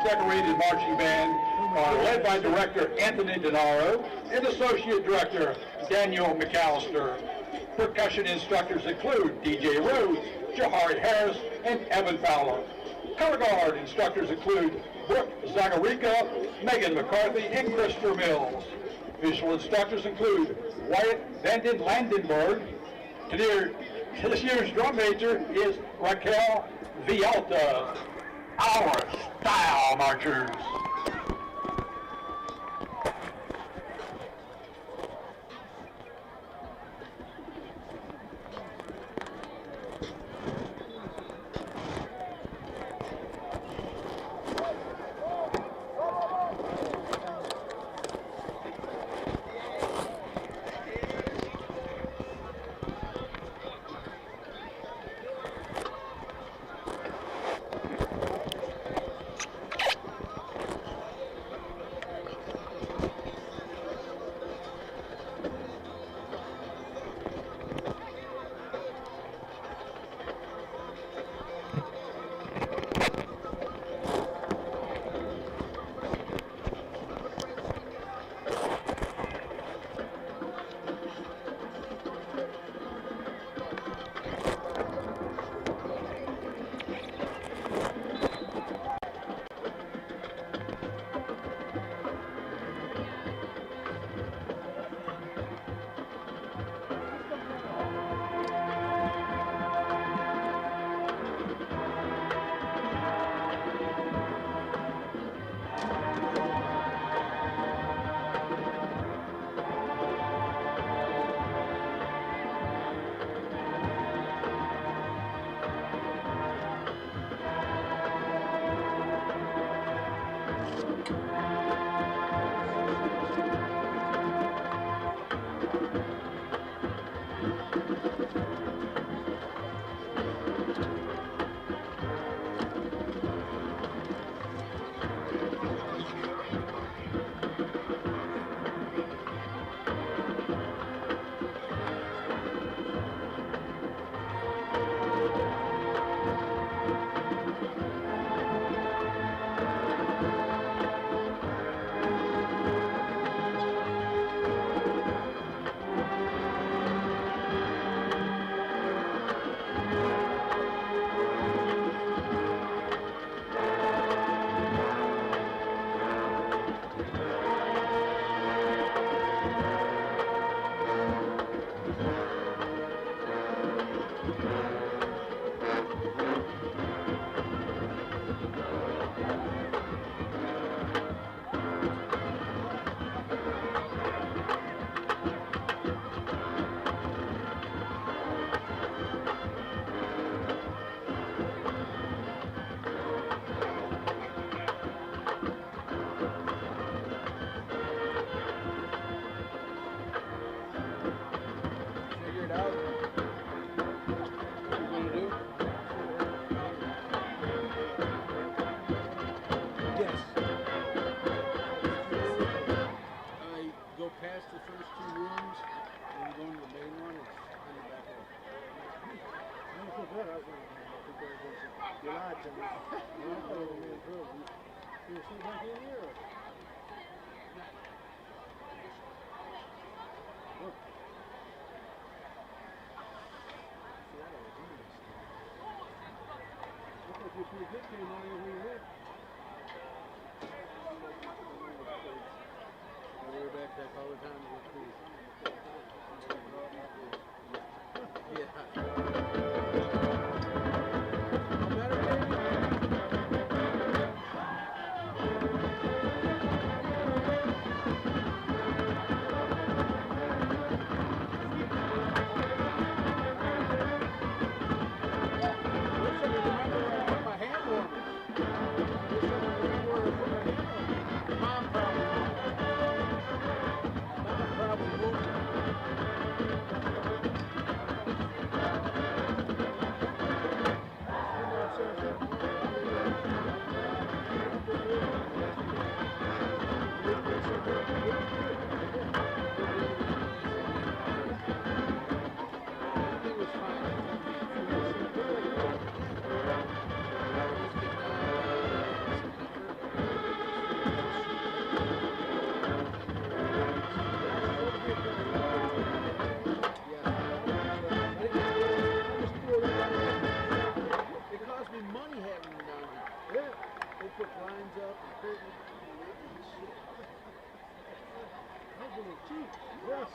decorated marching band are led by Director Anthony Denaro and Associate Director Daniel McAllister. Percussion instructors include DJ Rhodes, Jahari Harris, and Evan Fowler. Color guard instructors include Brooke Zagarica, Megan McCarthy, and Christopher Mills. Visual instructors include Wyatt Vanden Landenberg. This year's drum major is Raquel Vialta. Our style marchers. They put lines up and curtains. Yes.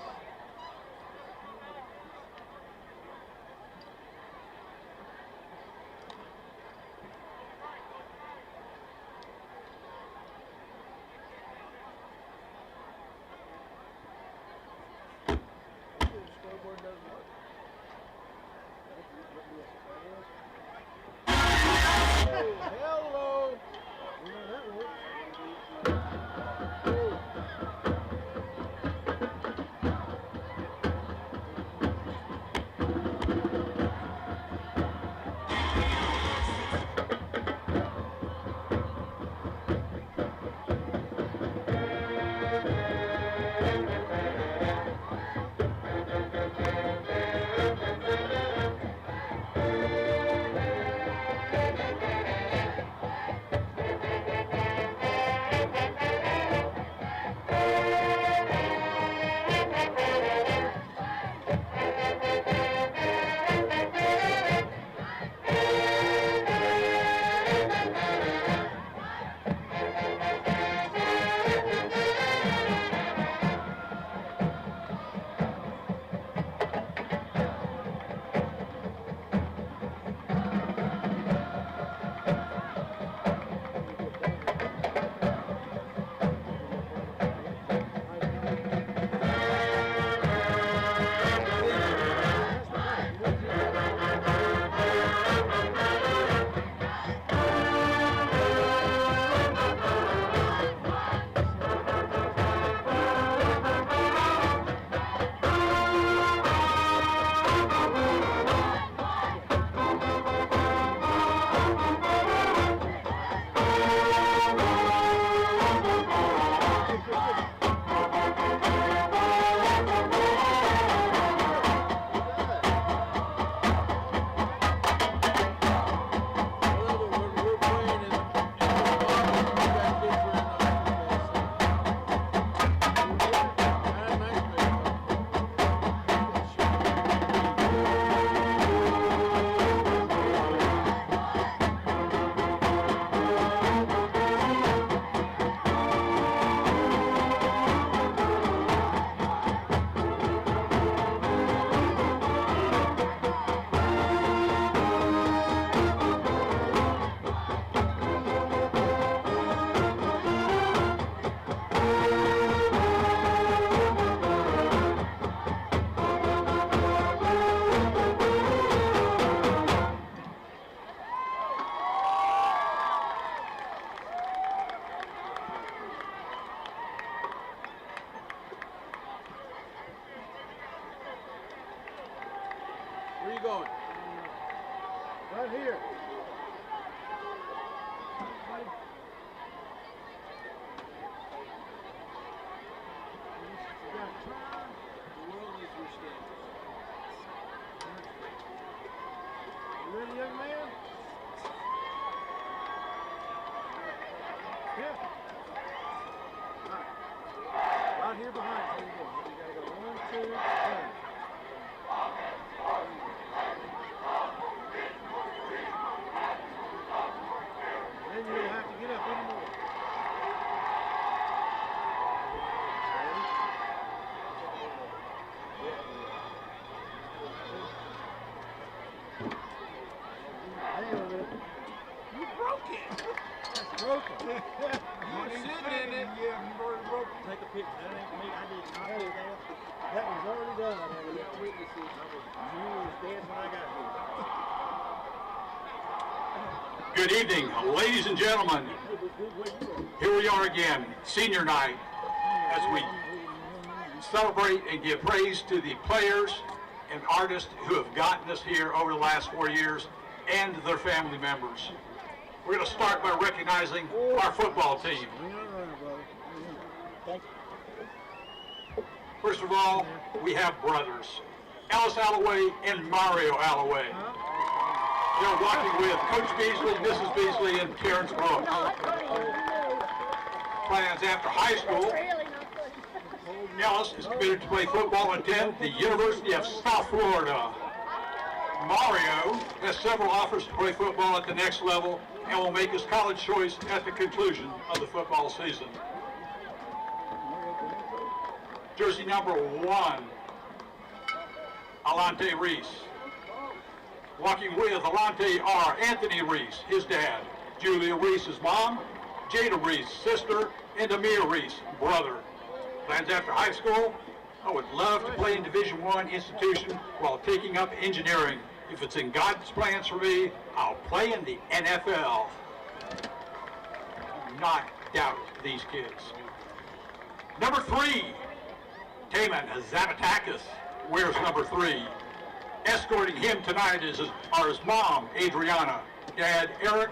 Scoreboard doesn't work. Hello. You know that works. Where are you going? Right here. The world is your standard. You ready, young man? Yeah. Right here behind you. You gotta go 1, 2, 3. Then you don't have to get up anymore. You broke it. That's broken. You were sitting in it. Yeah, you've already broken. Take a picture. That ain't me. I did not do that. That was already done. We got witnesses. You was dead when I got here. Good evening, ladies and gentlemen. Here we are again, senior night, as we celebrate and give praise to the players and artists who have gotten us here over the last 4 years and their family members. We're going to start by recognizing our football team. First of all, we have brothers, Alice Alloway and Mario Alloway. They're walking with Coach Beasley, Mrs. Beasley, and Terrence Brooks. Plans after high school, Alice is committed to play football and attend the University of South Florida. Mario has several offers to play football at the next level and will make his college choice at the conclusion of the football season. Jersey number 1, Alante Reese. Walking with Alante are Anthony Reese, his dad, Julia Reese's mom, Jada Reese, sister, and Amir Reese, brother. Plans after high school? I would love to play in Division I institution while taking up engineering. If it's in God's plans for me, I'll play in the NFL. Not doubt these kids. Number 3, Taman Zavatakis wears number 3. Escorting him tonight are his mom, Adriana, dad, Eric,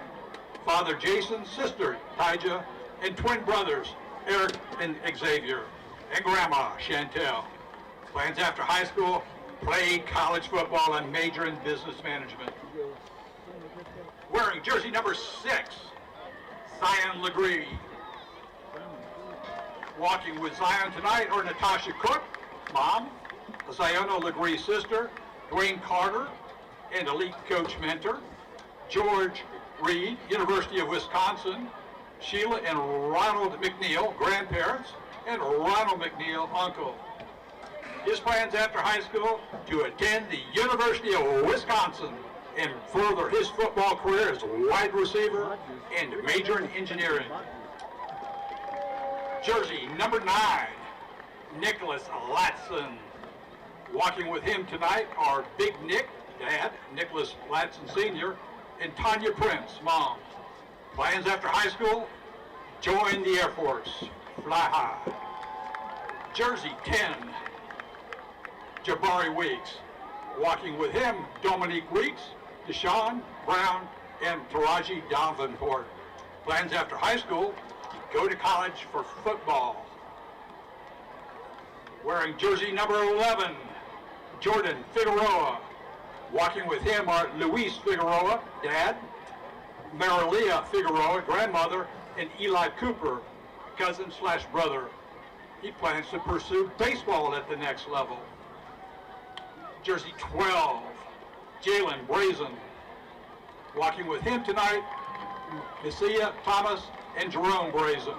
father, Jason, sister, Tyja, and twin brothers, Eric and Xavier, and grandma, Chantel. Plans after high school, play college football and major in business management. Wearing jersey number 6, Zion Legree. Walking with Zion tonight are Natasha Cook, mom, Ziona Legree's sister, Dwayne Carter, and elite coach mentor, George Reed, University of Wisconsin, Sheila and Ronald McNeil, grandparents, and Ronald McNeil, uncle. His plans after high school to attend the University of Wisconsin and further his football career as a wide receiver and major in engineering. Jersey number 9, Nicholas Latson. Walking with him tonight are Big Nick, dad, Nicholas Latson Sr., and Tanya Prince, mom. Plans after high school? Join the Air Force. Fly high. Jersey 10, Jabari Weeks. Walking with him, Dominique Weeks, Deshaun Brown, and Taraji Davenport. Plans after high school? Go to college for football. Wearing jersey number 11, Jordan Figueroa. Walking with him are Luis Figueroa, dad, Marilia Figueroa, grandmother, and Eli Cooper, cousin/brother. He plans to pursue baseball at the next level. Jersey 12, Jalen Brazen. Walking with him tonight, Messiah Thomas and Jerome Brazen.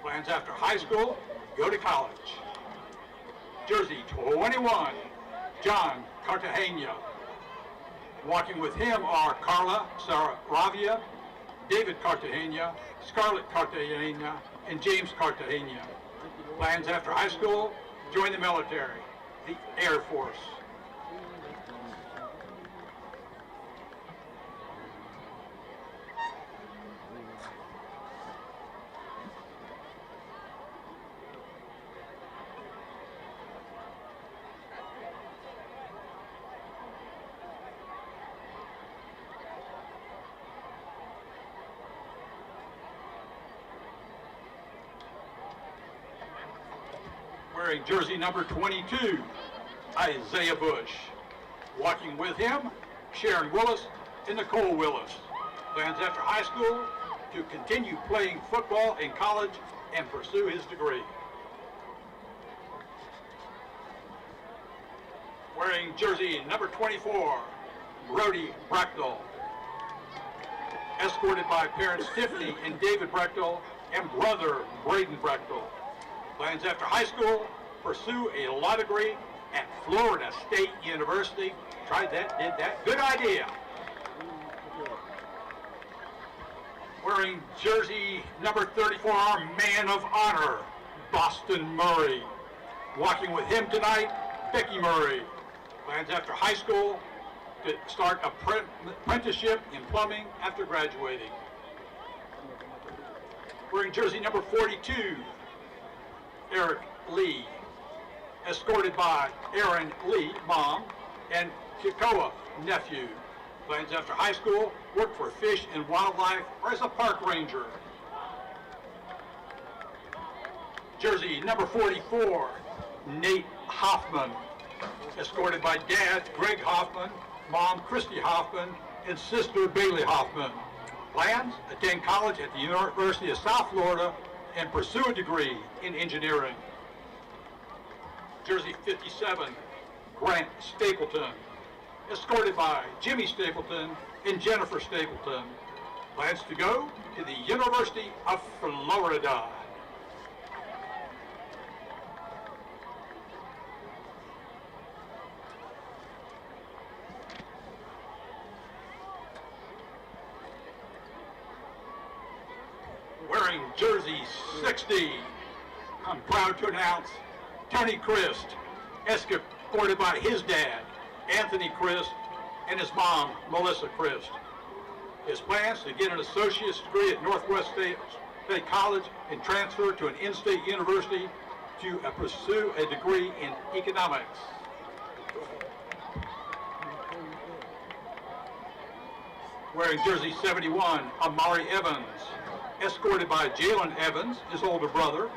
Plans after high school, go to college. Jersey 21, John Cartagena. Walking with him are Carla Saravia, David Cartagena, Scarlett Cartagena, and James Cartagena. Plans after high school, join the military, the Air Force. Wearing jersey number 22, Isaiah Bush. Walking with him, Sharon Willis and Nicole Willis. Plans after high school to continue playing football in college and pursue his degree. Wearing jersey number 24, Brody Brechtel. Escorted by parents Tiffany and David Brechtel and brother Braden Brechtel. Plans after high school, pursue a law degree at Florida State University. Tried that, did that. Good idea. Wearing jersey number 34, our man of honor, Boston Murray. Walking with him tonight, Becky Murray. Plans after high school to start apprenticeship in plumbing after graduating. Wearing jersey number 42, Eric Lee, escorted by Aaron Lee, mom, and Kikoa, nephew. Plans after high school, work for Fish and Wildlife or as a park ranger. Jersey number 44, Nate Hoffman, escorted by dad Greg Hoffman, mom Christy Hoffman, and sister Bailey Hoffman. Plans, attend college at the University of South Florida and pursue a degree in engineering. Jersey 57, Grant Stapleton, escorted by Jimmy Stapleton and Jennifer Stapleton. Plans to go to the University of Florida. Wearing jersey 60, I'm proud to announce Tony Christ, escorted by his dad, Anthony Christ, and his mom, Melissa Christ. His plans to get an associate's degree at Northwest State College and transfer to an in-state university to pursue a degree in economics. Wearing jersey 71, Amari Evans, escorted by Jalen Evans, his older brother,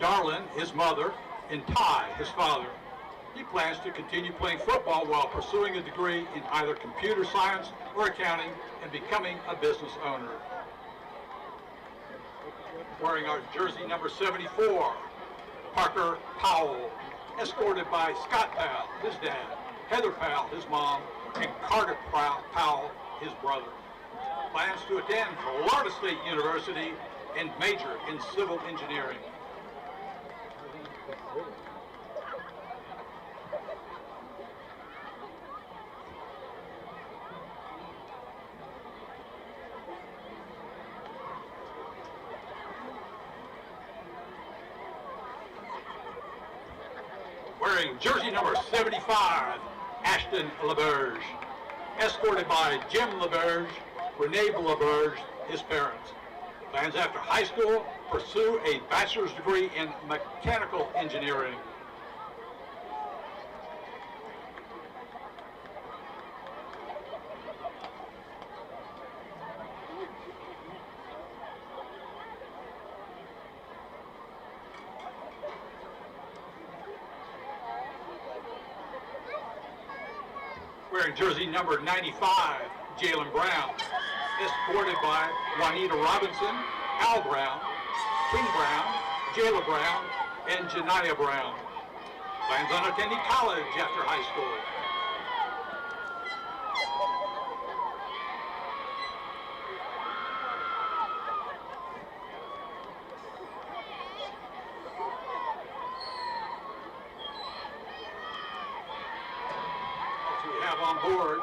Darlin, his mother, and Ty, his father. He plans to continue playing football while pursuing a degree in either computer science or accounting and becoming a business owner. Wearing our jersey number 74, Parker Powell, escorted by Scott Powell, his dad, Heather Powell, his mom, and Carter Powell, his brother. Plans to attend Florida State University and major in civil engineering. Wearing jersey number 75, Ashton LaBerge, escorted by Jim LaBerge, Renee LaBerge, his parents. Plans after high school, pursue a bachelor's degree in mechanical engineering. Wearing jersey number 95, Jalen Brown, escorted by Juanita Robinson, Al Brown, King Brown, Jayla Brown, and Janiyah Brown. Plans on attending college after high school. On board,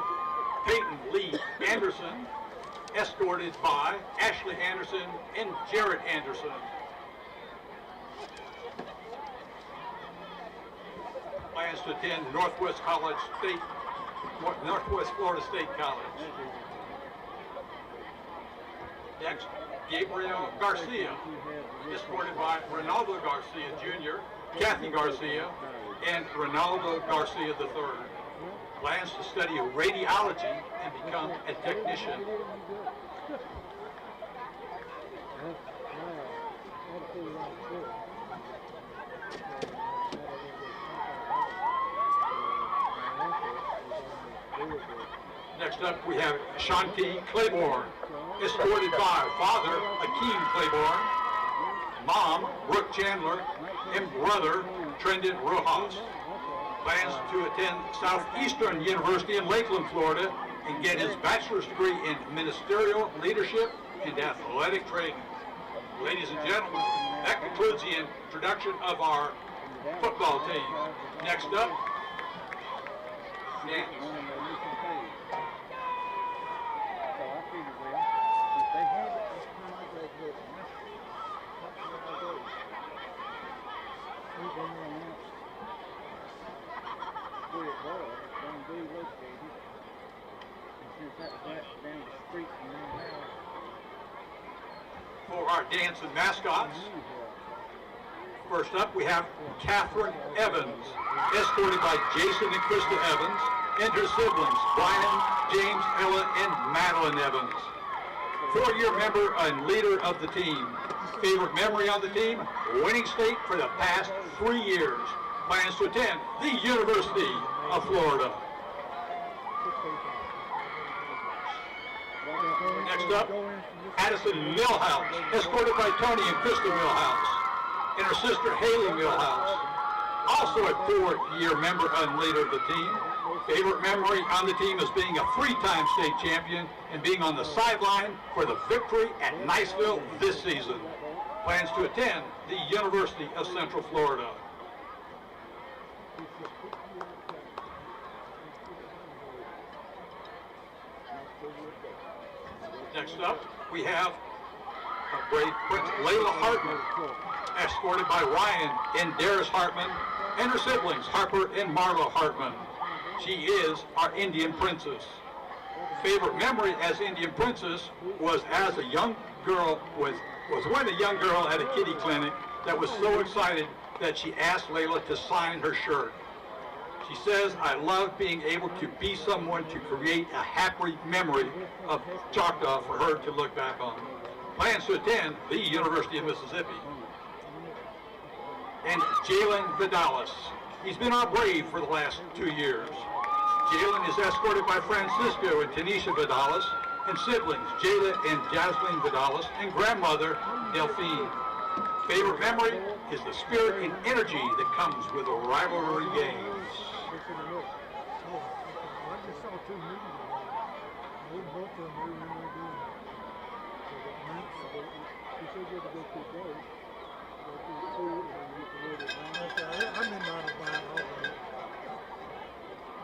Peyton Lee Anderson, escorted by Ashley Anderson and Jared Anderson. Plans to attend Northwest Florida State College. Next, Gabriel Garcia, escorted by Ronaldo Garcia Jr., Kathy Garcia, and Ronaldo Garcia III. Plans to study radiology and become a technician. Next up, we have Shanti Claiborne, escorted by father Akeem Claiborne, mom Brooke Chandler, and brother Trendon Rojas. Plans to attend Southeastern University in Lakeland, Florida, and get his bachelor's degree in ministerial leadership and athletic training. Ladies and gentlemen, that concludes the introduction of our football team. Next up, dance. For our dance and mascots, first up we have Catherine Evans, escorted by Jason and Krista Evans, and her siblings, Brian, James, Ella, and Madeline Evans. 4-year member and leader of the team. Favorite memory on the team, winning state for the past 3 years. Plans to attend the University of Florida. Next up, Addison Millhouse, escorted by Tony and Krista Millhouse, and her sister Haley Millhouse. Also a 4-year member and leader of the team. Favorite memory on the team is being a three-time state champion and being on the sideline for the victory at Niceville this season. Plans to attend the University of Central Florida. Next up, we have brave Prince Layla Hartman, escorted by Ryan and Darius Hartman, and her siblings, Harper and Marlo Hartman. She is our Indian Princess. Favorite memory as Indian Princess was as a young girl, was when a young girl at a kiddie clinic that was so excited that she asked Layla to sign her shirt. She says, I love being able to be someone to create a happy memory of Choctaw for her to look back on. Plans to attend the University of Mississippi. And Jalen Vidalis. He's been our Brave for the last 2 years. Jalen is escorted by Francisco and Tanisha Vidalis and siblings Jayla and Jasmine Vidalis and grandmother Delphine. Favorite memory is the spirit and energy that comes with a rivalry games.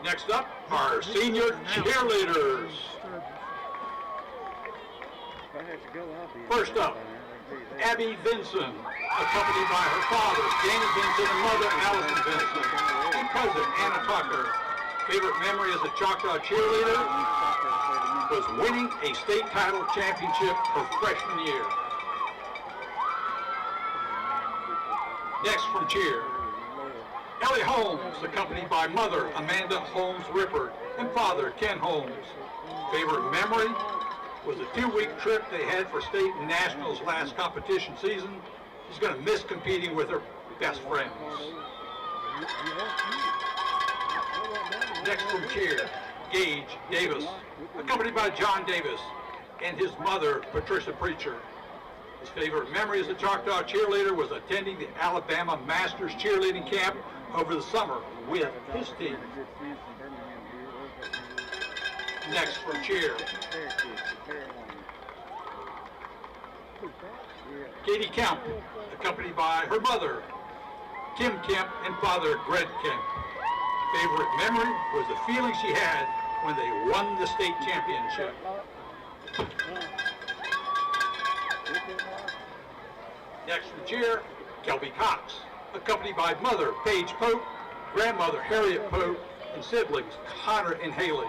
Next up, our senior cheerleaders. First up, Abby Vinson, accompanied by her father, Danny Vinson, and mother, Allison Vinson, and cousin, Anna Tucker. Favorite memory as a Choctaw cheerleader was winning a state title championship her freshman year. Next from cheer, Ellie Holmes, accompanied by mother, Amanda Holmes Rippert, and father, Ken Holmes. Favorite memory was a 2-week trip they had for state and nationals last competition season. She's going to miss competing with her best friends. Next from cheer, Gage Davis, accompanied by John Davis and his mother, Patricia Preacher. His favorite memory as a Choctaw cheerleader was attending the Alabama Masters cheerleading camp over the summer with his team. Next from cheer, Katie Kemp, accompanied by her mother, Kim Kemp, and father, Greg Kemp. Favorite memory was the feeling she had when they won the state championship. Next from cheer, Kelby Cox, accompanied by mother, Paige Pope, grandmother, Harriet Pope, and siblings, Connor and Haley.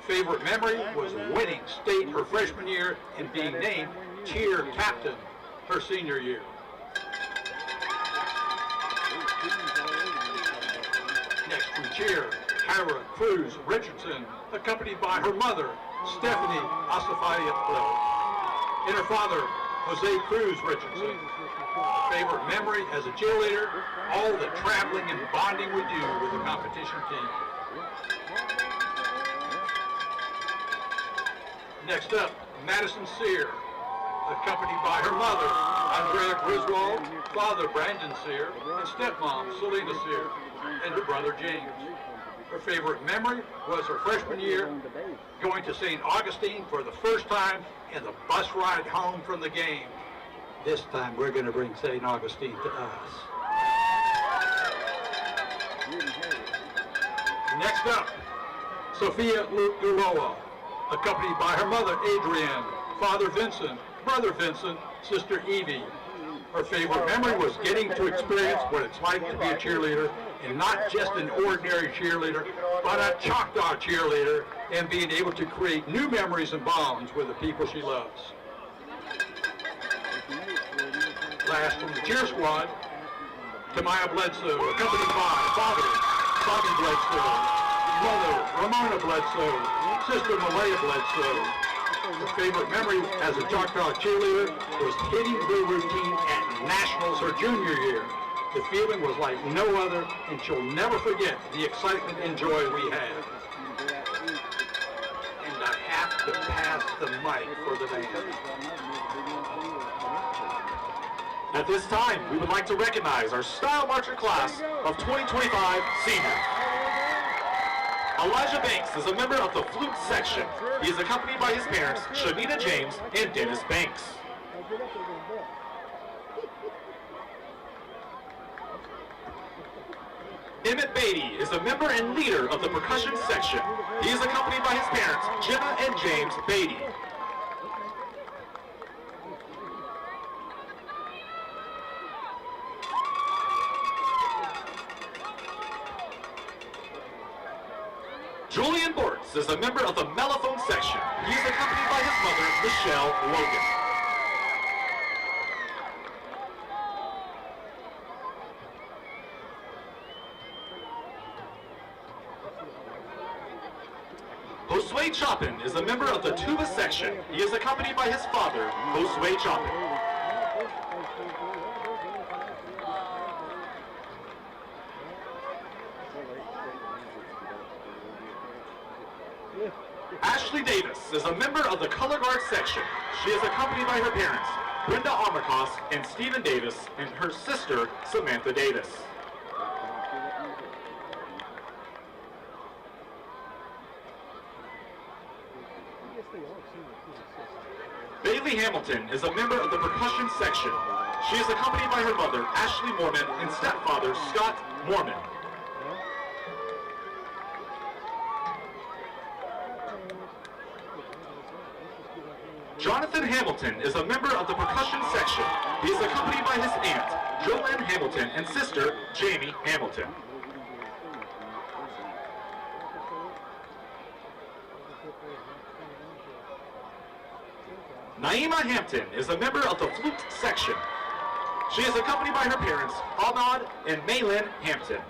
Favorite memory was winning state her freshman year and being named cheer captain her senior year. Next from cheer, Kyra Cruz Richardson, accompanied by her mother, Stephanie Asafaya, and her father, Jose Cruz Richardson. Favorite memory as a cheerleader, all the traveling and bonding we do with the competition team. Next up, Madison Sear, accompanied by her mother, Andrea Griswold, father, Brandon Sear, and stepmom, Selena Sear, and her brother, James. Her favorite memory was her freshman year, going to St. Augustine for the first time and the bus ride home from the game. This time we're going to bring St. Augustine to us. Next up, Sophia Luloa, accompanied by her mother, Adrienne, father, Vincent, brother, Vincent, sister, Evie. Her favorite memory was getting to experience what it's like to be a cheerleader, and not just an ordinary cheerleader, but a Choctaw cheerleader, and being able to create new memories and bonds with the people she loves. Last from the cheer squad, Tamaya Bledsoe, accompanied by father, Bobby Bledsoe, mother, Ramona Bledsoe, sister, Malaya Bledsoe. Her favorite memory as a Choctaw cheerleader was hitting the routine at Nationals her junior year. The feeling was like no other, and she'll never forget the excitement and joy we had. And I have to pass the mic for the band. At this time, we would like to recognize our Style Marcher class of 2025 seniors. Elijah Banks is a member of the flute section. He is accompanied by his parents, Shanita James and Dennis Banks. Emmett Beatty is a member and leader of the percussion section. He is accompanied by his parents, Jenna and James Beatty. Julian Bortz is a member of the mellophone section. He is accompanied by his mother, Michelle Logan. Josue Chopin is a member of the tuba section. He is accompanied by his father, Josue Chopin. Ashley Davis is a member of the color guard section. She is accompanied by her parents, Brenda Armacos and Stephen Davis, and her sister, Samantha Davis. Bailey Hamilton is a member of the percussion section. She is accompanied by her mother, Ashley Mormon, and stepfather, Scott Mormon. Jonathan Hamilton is a member of the percussion section. He is accompanied by his aunt, Jolynn Hamilton, and sister, Jamie Hamilton. Naima Hampton is a member of the flute section. She is accompanied by her parents, Ahmad and Maylin Hampton.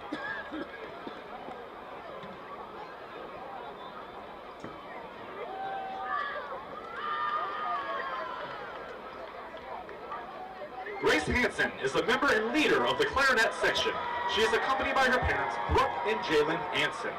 Grace Hansen is a member and leader of the clarinet section. She is accompanied by her parents, Brooke and Jalen Hansen.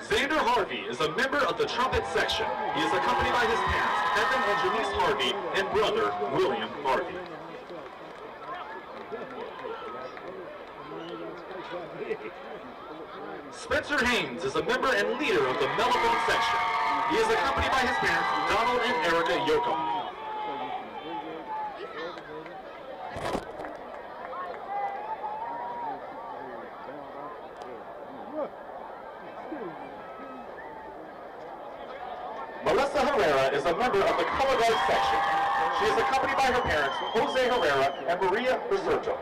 Xander Harvey is a member of the trumpet section. He is accompanied by his parents, Evan and Janice Harvey, and brother, William Harvey. Spencer Haynes is a member and leader of the mellophone section. He is accompanied by his parents, Donald and Erica Yocum. Melissa Herrera is a member of the color guard section. She is accompanied by her parents, Jose Herrera and Maria Resurto.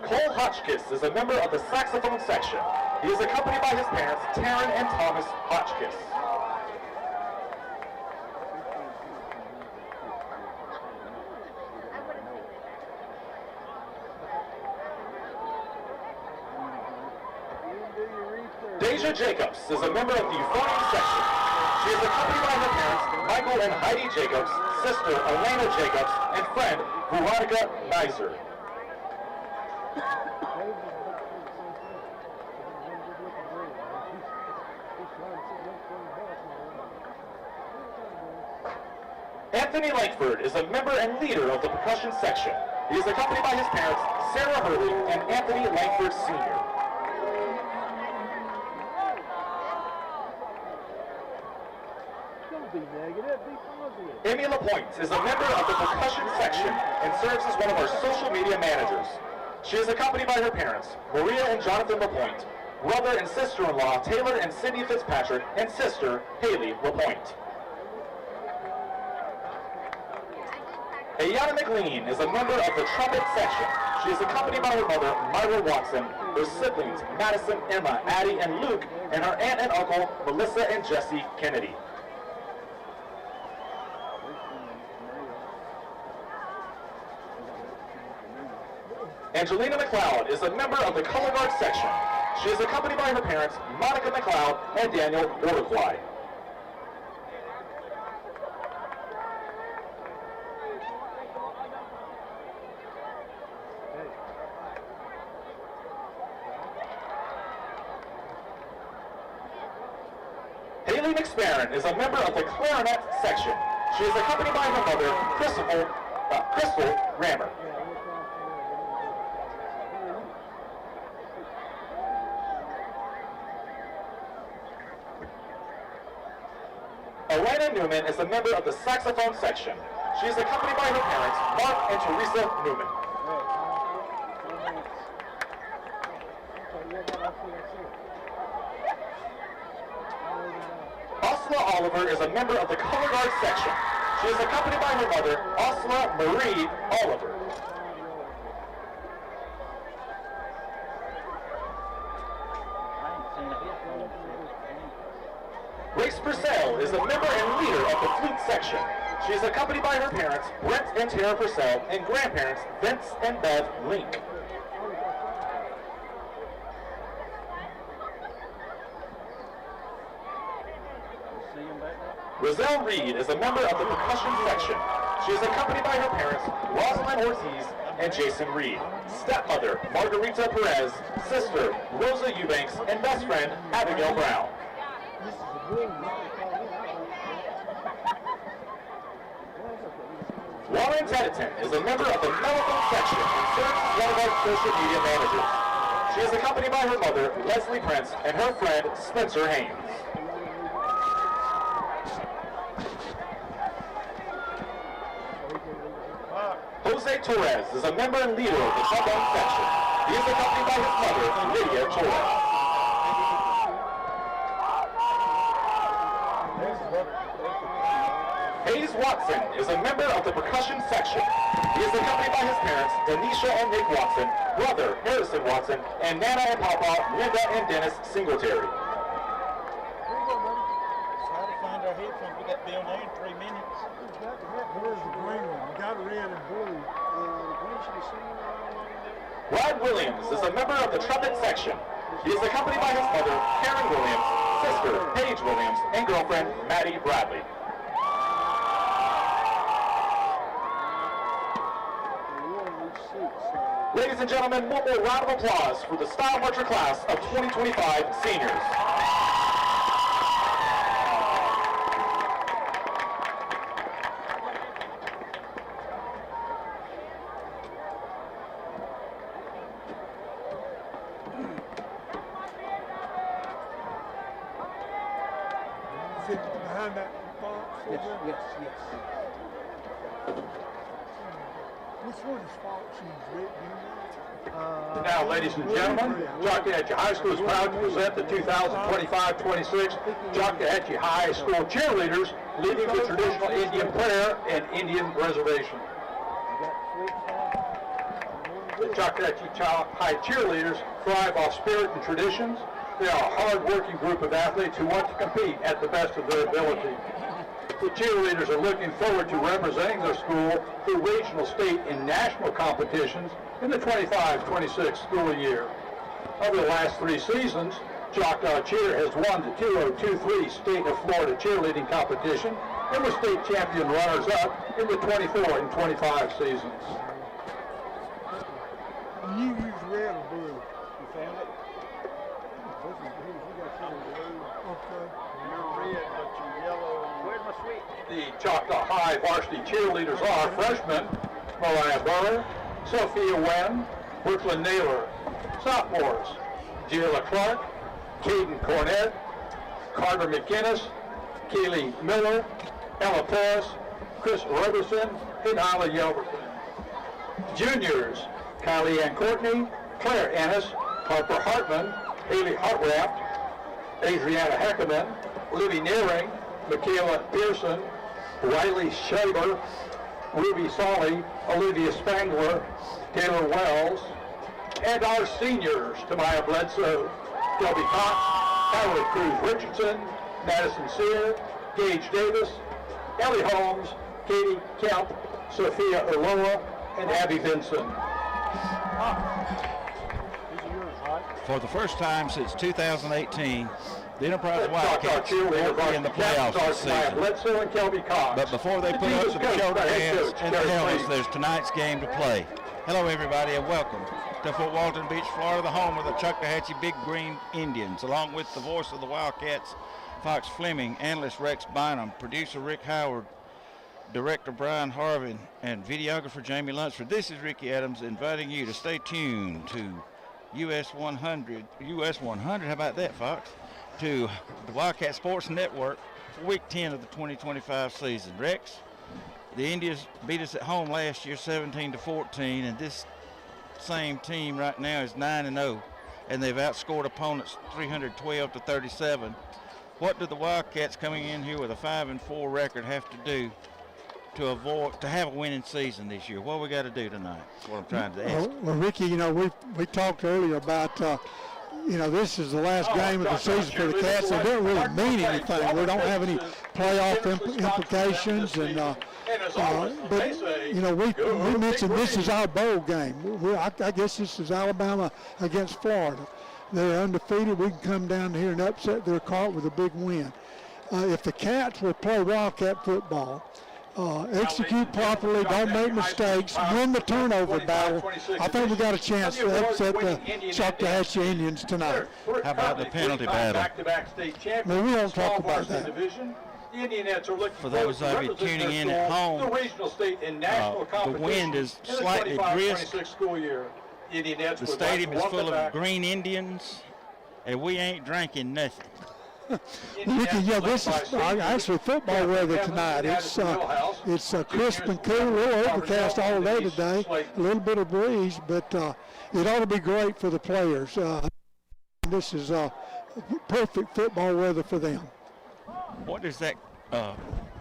Cole Hotchkiss is a member of the saxophone section. He is accompanied by his parents, Taryn and Thomas Hotchkiss. Deja Jacobs is a member of the euphonium section. She is accompanied by her parents, Michael and Heidi Jacobs, sister Elena Jacobs, and friend Veronica Nizer. Anthony Langford is a member and leader of the percussion section. He is accompanied by his parents, Sarah Hurley and Anthony Langford Sr. Don't be negative, be positive. Amy LaPointe is a member of the percussion section and serves as one of our social media managers. She is accompanied by her parents, Maria and Jonathan LaPointe, brother and sister-in-law, Taylor and Cindy Fitzpatrick, and sister, Haley LaPointe. Ayana McLean is a member of the trumpet section. She is accompanied by her mother, Myra Watson, her siblings, Madison, Emma, Addie, and Luke, and her aunt and uncle, Melissa and Jesse Kennedy. Angelina McLeod is a member of the color guard section. She is accompanied by her parents, Monica McLeod and Daniel Orquai. Kelly McSparron is a member of the clarinet section. She is accompanied by her mother, Crystal Rammer. Elena Newman is a member of the saxophone section. She is accompanied by her parents, Mark and Teresa Newman. Osla Oliver is a member of the color guard section. She is accompanied by her mother, Osla Marie Oliver. Grace Purcell is a member and leader of the flute section. She is accompanied by her parents, Brent and Tara Purcell, and grandparents, Vince and Bev Link. Roselle Reed is a member of the percussion section. She is accompanied by her parents, Rosalind Ortiz and Jason Reed, stepmother, Margarita Perez, sister, Rosa Eubanks, and best friend, Abigail Brown. Lauren Teddeton is a member of the Melbourne section and serves as one of our social media managers. She is accompanied by her mother, Leslie Prince, and her friend, Spencer Haynes. Jose Torres is a member and leader of the trombone section. He is accompanied by his mother, Lydia Torres. Hayes Watson is a member of the percussion section. He is accompanied by his parents, Denisha and Nick Watson, brother, Harrison Watson, and Nana and Papa, Linda and Dennis Singletary. Try to find our headphones. We got Bill there in 3 minutes. Where's the green one? We got red and blue. The green should be sitting around. Brad Williams is a member of the trumpet section. He is accompanied by his mother, Karen Williams, sister, Paige Williams, and girlfriend, Maddie Bradley. Ladies and gentlemen, one more round of applause for the Style Marcher class of 2025 seniors. Sit behind that box. Yes. Which one is Fox and Rick? Now, ladies and gentlemen, Choctawhatchee High School is proud to present the 2025-26 Choctawhatchee High School cheerleaders leading the traditional Indian prayer and Indian reservation. The Choctawhatchee High cheerleaders thrive off spirit and traditions. They are a hard-working group of athletes who want to compete at the best of their ability. The cheerleaders are looking forward to representing their school through regional, state, and national competitions in the 25-26 school year. Over the last 3 seasons, Choctaw Cheer has won the 2023 State of Florida cheerleading competition and was state champion runners-up in the 24 and 25 seasons. You use red or blue? You found it? Okay. You're red, but you're yellow. Where's my sweet? The Choctaw High varsity cheerleaders are freshmen Mariah Burr, Sophia Wen, Brooklyn Naylor. Sophomores, Jayla Clark, Caden Cornett, Carter McInnes, Kaylee Miller, Ella Paris, Chris Roberson, and Isla Yelverton. Juniors, Kylie Ann Courtney, Claire Ennis, Harper Hartman, Haley Hartraft, Adriana Heckerman, Libby Nearing, Michaela Pearson, Riley Shaber, Ruby Solly, Olivia Spangler, Taylor Wells, and our seniors, Tamaya Bledsoe, Shelby Cox, Howard Cruz Richardson, Madison Sear, Gage Davis, Ellie Holmes, Katie Kemp, Sophia Urloa, and Abby Vinson. For the first time since 2018, the Enterprise Choctaw Wildcats cheerleader will be in the playoffs this Tamaya season. Bledsoe and Kelby Cox. But before they put up the shoulder pads and the helmets, there's tonight's game to play. Hello, everybody, and welcome to Fort Walton Beach, Florida, the home of the Choctawhatchee Big Green Indians, along with the voice of the Wildcats, Fox Fleming, analyst Rex Bynum, producer Rick Howard, director Brian Harvin, and videographer Jamie Lunsford. This is Ricky Adams inviting you to stay tuned to US 100, how about that, Fox? To the Wildcat Sports Network for week 10 of the 2025 season. Rex, the Indians beat us at home last year 17-14, and this same team right now is 9-0, and they've outscored opponents 312-37. What do the Wildcats coming in here with a 5-4 record have to do to have a winning season this year? What we got to do tonight? That's what I'm trying to ask. Well, Ricky, we talked earlier about this is the last game of the season for the Cats. It doesn't really mean anything. We don't have any playoff implications, and but we mentioned this is our bowl game. I guess this is Alabama against Florida. They're undefeated. We can come down here and upset their cart with a big win. If the Cats will play Wildcat football, execute properly, don't make mistakes, win the turnover battle, I think we got a chance to upset the Choctawhatchee Indians tonight. How about the penalty battle? No, we won't talk about that. For those of you tuning in at home, the wind is slightly brisk. The stadium is full of green Indians, and we ain't drinking nothing. Ricky, this is actually football weather tonight. It's crisp and cool, a little overcast all day today, a little bit of breeze, but it ought to be great for the players. This is perfect football weather for them. What is that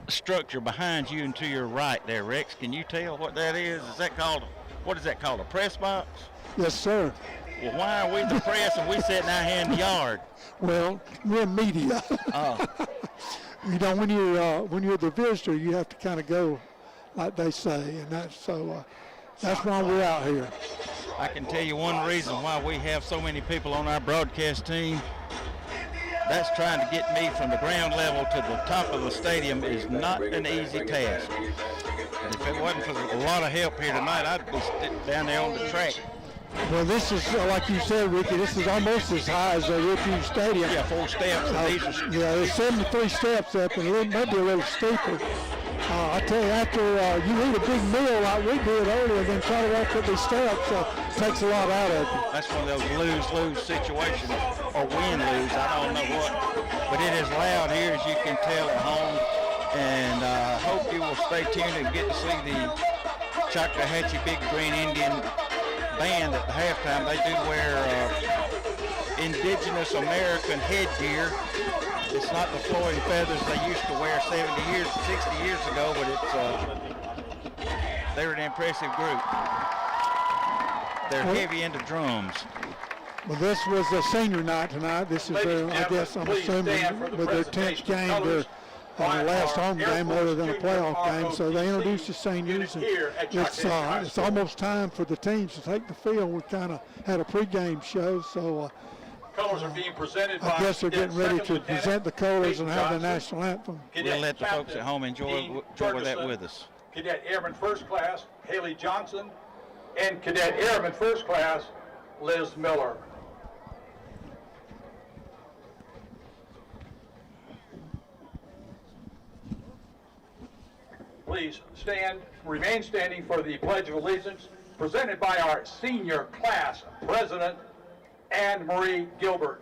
structure behind you and to your right there, Rex? Can you tell what that is? What is that called, a press box? Yes, sir. Well, why are we the press and we sitting out here in the yard? Well, we're media. Oh. When you're the visitor, you have to kind of go like they say, and that's why we're out here. I can tell you one reason why we have so many people on our broadcast team. That's trying to get me from the ground level to the top of the stadium is not an easy task. And if it wasn't for a lot of help here tonight, I'd be down there on the track. Well, this is, like you said, Ricky, this is almost as high as Ricky Stadium. Yeah, 4 steps. There's 73 steps up, and maybe a little steeper. I tell you, after you eat a big meal like we did earlier, then try to walk up these steps takes a lot out of you. That's one of those lose-lose situations, or win-lose, I don't know what. But it is loud here, as you can tell at home, and I hope you will stay tuned and get to see the Choctawhatchee Big Green Indian band at the halftime. They do wear indigenous American headgear. It's not the flowing feathers they used to wear 60 years ago, but they're an impressive group. They're heavy into drums. Well, this was a senior night tonight. This is their, I guess I'm assuming, with their 10th game, their last home game other than a playoff game. So they introduced the seniors, and it's almost time for the teams to take the field. We kind of had a pregame show, so Colors are being presented by I guess they're getting ready to present the colors and have the national anthem. We'll let the folks at home enjoy that with us. Cadet Airman First Class Haley Johnson, and Cadet Airman First Class Liz Miller. Please remain standing for the Pledge of Allegiance presented by our senior class president, Anne Marie Gilbert.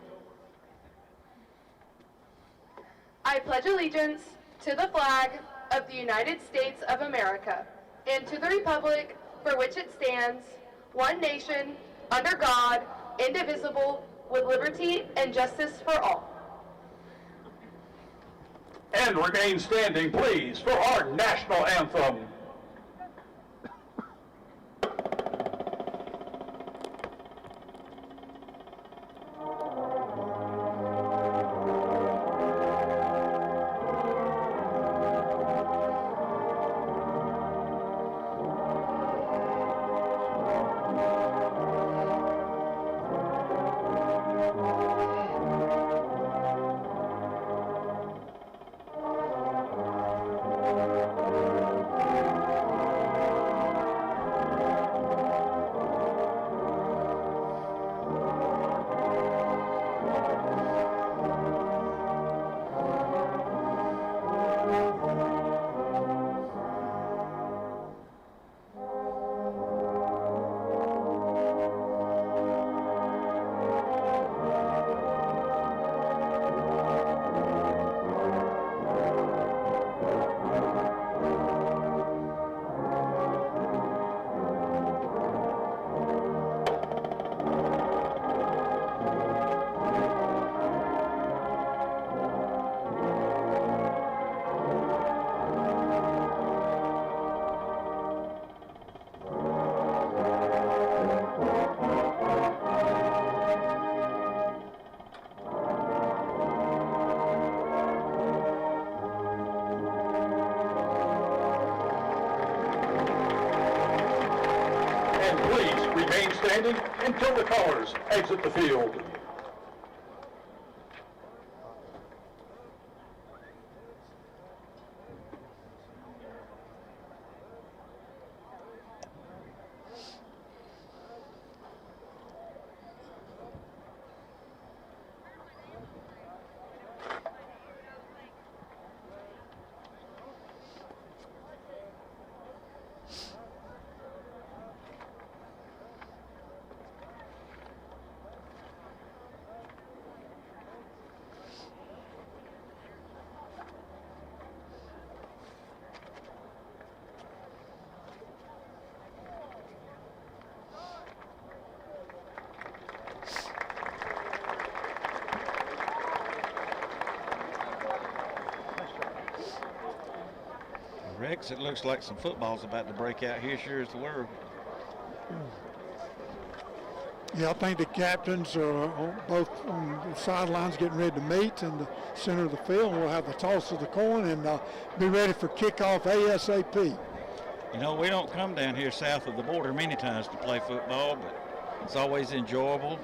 I pledge allegiance to the flag of the United States of America and to the republic for which it stands, one nation, under God, indivisible, with liberty and justice for all. And remain standing, please, for our national anthem. And please remain standing until the colors exit the field. Rex, it looks like some football's about to break out here, sure as the world. Yeah, I think the captains are both on the sidelines getting ready to meet in the center of the field. We'll have the toss of the coin and be ready for kickoff ASAP. You know, we don't come down here south of the border many times to play football, but it's always enjoyable.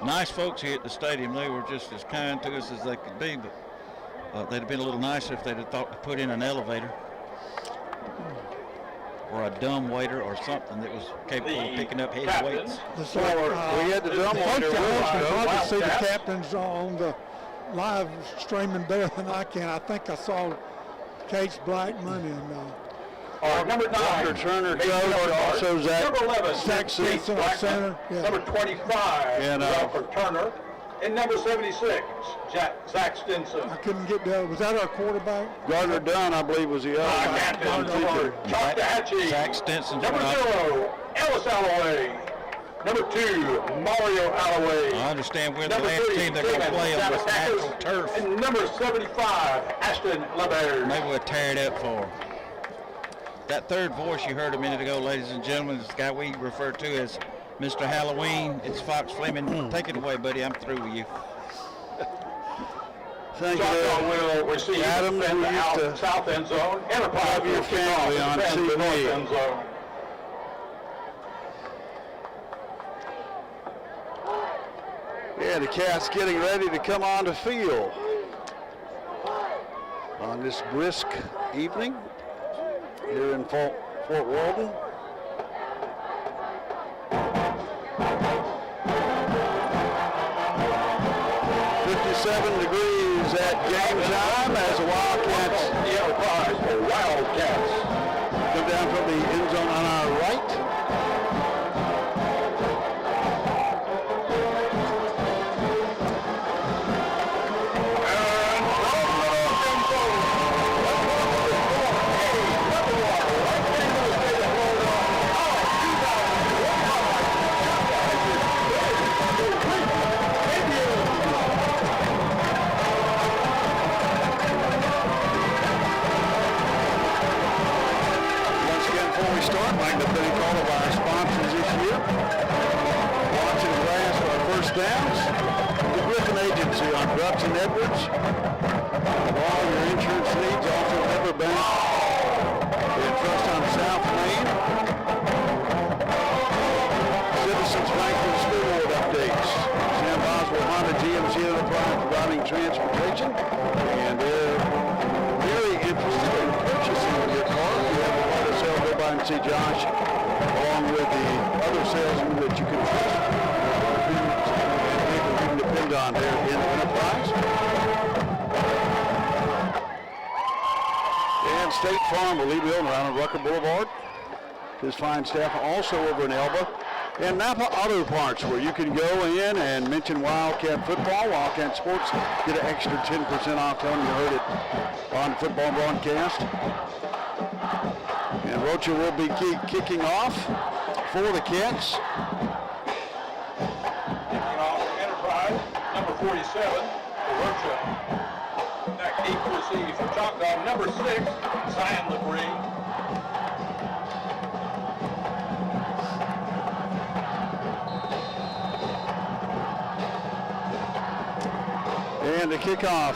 Nice folks here at the stadium. They were just as kind to us as they could be, but they'd have been a little nicer if they'd have thought to put in an elevator or a dumb waiter or something that was capable of picking up heavy weights. We had the dumb waiter. I can see the captains on the live streaming better than I can. I think I saw Case Blackman and Number 9, Turner, coach, also Zach. Number 11, Zach Stinson on center. Yeah. Number 25, And, Ralph Turner. And number 76, Zach Stinson. I couldn't get that. Was that our quarterback? Gardner Dunn, I believe, was the other. Captain for Choctawhatchee. Zach Stinson's Number one up. 0, Ellis Alloway. Number 2, Mario Alloway. I understand we're the Number last 3, team they're going to Damon play on this Sabatakis. natural turf. And number 75, Ashton LeBear. Maybe we'll tear it up for 'em. That third voice you heard a minute ago, ladies and gentlemen, is the guy we refer to as Mr. Halloween. It's Fox Fleming. Take it away, buddy. I'm through with you. Thank you. Choctaw will receive Adam, the who used to south end zone. Enterprise have your will kick off family the on defend the TV. north end zone. Yeah, the Cats getting ready to come on the field on this brisk evening here in Fort Walton. Degrees at game time as the Wildcats, The Enterprise or Wildcats. come down from the end zone on our right. Once again, before we start, I'd like to thank all of our sponsors this year. Watching Glass for our first downs. The Griffin Agency on Brooks and Edwards. For all your insurance needs, also Everbank. And Trust on South Main. Citizens Bank for the school board updates. Sam Boswell Honda GMC Enterprise providing transportation. And they're very interested in purchasing your car. If you have a lot of sale, go by and see Josh, along with the other salesmen that you can trust and people you can depend on there in Enterprise. And State Farm will leave the building around on Rucker Boulevard. His fine staff also over in Elba. And Napa Auto Parts, where you can go in and mention Wildcat football, Wildcat sports, get an extra 10% off. Tell them you heard it on the football broadcast. And Rocha will be kicking off for the Cats. Kicking off Enterprise, number 47, Rocha. Back deep to receive for Choctaw, number 6, Zion LeBrie. And the kickoff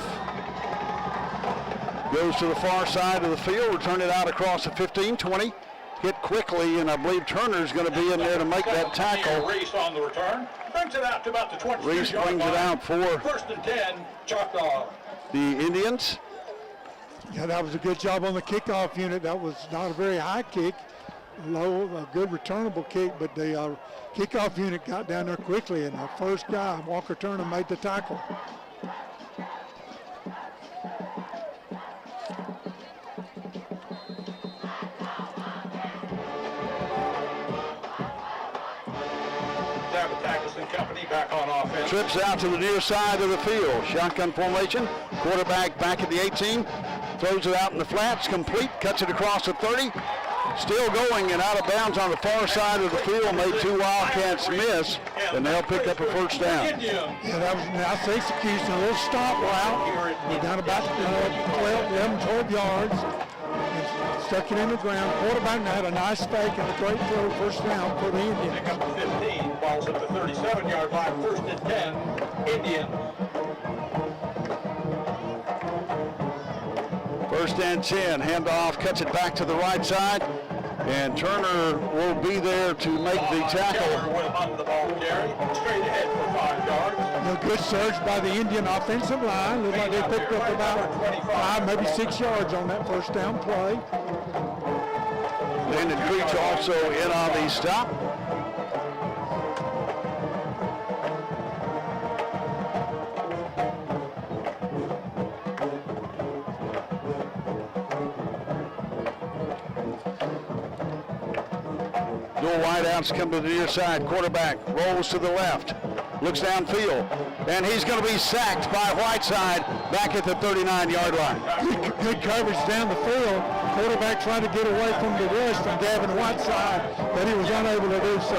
goes to the far side of the field. Return it out across the 15, 20, hit quickly, and I believe Turner's going to be in there to make that tackle. Reese on the return. Brings it out to about the 22 Reese brings it out for first and 10, Choctaw. the Indians. Yeah, that was a good job on the kickoff unit. That was not a very high kick, low, a good returnable kick, but the kickoff unit got down there quickly, and our first guy, Walker Turner, made the tackle. Company back on offense. Trips out to the near side of the field. Shotgun formation. Quarterback back at the 18. Throws it out in the flats. Complete. Cuts it across the 30. Still going and out of bounds on the far side of the field. Made two Wildcats miss, and they'll pick up a first down. Yeah, that was a nice execution. A little stop route. We're down about 11, 12 yards. And stuck it in the ground. Quarterback had a nice fake and a great throw, first down for the Indians. Pick up the 15. Ball's at the 37-yard line. First and 10, Indians. First and 10, handoff, cuts it back to the right side, and Turner will be there to make the tackle. On the ball carry, straight ahead for 5 yards. A good surge by the Indian offensive line. Looked like they picked up about 5, maybe 6 yards on that first down play. Landon Creech also in on the stop. Dual wideouts come to the near side. Quarterback rolls to the left, looks downfield, and he's going to be sacked by Whiteside back at the 39-yard line. Good coverage down the field. Quarterback trying to get away from the rush from Gavin Whiteside, but he was unable to do so.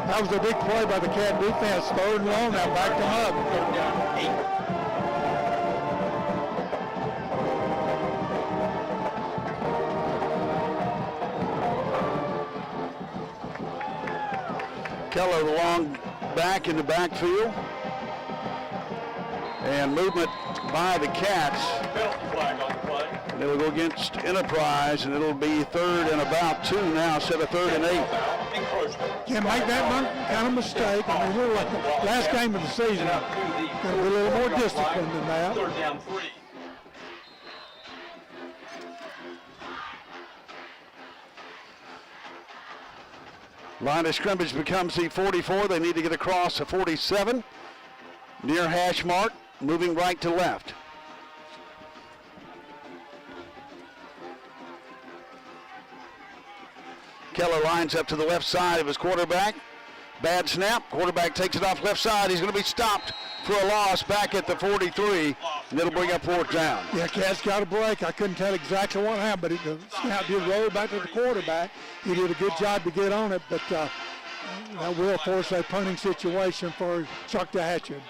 That was a big play by the Cat defense. Third and long now, backed them up. Keller, the long back in the backfield. And movement by the Cats. Penalty flag on the play. And it'll go against Enterprise, and it'll be third and about 2 now instead of third and 8. Can't make that kind of mistake. I mean, we're like the last game of the season. Got to be a little more disciplined than that. Third down 3. Line of scrimmage becomes the 44. They need to get across the 47. Near hash mark, moving right to left. Keller lines up to the left side of his quarterback. Bad snap. Quarterback takes it off left side. He's going to be stopped for a loss back at the 43, and it'll bring up fourth down. Yeah, Cat's got a break. I couldn't tell exactly what happened, but the snap did roll back to the quarterback. He did a good job to get on it, but that will force a punting situation for Choctawhatchee.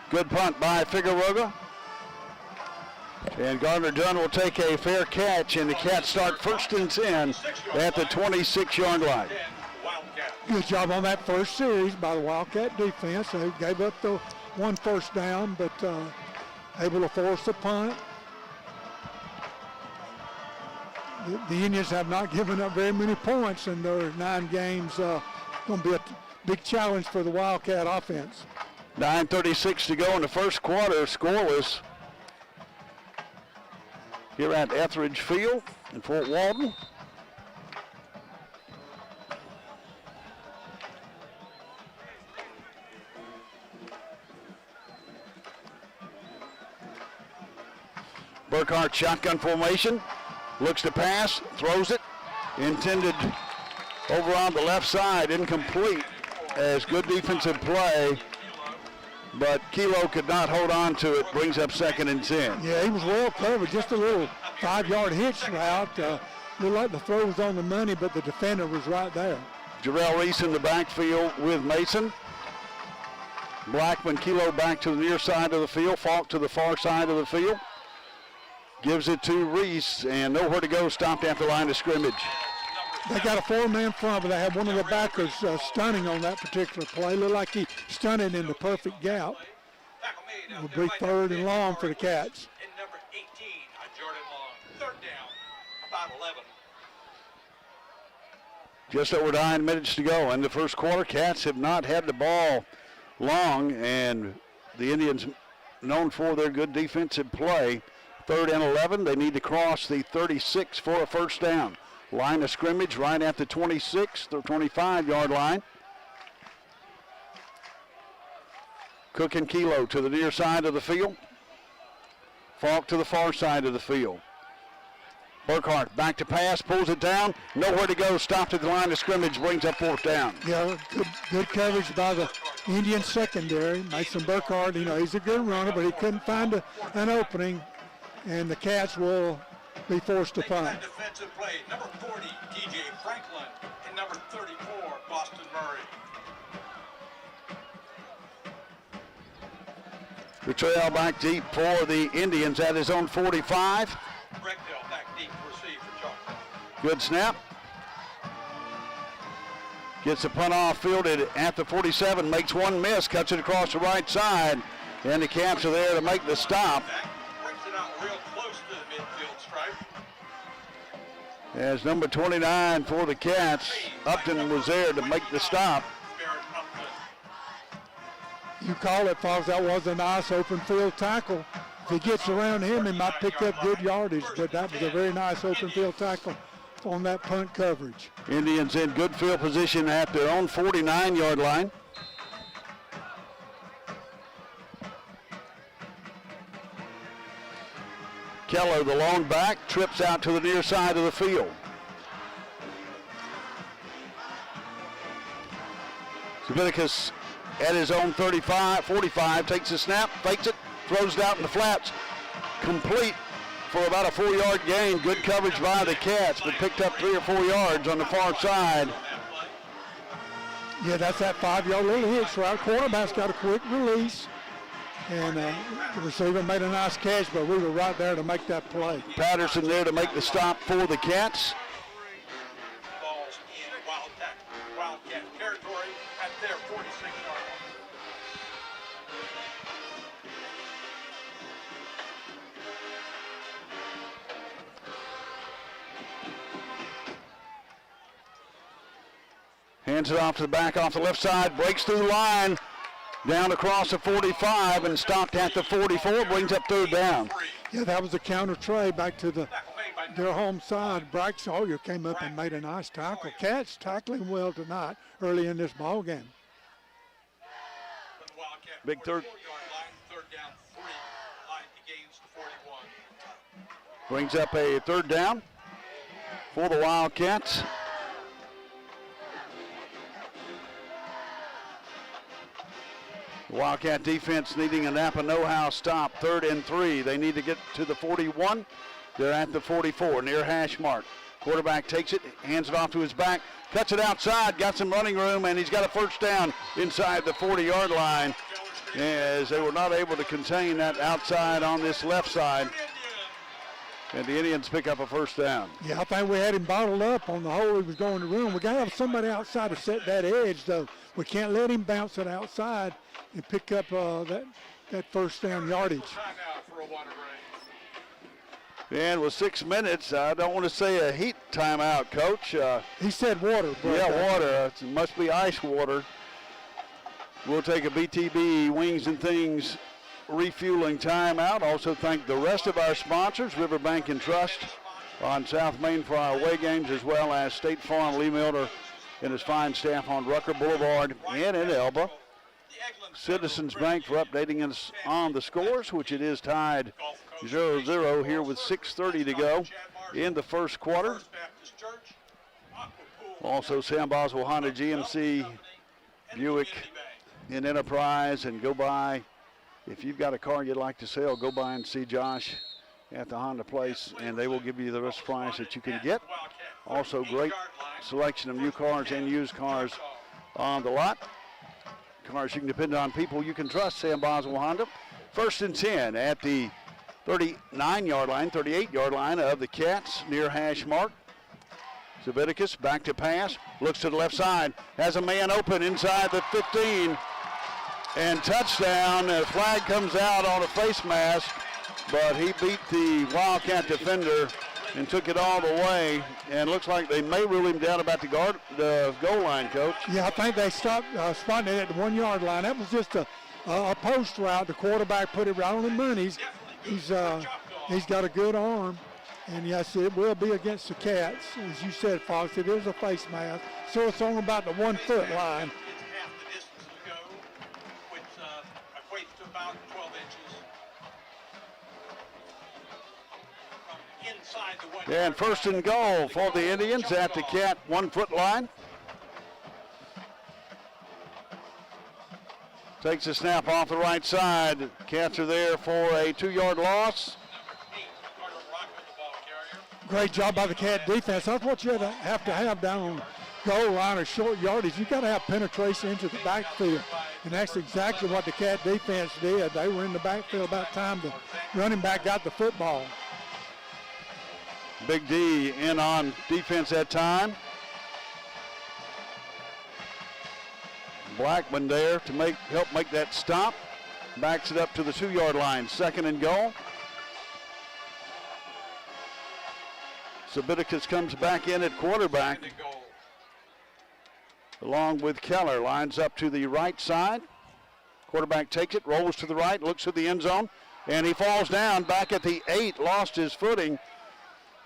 Good punt by Figueroa. And Gardner Dunn will take a fair catch, and the Cats start first and 10 at the 26-yard line. Good job on that first series by the Wildcat defense. They gave up the one first down, but able to force the punt. The Indians have not given up very many points in their 9 games. Going to be a big challenge for the Wildcat offense. 9:36 to go in the first quarter, scoreless here at Etheridge Field in Fort Walton. Burkhart shotgun formation, looks to pass, throws it, intended over on the left side, incomplete, as good defensive play, but Kilo could not hold on to it, brings up second and 10. Yeah, he was well covered, just a little 5-yard hitch route. Looked like the throw was on the money, but the defender was right there. Jarrell Reese in the backfield with Mason. Blackman, Kilo back to the near side of the field, Falk to the far side of the field. Gives it to Reese, and nowhere to go, stopped after line of scrimmage. They got a 4-man front, but they had one of the backers stunning on that particular play. Looked like he stunned it in the perfect gap. Will be third and long for the Cats. And number 18, Jordan Long. Third down, about 11. Just over 9 minutes to go in the first quarter. Cats have not had the ball long, and the Indians, known for their good defensive play. Third and 11. They need to cross the 36 for a first down. Line of scrimmage right at the 26 or 25-yard line. Cook and Kilo to the near side of the field. Falk to the far side of the field. Burkhart back to pass, pulls it down, nowhere to go, stopped at the line of scrimmage, brings up fourth down. Yeah, good coverage by the Indian secondary. Mason Burkhart, he's a good runner, but he couldn't find an opening, and the Cats will be forced to punt. Defensive play, number 40, DJ Franklin, and number 34, Boston Murray. The trail back deep for the Indians at his own 45. Breckdale back deep to receive for Choctaw. Good snap. Gets the punt off, fielded at the 47, makes one miss, cuts it across the right side, and the Cats are there to make the stop. Brings it out real close to the midfield stripe. As number 29 for the Cats, Upton was there to make the stop. Barrett Upton. You call it, Fox. That was a nice open field tackle. If he gets around him, he might pick up good yardage, but that was a very nice open field tackle on that punt coverage. Indians in good field position at their own 49-yard line. Keller, the lone back, trips out to the near side of the field. Leviticus at his own 45, takes a snap, fakes it, throws it out in the flats. Complete for about a 4-yard gain. Good coverage by the Cats, but picked up 3 or 4 yards on the far side. Yeah, that's that 5-yard little hitch route. Quarterback's got a quick release, and the receiver made a nice catch, but we were right there to make that play. Patterson there to make the stop for the Cats. Balls in Wildcat territory at their 46-yard line. Hands it off to the back off the left side, breaks through the line, down across the 45 and stopped at the 44, brings up third down. Yeah, that was a counter tray back to their home side. Bryce Sawyer came up and made a nice tackle. Cats tackling well tonight early in this ball game. Big third. Third down, 3, line to gains to 41. Brings up a third down for the Wildcats. The Wildcat defense needing a Napa know-how stop. 3rd and 3. They need to get to the 41. They're at the 44, near hash mark. Quarterback takes it, hands it off to his back, cuts it outside, got some running room, and he's got a first down inside the 40-yard line, as they were not able to contain that outside on this left side. And the Indians pick up a first down. Yeah, I think we had him bottled up on the hole he was going to run. We got to have somebody outside to set that edge, though. We can't let him bounce it outside and pick up that first down yardage. Timeout for a water break. And with 6 minutes, I don't want to say a heat timeout, Coach. He said water. Yeah, water. It must be ice water. We'll take a BTB Wings and Things refueling timeout. Also thank the rest of our sponsors, Riverbank and Trust on South Main for our away games, as well as State Farm, Lee Milner and his fine staff on Rucker Boulevard and in Elba. Citizens Bank for updating us on the scores, which it is tied 0-0 here with 6:30 to go in the first quarter. Also Sam Boswell Honda, GMC, Buick, and Enterprise, and go by. If you've got a car you'd like to sell, go by and see Josh at the Honda place, and they will give you the best price that you can get. Also, great selection of new cars and used cars on the lot. Cars you can depend on, people you can trust. Sam Boswell Honda. 1st and 10 at the 39-yard line, 38-yard line of the Cats, near hash mark. Zaviticus back to pass, looks to the left side, has a man open inside the 15. And touchdown. The flag comes out on a face mask, but he beat the Wildcat defender and took it all the way. And looks like they may rule him down about the goal line, Coach. Yeah, I think they stopped spotting it at the 1 yard line. That was just a post route. The quarterback put it right on the money. He's got a good arm. And yes, it will be against the Cats. As you said, Fox, it is a face mask. So it's on about the 1 foot line. Half the distance to go, which equates to about 12 inches. From inside the 1 And first and goal for the Indians at the Cat 1 foot line. Takes a snap off the right side. Cats are there for a 2 yard loss. Great job by the Cat defense. That's what you have to have down on goal line or short yardage. You got to have penetration into the backfield, and that's exactly what the Cat defense did. They were in the backfield about time the running back got the football. Big D in on defense that time. Blackman there to help make that stop. Backs it up to the 2 yard line. Second and goal. Sabiticus comes back in at quarterback. Along with Keller, lines up to the right side. Quarterback takes it, rolls to the right, looks to the end zone, and he falls down back at the 8, lost his footing.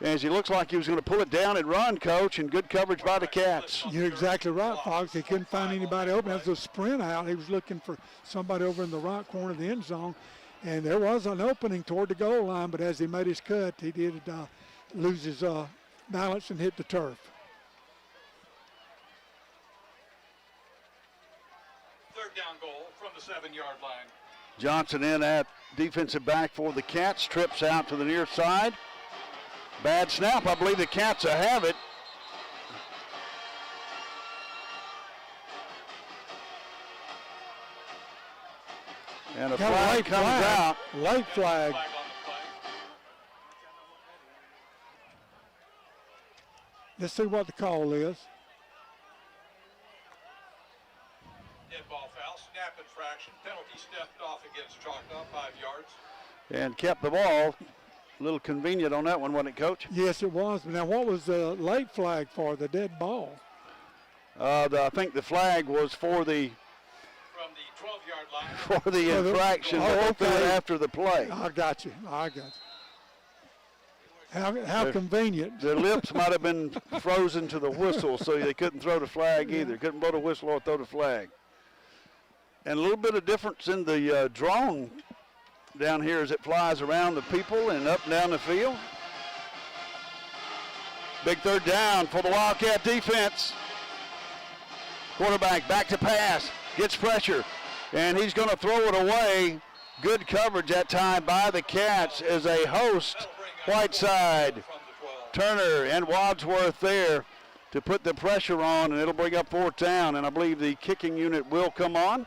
As he looks like he was going to pull it down and run, Coach, and good coverage by the Cats. You're exactly right, Fox. He couldn't find anybody open. That was a sprint out. He was looking for somebody over in the right corner of the end zone, and there was an opening toward the goal line, but as he made his cut, he did lose his balance and hit the turf. Third down goal from the 7 yard line. Johnson in at defensive back for the Cats, trips out to the near side. Bad snap. I believe the Cats will have it. And a flag comes out. Late flag. Let's see what the call is. Dead ball foul, snap infraction, penalty stepped off against Choctaw, 5 yards. And kept the ball. A little convenient on that one, wasn't it, Coach? Yes, it was. Now, what was the late flag for, the dead ball? I think the flag was for the From the 12 yard line. for the infraction. okay. After the play. I got you. How convenient. Their lips might have been frozen to the whistle, so they couldn't throw the flag either. Couldn't blow the whistle or throw the flag. And a little bit of difference in the drone down here as it flies around the people and up and down the field. Big third down for the Wildcat defense. Quarterback back to pass, gets pressure, and he's going to throw it away. Good coverage that time by the Cats as a host. Whiteside, Turner, and Wadsworth there to put the pressure on, and it'll bring up fourth down, and I believe the kicking unit will come on.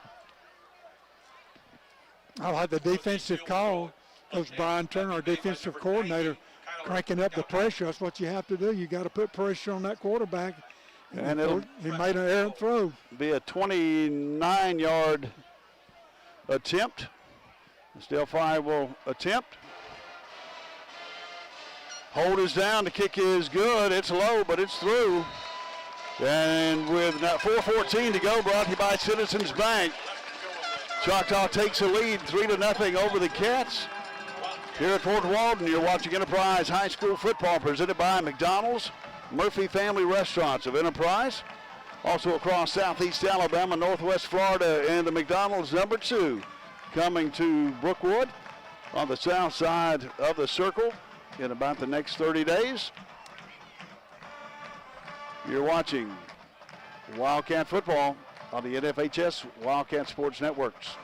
I like the defensive call. Coach Brian Turner, our defensive coordinator, cranking up the pressure. That's what you have to do. You got to put pressure on that quarterback. And he made an errant throw. Be a 29-yard attempt. Still 5 will attempt. Hold is down. The kick is good. It's low, but it's through. And with 4:14 to go, brought to you by Citizens Bank. Choctaw takes a lead 3-0 over the Cats. Here at Fort Walton, you're watching Enterprise High School football presented by McDonald's, Murphy Family Restaurants of Enterprise. Also across southeast Alabama, northwest Florida, and the McDonald's number 2 coming to Brookwood on the south side of the circle in about the next 30 days. You're watching Wildcat football on the NFHS Wildcat Sports Networks.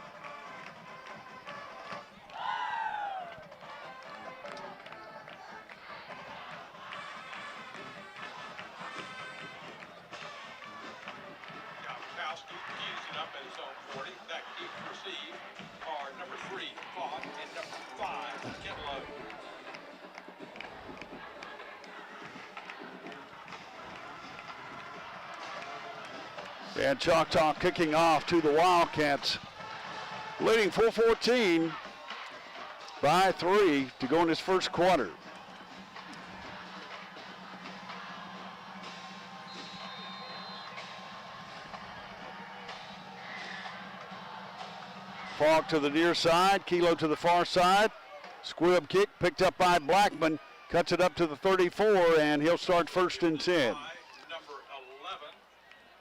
Kowski tees it up at his own 40. That kick received are number 3, Vaughn, and number 5, Kitlow. And Choctaw kicking off to the Wildcats leading 4-14 by 3 to go in this first quarter. Falk to the near side, Kilo to the far side. Squib kick picked up by Blackman, cuts it up to the 34, and he'll start first and 10. Number 11.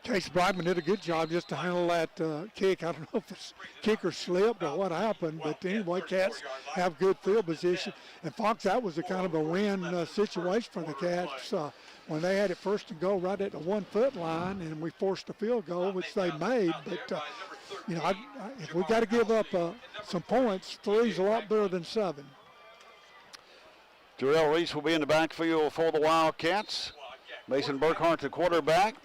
Case Blackman did a good job just to handle that kick. I don't know if it's kicker slipped or what happened, but anyway, Cats have good field position. And Fox, that was a kind of a win situation for the Cats when they had it first and goal right at the 1 foot line, and we forced a field goal, which they made. But you know, if we got to give up some points, 3's a lot better than 7. Jarrell Reese will be in the backfield for the Wildcats. Mason Burkhart, the quarterback.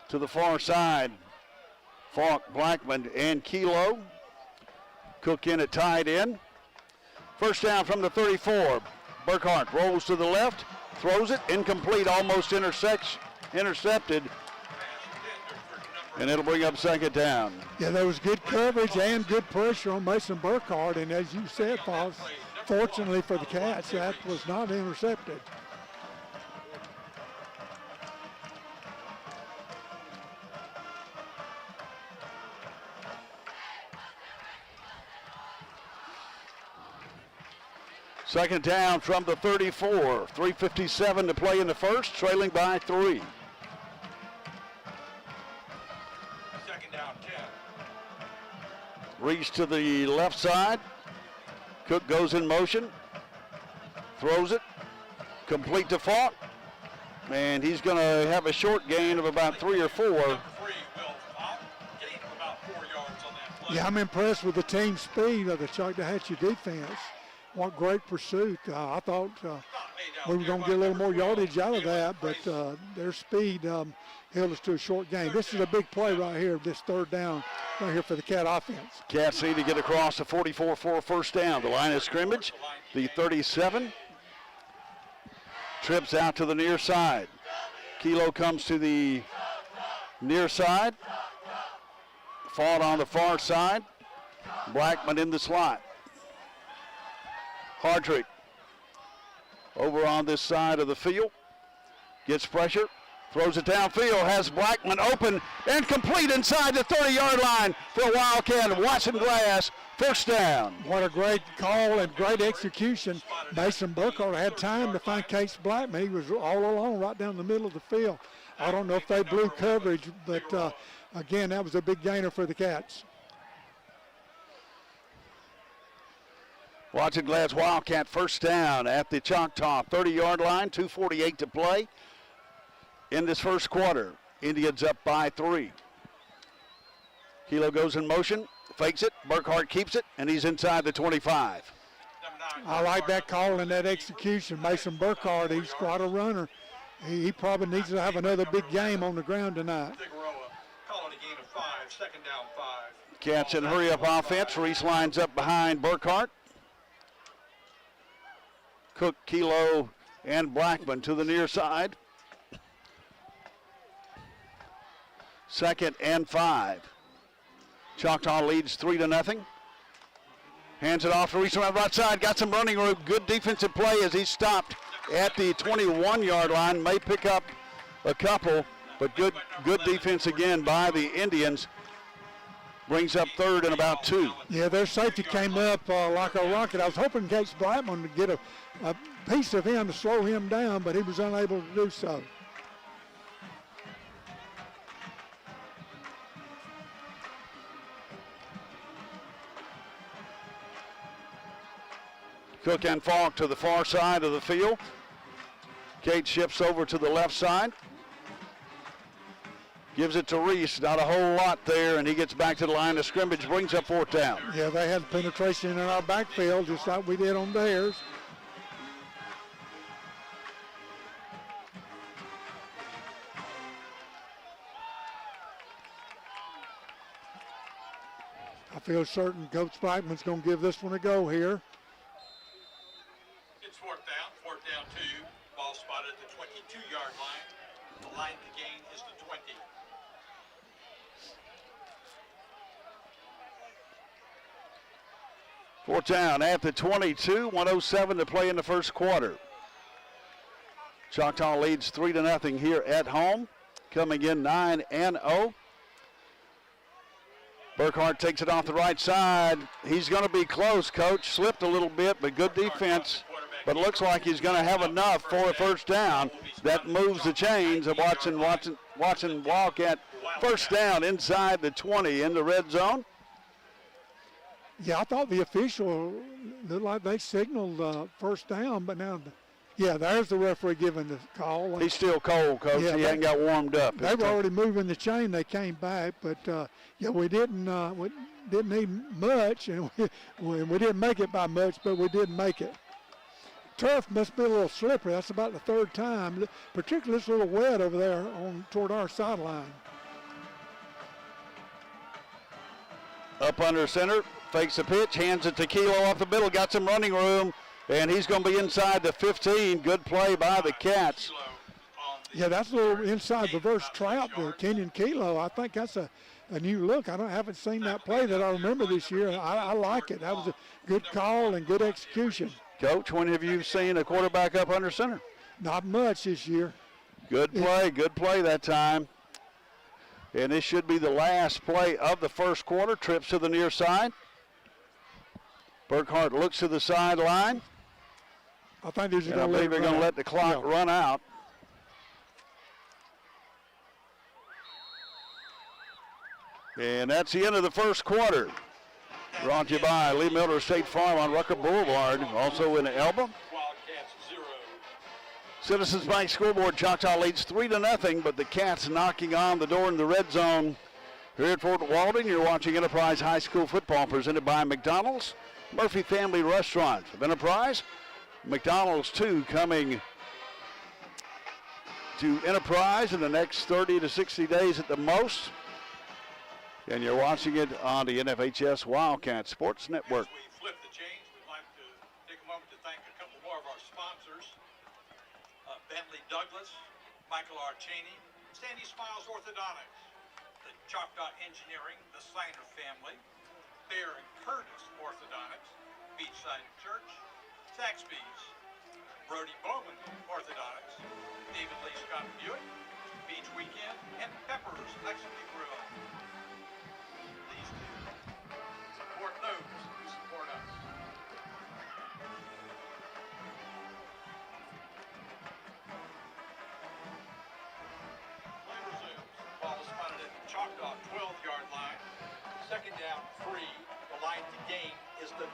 To the far side, Falk, Blackman, and Kilo. Cook in at tight end. First down from the 34. Burkhart rolls to the left, throws it, incomplete, almost intercepted. And it'll bring up second down. Yeah, there was good coverage and good pressure on Mason Burkhart, and as you said, Fox, fortunately for the Cats, that was not intercepted. Second down from the 34. 3:57 to play in the first, trailing by 3. Second down, 10. Reese to the left side. Cook goes in motion. Throws it. Complete to Falk. And he's going to have a short gain of about 3 or 4. Number 3 will gain about 4 yards on that play. Yeah, I'm impressed with the team speed of the Choctawhatchee defense. What great pursuit. I thought we were going to get a little more yardage out of that, but their speed held us to a short game. This is a big play right here, this third down right here for the Cat offense. Cats need to get across the 44 for a first down. The line of scrimmage, the 37. Trips out to the near side. Kilo comes to the near side. Fought on the far side. Blackman in the slot. Hardrick over on this side of the field. Gets pressure. Throws it downfield. Has Blackman open and complete inside the 30-yard line for a Wildcat. Watson Glass, first down. What a great call and great execution. Mason Burkhart had time to find Case Blackman. He was all alone right down the middle of the field. I don't know if they blew coverage, but again, that was a big gainer for the Cats. Watson Glass Wildcat first down at the Choctaw 30-yard line, 2:48 to play in this first quarter. Indians up by 3. Kilo goes in motion, fakes it, Burkhart keeps it, and he's inside the 25. I like that call and that execution. Mason Burkhart, he's quite a runner. He probably needs to have another big game on the ground tonight. Call it a gain of 5, second down 5. Cats in hurry-up offense. Reese lines up behind Burkhart. Cook, Kilo, and Blackman to the near side. Second and 5. Choctaw leads 3-0. Hands it off to Reese on the right side. Got some running room. Good defensive play as he stopped at the 21-yard line. May pick up a couple, but good defense again by the Indians. Brings up third and about 2. Yeah, their safety came up like a rocket. I was hoping Case Blackman to get a piece of him to slow him down, but he was unable to do so. Cook and Falk to the far side of the field. Kate shifts over to the left side. Gives it to Reese, not a whole lot there, and he gets back to the line of scrimmage, brings up fourth down. Yeah, they had penetration in our backfield just like we did on theirs. I feel certain Coach Blackman's going to give this one a go here. It's fourth down 2. Ball spotted at the 22-yard line. The line to gain is the 20. Fourth down at the 22, 1:07 to play in the first quarter. Choctaw leads 3-0 here at home, coming in 9-0. Burkhart takes it off the right side. He's going to be close, Coach. Slipped a little bit, but good defense. But looks like he's going to have enough for a first down. That moves the chains of Watson Wildcat. First down inside the 20 in the red zone. Yeah, I thought the official looked like they signaled first down, but now, yeah, there's the referee giving the call. He's still cold, Coach. Yeah, he hadn't got warmed up. They were already moving the chain. They came back, but yeah, we didn't need much, and we didn't make it by much, but we did make it. Turf must be a little slippery. That's about the third time. Particularly, it's a little wet over there toward our sideline. Up under center, fakes the pitch, hands it to Kilo off the middle, got some running room, and he's going to be inside the 15. Good play by the Cats. Yeah, that's a little inside reverse trap there, Kenyon Kilo. I think that's a new look. I haven't seen that play that I remember this year. I like it. That was a good call and good execution. Coach, when have you seen a quarterback up under center? Not much this year. Good play that time. And this should be the last play of the first quarter. Trips to the near side. Burkhart looks to the sideline. I think they're going to let the clock run out. And that's the end of the first quarter. Brought to you by Lee Miller State Farm on Rucker Boulevard, also in Elba. Citizens Bank scoreboard, Choctaw leads 3-0, but the Cats knocking on the door in the red zone. Here at Fort Walden, you're watching Enterprise High School football presented by McDonald's, Murphy Family Restaurant of Enterprise. McDonald's, too, coming to Enterprise in the next 30 to 60 days at the most. And you're watching it on the NFHS Wildcat Sports Network. As we flip the change, we'd like to take a moment to thank a couple more of our sponsors. Bentley Douglas, Michael R. Cheney, Sandy Smiles Orthodontics, the Choctaw Engineering, the Steiner family, Bear and Curtis Orthodontics, Beachside Church, Saxby's, Brody Bowman Orthodontics, David Lee Scott Buick, Beach Weekend, and Pepper's Mexican Grill. Please support those who support us. Ball is spotted at the Choctaw 12-yard line. Second down, 3. The line to gain is the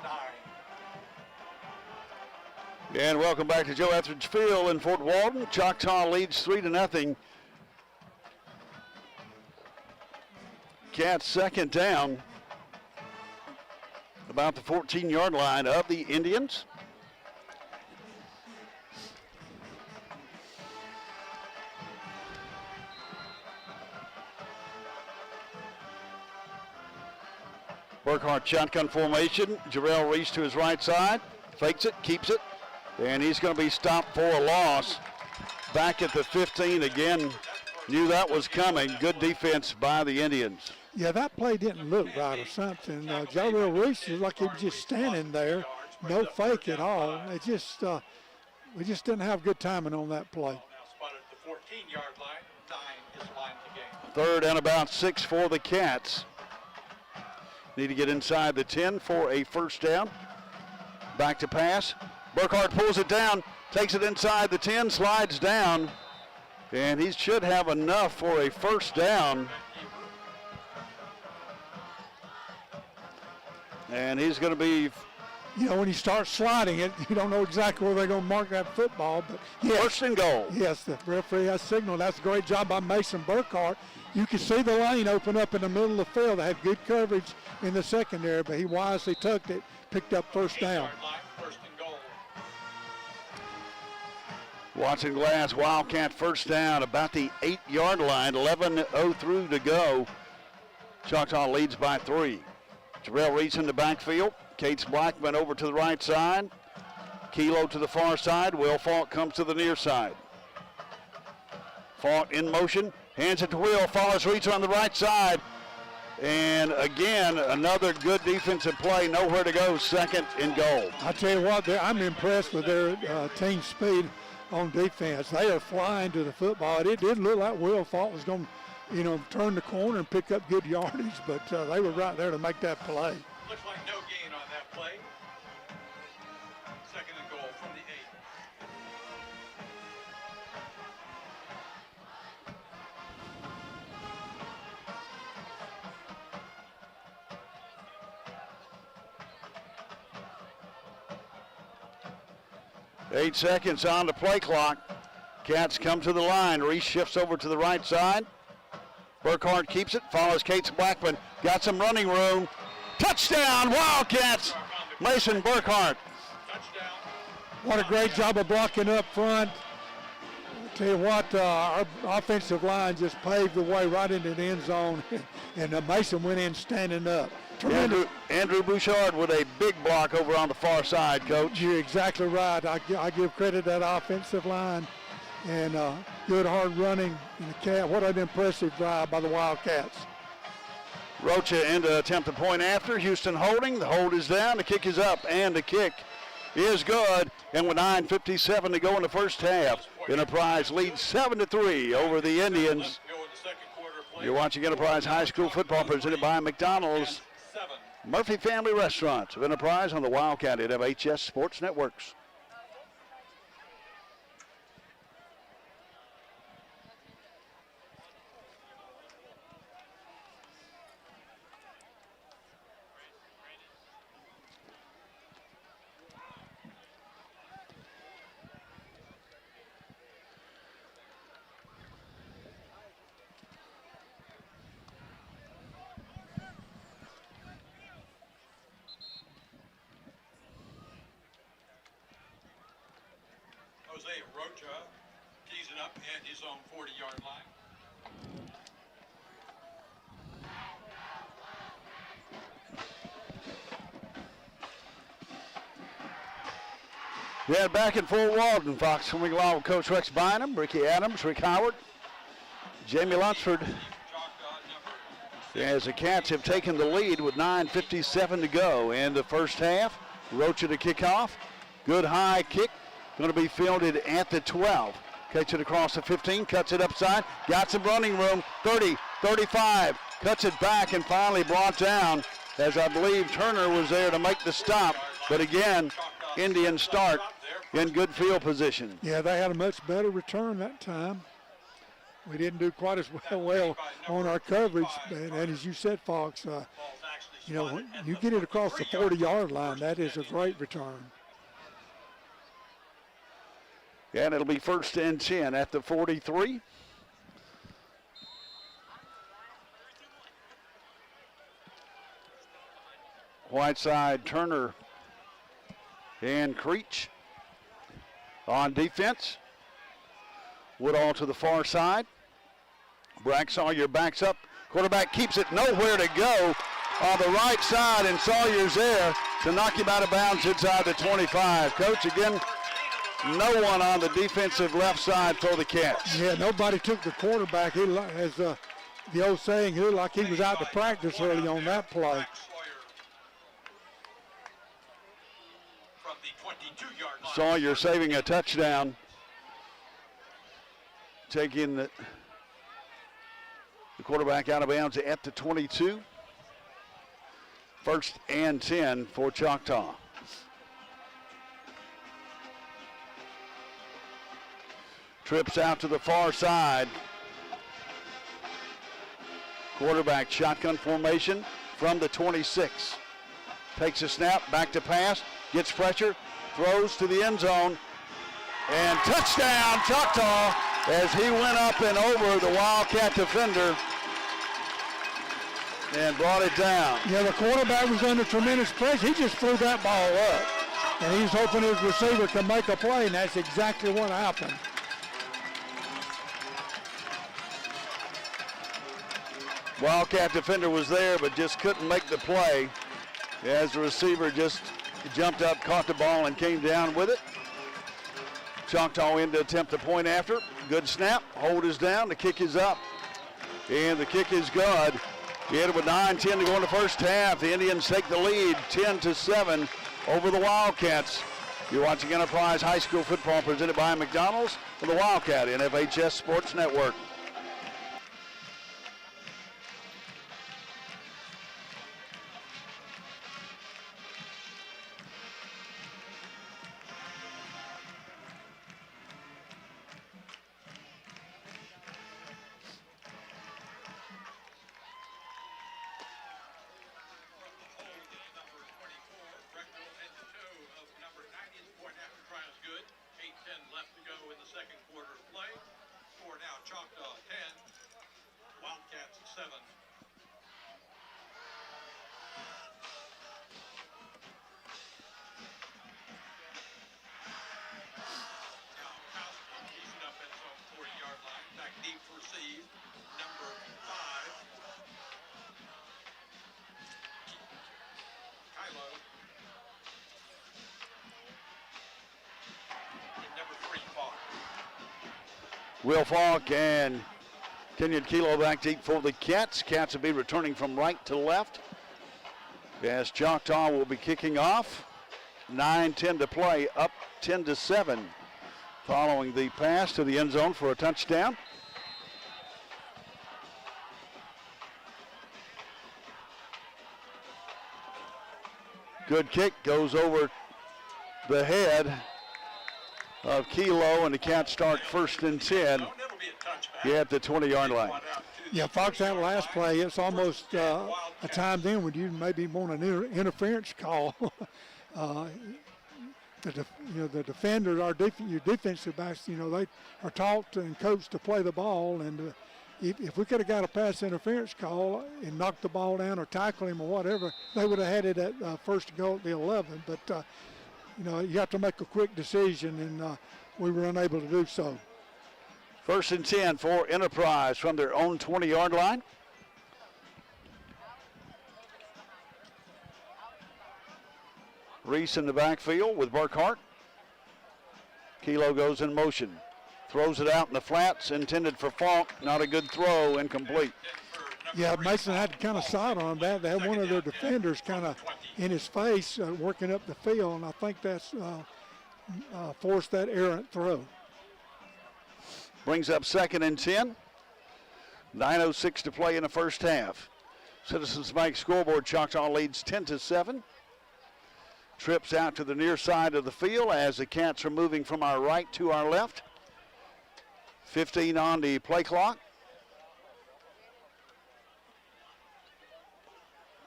9. And welcome back to Joe Etheridge Field in Fort Walton. Choctaw leads 3-0. Cats second down, about the 14-yard line of the Indians. Burkhart shotgun formation. Jarrell Reese to his right side. Fakes it, keeps it. And he's going to be stopped for a loss. Back at the 15 again. Knew that was coming. Good defense by the Indians. Yeah, that play didn't look right or something. Jarrell Reese was like he was just standing there. No fake at all. It just, we just didn't have good timing on that play. Now spotted at the 14-yard line. 9 is line to gain. Third and about 6 for the Cats. Need to get inside the 10 for a first down. Back to pass. Burkhart pulls it down, takes it inside the 10, slides down, and he should have enough for a first down. And he's going to be... You know, when you start sliding it, you don't know exactly where they're going to mark that football. But yes, first and goal. Yes, the referee has signaled. That's a great job by Mason Burkhart. You can see the lane open up in the middle of the field. They had good coverage in the secondary, but he wisely tucked it, picked up first down. First and goal. Watson Glass, Wildcat first down, about the 8-yard line, 11:03 to go. Choctaw leads by 3. Jarrell Reese in the backfield. Cates Blackman over to the right side. Kilo to the far side. Will Falk comes to the near side. Falk in motion. Hands it to Will. Follows Reese on the right side. And again, another good defensive play. Nowhere to go. Second and goal. I tell you what, I'm impressed with their team speed on defense. They are flying to the football. It didn't look like Will Fault was going to, turn the corner and pick up good yardage, but they were right there to make that play. Looks like no gain on that play. Second and goal from the 8. Eight seconds on the play clock. Cats come to the line. Reese shifts over to the right side. Burkhart keeps it, follows Cates Blackman. Got some running room. Touchdown, Wildcats! Mason Burkhart. Touchdown. What a great job of blocking up front. I tell you what, our offensive line just paved the way right into the end zone, and Mason went in standing up. Andrew Bouchard with a big block over on the far side, Coach. You're exactly right. I give credit to that offensive line, and good hard running. And what an impressive drive by the Wildcats. Rocha in to attempt the point after. Houston holding. The hold is down. The kick is up, and the kick is good. And with 9:57 to go in the first half, Enterprise leads 7-3 over the Indians. You're watching Enterprise High School football presented by McDonald's Murphy Family Restaurants of Enterprise on the Wildcat at FHS Sports Networks. Rocha tees it up at his own 40-yard line. Yeah, back in Fort Walton, Fox swimming along with Coach Rex Bynum, Ricky Adams, Rick Howard, Jamie Lunsford. As the Cats have taken the lead with 9:57 to go in the first half. Rocha to kick off. Good high kick. Going to be fielded at the 12. Cuts it across the 15, cuts it upside. Got some running room. 30, 35. Cuts it back and finally brought down, as I believe Turner was there to make the stop. But again, Indians start in good field position. Yeah, they had a much better return that time. We didn't do quite as well on our coverage. And as you said, Fox, when you get it across the 40-yard line, that is a great return. And it'll be 1st and 10 at the 43. Whiteside, Turner, and Creech on defense. Woodall to the far side. Brack Sawyer backs up. Quarterback keeps it, nowhere to go on the right side, and Sawyer's there to knock him out of bounds inside the 25. Coach, again, no one on the defensive left side for the Cats. Yeah, nobody took the quarterback. He, as the old saying, he looked like he was out to practice early on that play. Sawyer saving a touchdown. Taking the quarterback out of bounds at the 22. 1st and 10 for Choctaw. Trips out to the far side. Quarterback shotgun formation from the 26. Takes a snap, back to pass, gets pressure, throws to the end zone, and touchdown Choctaw as he went up and over the Wildcat defender and brought it down. Yeah, the quarterback was under tremendous pressure. He just threw that ball up, and he's hoping his receiver can make a play, and that's exactly what happened. Wildcat defender was there, but just couldn't make the play as the receiver just jumped up, caught the ball, and came down with it. Choctaw in to attempt the point after. Good snap. Hold is down. The kick is up. And the kick is good. Get it with 9:10 to go in the first half. The Indians take the lead 10-7 over the Wildcats. You're watching Enterprise High School football presented by McDonald's for the Wildcat and FHS Sports Network. Left to go in the second quarter of play. Score now Choctaw 10, Wildcats 7. Now Kowski keeps it up at his own 40-yard line. Back deep to receive. Number 5. Kylo. Number 3, Falk. Will Falk and Kenyon Kilo back deep for the Cats. Cats will be returning from right to left as Choctaw will be kicking off. 9:10 to play, up 10-7 following the pass to the end zone for a touchdown. Good kick, goes over the head of Kilo, and the Cats start 1st and 10 at the 20-yard line. Yeah, Fox, that last play, it's almost a time then when you maybe want an interference call. The defenders, your defensive backs, they are taught and coached to play the ball, and if we could have got a pass interference call and knocked the ball down or tackle him or whatever, they would have had it at first to go at the 11. But you have to make a quick decision, and we were unable to do so. 1st and 10 for Enterprise from their own 20-yard line. Reese in the backfield with Burkhart. Kilo goes in motion. Throws it out in the flats, intended for Falk. Not a good throw, incomplete. Yeah, Mason had to kind of side on that. They had one of their defenders kind of in his face working up the field, and I think that's forced that errant throw. Brings up 2nd and 10. 9:06 to play in the first half. Citizens Bank scoreboard, Choctaw leads 10-7. Trips out to the near side of the field as the Cats are moving from our right to our left. 15 on the play clock.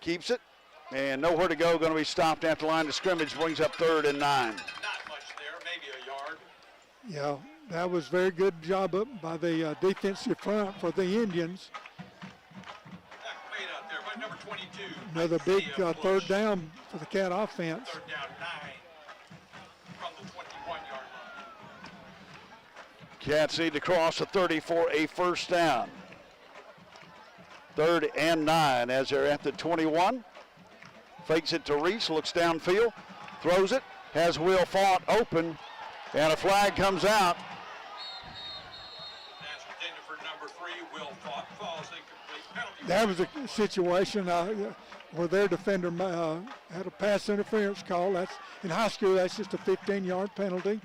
Keeps it, and nowhere to go. Going to be stopped at the line of scrimmage. Brings up 3rd and 9. Not much there, maybe a yard. Yeah, that was very good job up by the defensive front for the Indians. Made out there by number 22. Another big 3rd down for the Cat offense. 3rd down 9 from the 21-yard line. Cats need to cross the 30 for a 1st down. 3rd and 9 as they're at the 21. Fakes it to Reese, looks downfield, throws it, has Will Falk open, and a flag comes out. That's intended for number 3, Will Falk. Falls incomplete. Penalty. That was a situation where their defender had a pass interference call. That's in high school. That's just a 15-yard penalty.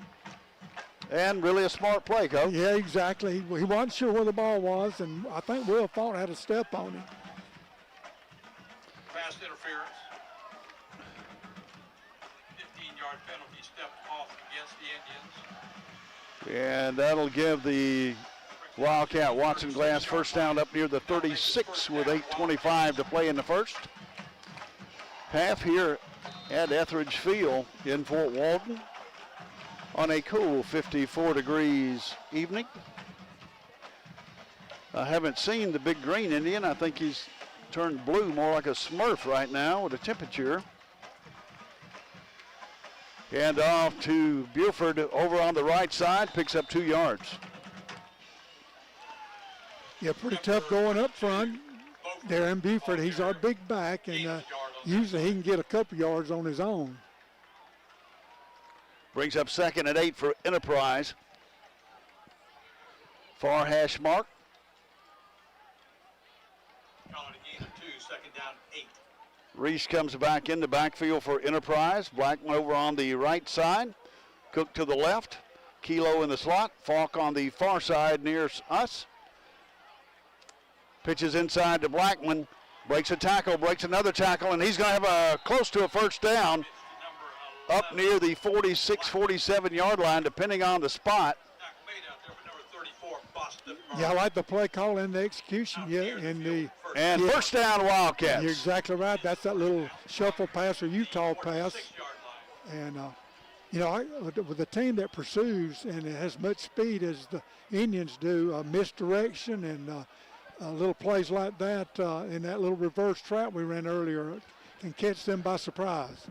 And really a smart play, Coach. Yeah, exactly. He wasn't sure where the ball was, and I think Will Falk had a step on him. Pass interference. 15-yard penalty stepped off against the Indians. And that'll give the Wildcat Watson Glass 1st down up near the 36 with 8:25 to play in the first half here at Etheridge Field in Fort Walton on a cool 54 degrees evening. I haven't seen the big green Indian. I think he's turned blue, more like a Smurf right now with the temperature. And off to Buford over on the right side, picks up 2 yards. Yeah, pretty tough going up front. Darren Buford, he's our big back, and usually he can get a couple yards on his own. Brings up 2nd and 8 for Enterprise. Far hash mark. Call it a gain of 2. second down 8. Reese comes back in the backfield for Enterprise. Blackman over on the right side. Cook to the left. Kilo in the slot. Falk on the far side near us. Pitches inside to Blackman. Breaks a tackle, breaks another tackle, and he's going to have close to a first down up near the 46, 47-yard line, depending on the spot. Yeah, I like the play call and the execution. And first down, Wildcats. You're exactly right. That's that little shuffle pass or Utah pass. And, with a team that pursues and it has much speed as the Indians do, misdirection and little plays like that in that little reverse trap we ran earlier can catch them by surprise.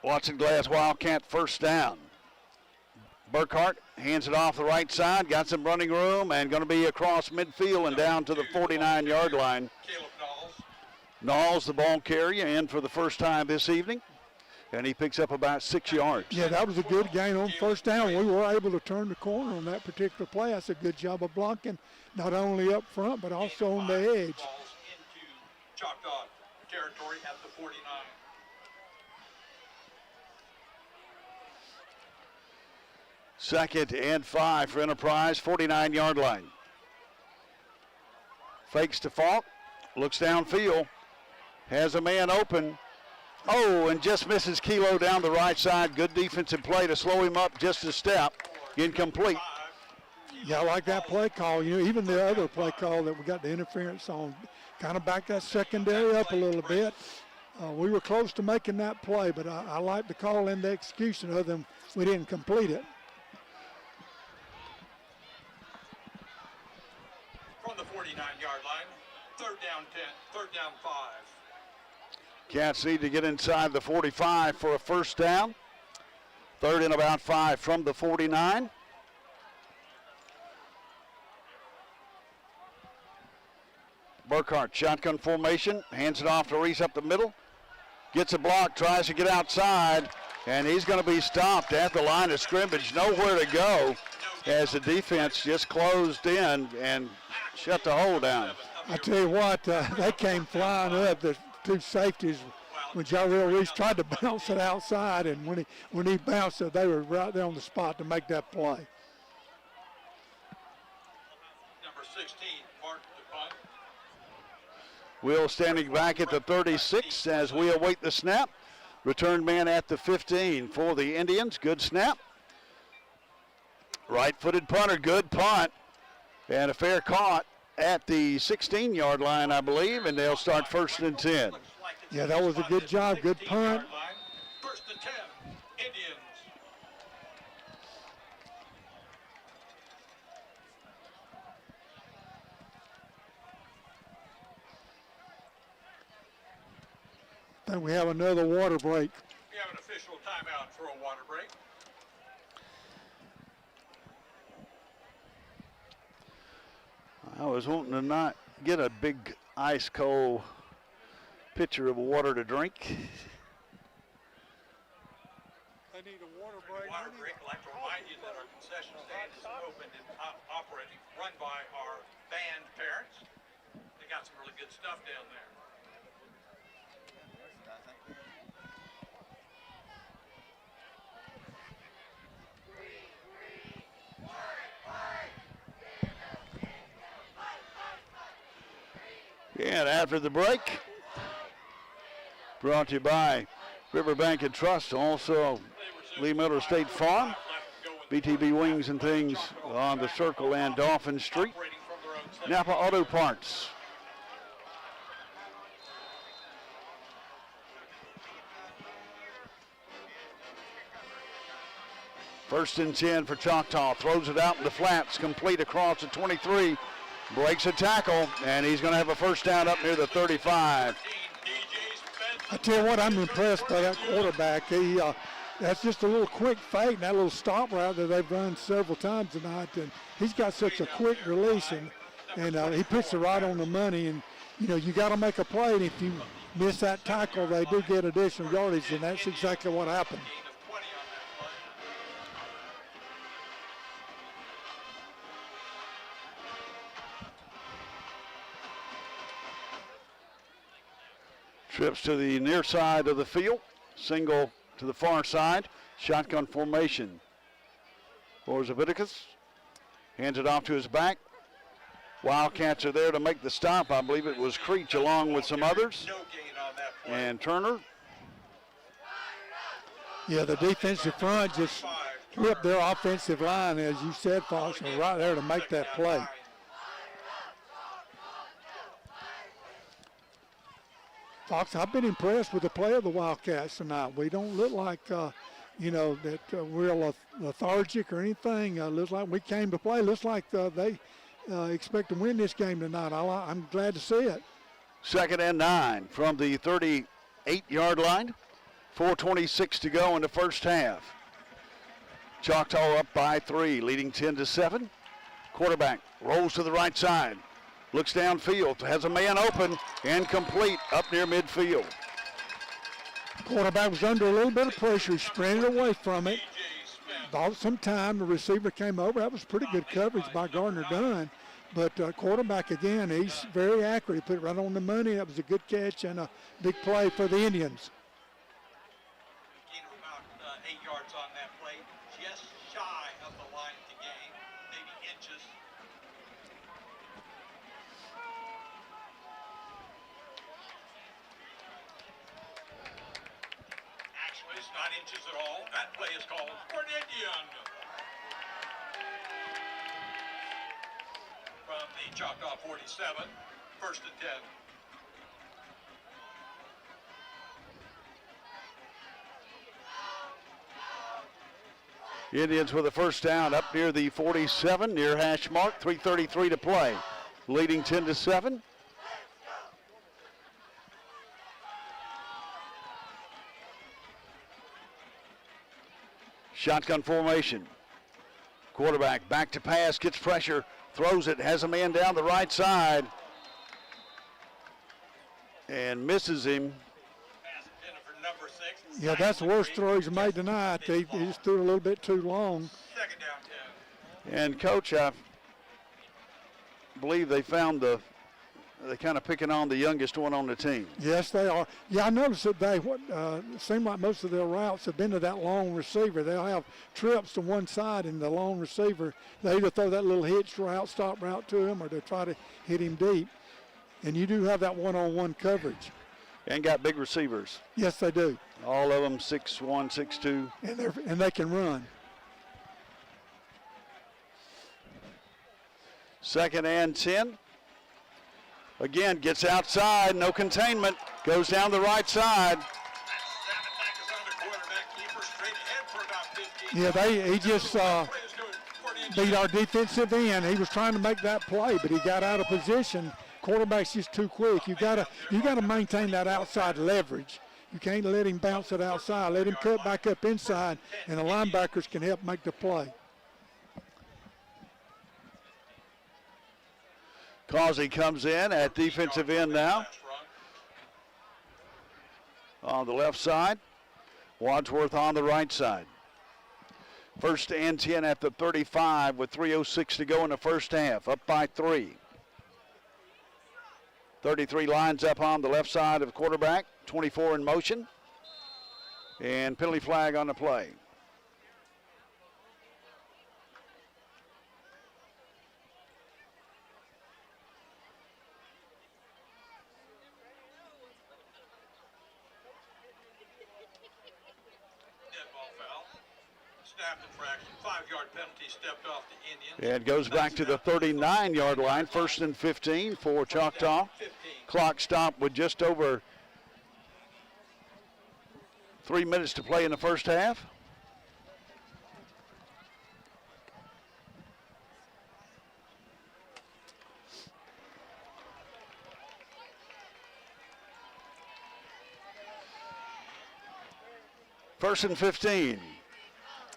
Watson Glass Wildcat first down. Burkhart hands it off the right side, got some running room, and going to be across midfield and down to the 49-yard line. Knowles, the ball carrier, in for the first time this evening, and he picks up about 6 yards. Yeah, that was a good gain on first down. We were able to turn the corner on that particular play. That's a good job of blocking, not only up front, but also on the edge. Balls into Choctaw territory at the 49. Second and 5 for Enterprise, 49-yard line. Fakes to Falk, looks downfield, has a man open. Oh, and just misses Kilo down the right side. Good defensive play to slow him up just a step. Incomplete. Yeah, I like that play call. Even the other play call that we got the interference on, kind of back that secondary up a little bit. We were close to making that play, but I like the call and the execution of them. We didn't complete it. From the 49-yard line, third down 10, third down 5. Cats need to get inside the 45 for a first down. Third and about 5 from the 49. Burkhart, shotgun formation, hands it off to Reese up the middle. Gets a block, tries to get outside, and he's going to be stopped at the line of scrimmage. Nowhere to go as the defense just closed in and shut the hole down. I tell you what, they came flying up. The two safeties, when Jarrell Reese tried to bounce it outside, and when he bounced it, they were right there on the spot to make that play. Number 16, Mark DePunt. Will standing back at the 36 as we await the snap. Return man at the 15 for the Indians. Good snap. Right-footed punter, good punt. And a fair caught at the 16-yard line, I believe, and they'll start first and 10. Yeah, that was a good job, good punt. First and 10, Indians. I think we have another water break. We have an official timeout for a water break. I was wanting to not get a big ice cold pitcher of water to drink. They need a water break. Water break. I'd like to remind you that our concession stand is open and operating, run by our band parents. They got some really good stuff down there. And after the break, brought to you by Riverbank and Trust, also Lee Miller State Farm, BTB Wings and Things on the Circle and Dolphin Street, Napa Auto Parts. First and 10 for Choctaw, throws it out in the flats, complete across the 23. Breaks a tackle, and he's going to have a first down up near the 35. I tell you what, I'm impressed by that quarterback. That's just a little quick fake, and that little stop route that they've run several times tonight. And he's got such a quick release, and he puts it right on the money. And, you got to make a play, and if you miss that tackle, they do get additional yardage, and that's exactly what happened. Trips to the near side of the field. Single to the far side. Shotgun formation for Zaviticus. Hands it off to his back. Wildcats are there to make the stop. I believe it was Creech along with some others. No gain on that play. And Turner. Yeah, the defensive front just flipped their offensive line, as you said, Fox, are right there to make that play. Fox, I've been impressed with the play of the Wildcats tonight. We don't look like, that we're lethargic or anything. Looks like we came to play. Looks like they expect to win this game tonight. I'm glad to see it. 2nd and 9 from the 38-yard line. 4:26 to go in the first half. Choctaw up by 3, leading 10-7. Quarterback rolls to the right side. Looks downfield, has a man open and complete up near midfield. Quarterback was under a little bit of pressure. He sprinted away from it. Bought some time. The receiver came over. That was pretty good coverage by Gardner Dunn. But quarterback, again, he's very accurate. He put it right on the money. That was a good catch and a big play for the Indians. Gain of about 8 yards on that play. Just shy of the line to gain. Maybe inches. Actually, it's not inches at all. That play is called for an Indian. From the Choctaw 47, 1st and 10. Indians with a first down up near the 47, near hash mark. 3:33 to play, leading 10-7. Shotgun formation. Quarterback back to pass, gets pressure, throws it, has a man down the right side, and misses him. Yeah, that's the worst throw he's made tonight. He just threw it a little bit too long. 2nd down 10. And Coach, I believe they found they're kind of picking on the youngest one on the team. Yes, they are. Yeah, I noticed that it seemed like most of their routes have been to that long receiver. They'll have trips to one side, and the long receiver, they either throw that little hitch route, stop route to him, or they try to hit him deep. And you do have that one-on-one coverage. And got big receivers. Yes, they do. All of them 6'1", 6'2". And they can run. 2nd and 10. Again, gets outside, no containment, goes down the right side. Yeah, he just beat our defensive end. He was trying to make that play, but he got out of position. Quarterback's just too quick. You gotta maintain that outside leverage. You can't let him bounce it outside. Let him cut back up inside, and the linebackers can help make the play. Causey comes in at defensive end now. On the left side. Wadsworth on the right side. 1st and 10 at the 35 with 3:06 to go in the first half. Up by 3. 33 lines up on the left side of the quarterback. 24 in motion. And penalty flag on the play. And goes back to the 39-yard line. 1st and 15 for Choctaw. Clock stopped with just over 3 minutes to play in the first half. First and 15.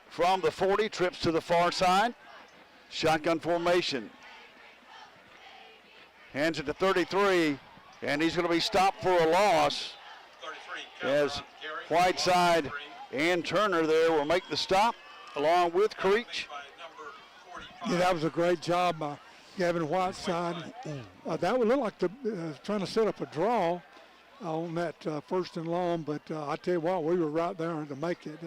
From the 40, trips to the far side. Shotgun formation. Hands it to 33, and he's going to be stopped for a loss. As Whiteside and Turner there will make the stop, along with Creech. Yeah, that was a great job by Gavin Whiteside. That would look like trying to set up a draw. on that first and long, but I tell you what, we were right there to make it.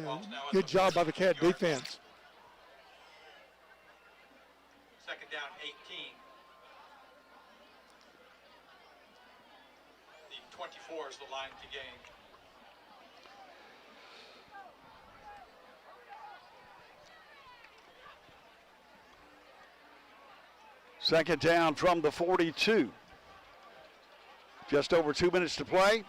Good job by the Cat defense. Second down, 18. The 24 is the line to gain. Second down from the 42. Just over 2 minutes to play.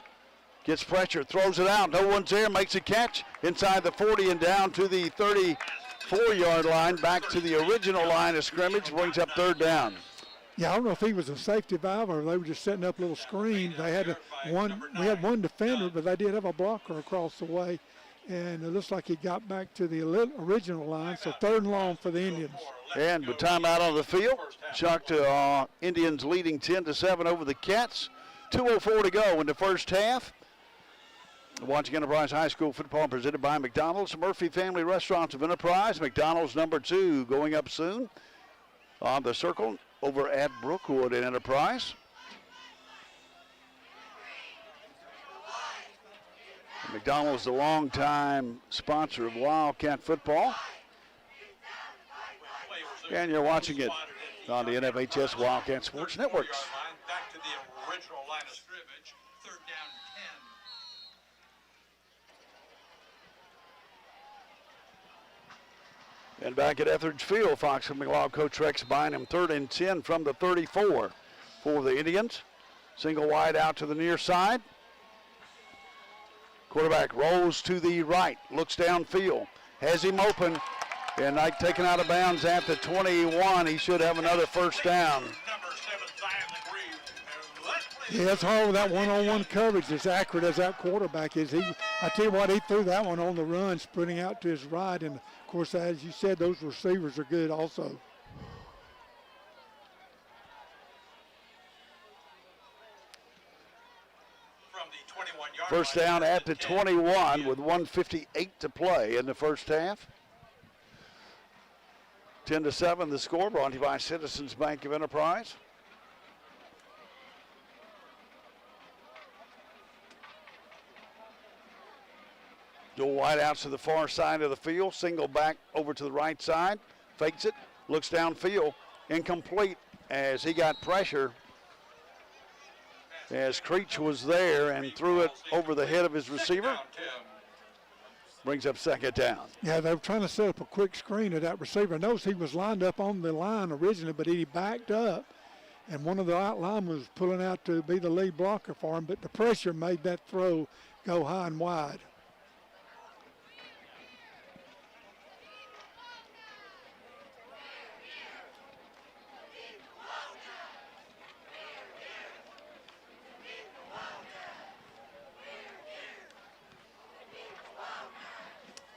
Gets pressure, throws it out. No one's there, makes a catch inside the 40 and down to the 34-yard line. Back to the original line of scrimmage. Brings up third down. Yeah, I don't know if he was a safety valve or they were just setting up a little screen. They had we had one defender, but they did have a blocker across the way. And it looks like he got back to the original line, so third and long for the Indians. And with timeout on the field, Choctaw Indians leading 10-7 over the Cats. 2:04 to go in the first half. Watching Enterprise High School football presented by McDonald's, Murphy Family Restaurants of Enterprise. McDonald's number 2 going up soon on the circle over at Brookwood in Enterprise. McDonald's the longtime sponsor of Wildcat football. And you're watching it on the NFHS Wildcat Sports Networks. Back to the original line of scrimmage. Third down, 10. And back at Etheridge Field, Fox and McLeod coach Rex Bynum, 3rd and 10 from the 34 for the Indians. Single wide out to the near side. Quarterback rolls to the right, looks downfield, has him open, and Knight taken out of bounds at the 21. He should have another first down. Yeah, that's hard with that one-on-one coverage, as accurate as that quarterback is. I tell you what, he threw that one on the run, splitting out to his right, and of course, as you said, those receivers are good also. First down at the 21 with 1:58 to play in the first half. 10-7 the score, brought to you by Citizens Bank of Enterprise. Dual wideouts to the far side of the field. Single back over to the right side. Fakes it. Looks downfield. Incomplete as he got pressure. As Creech was there and threw it over the head of his receiver. Brings up second down. Yeah, they were trying to set up a quick screen of that receiver. Notice he was lined up on the line originally, but he backed up. And one of the outlinemen was pulling out to be the lead blocker for him, but the pressure made that throw go high and wide.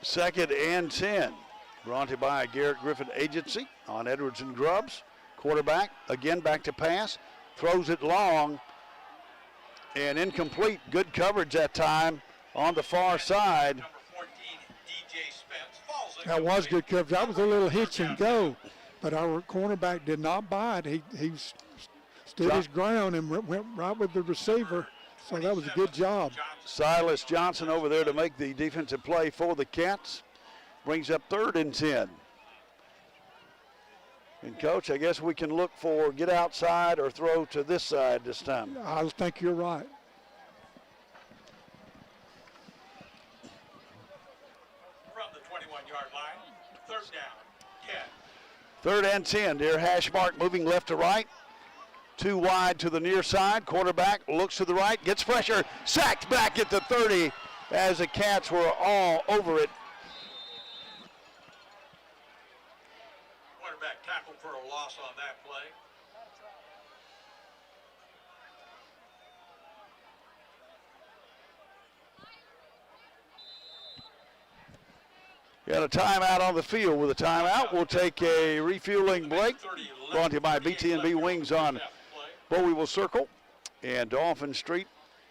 Second and 10. Brought to you by Garrett Griffin Agency on Edwards and Grubbs. Quarterback, again back to pass. Throws it long and incomplete. Good coverage that time on the far side. That was good coverage. That was a little hitch and go, but our cornerback did not bite. He stood his ground and went right with the receiver. So that was a good job. Silas Johnson over there to make the defensive play for the Cats. Brings up third and 10. And, Coach, I guess we can look for get outside or throw to this side this time. I think you're right. From the 21-yard line, third down, 10. Third and 10. Their hash mark moving left to right. Too wide to the near side. Quarterback looks to the right, gets pressure, sacked back at the 30 as the Cats were all over it. Quarterback tackled for a loss on that play. Got a timeout on the field. With a timeout, we'll take a refueling break. Brought to you by BT&B Wings on Bowieville Circle and Dolphin Street.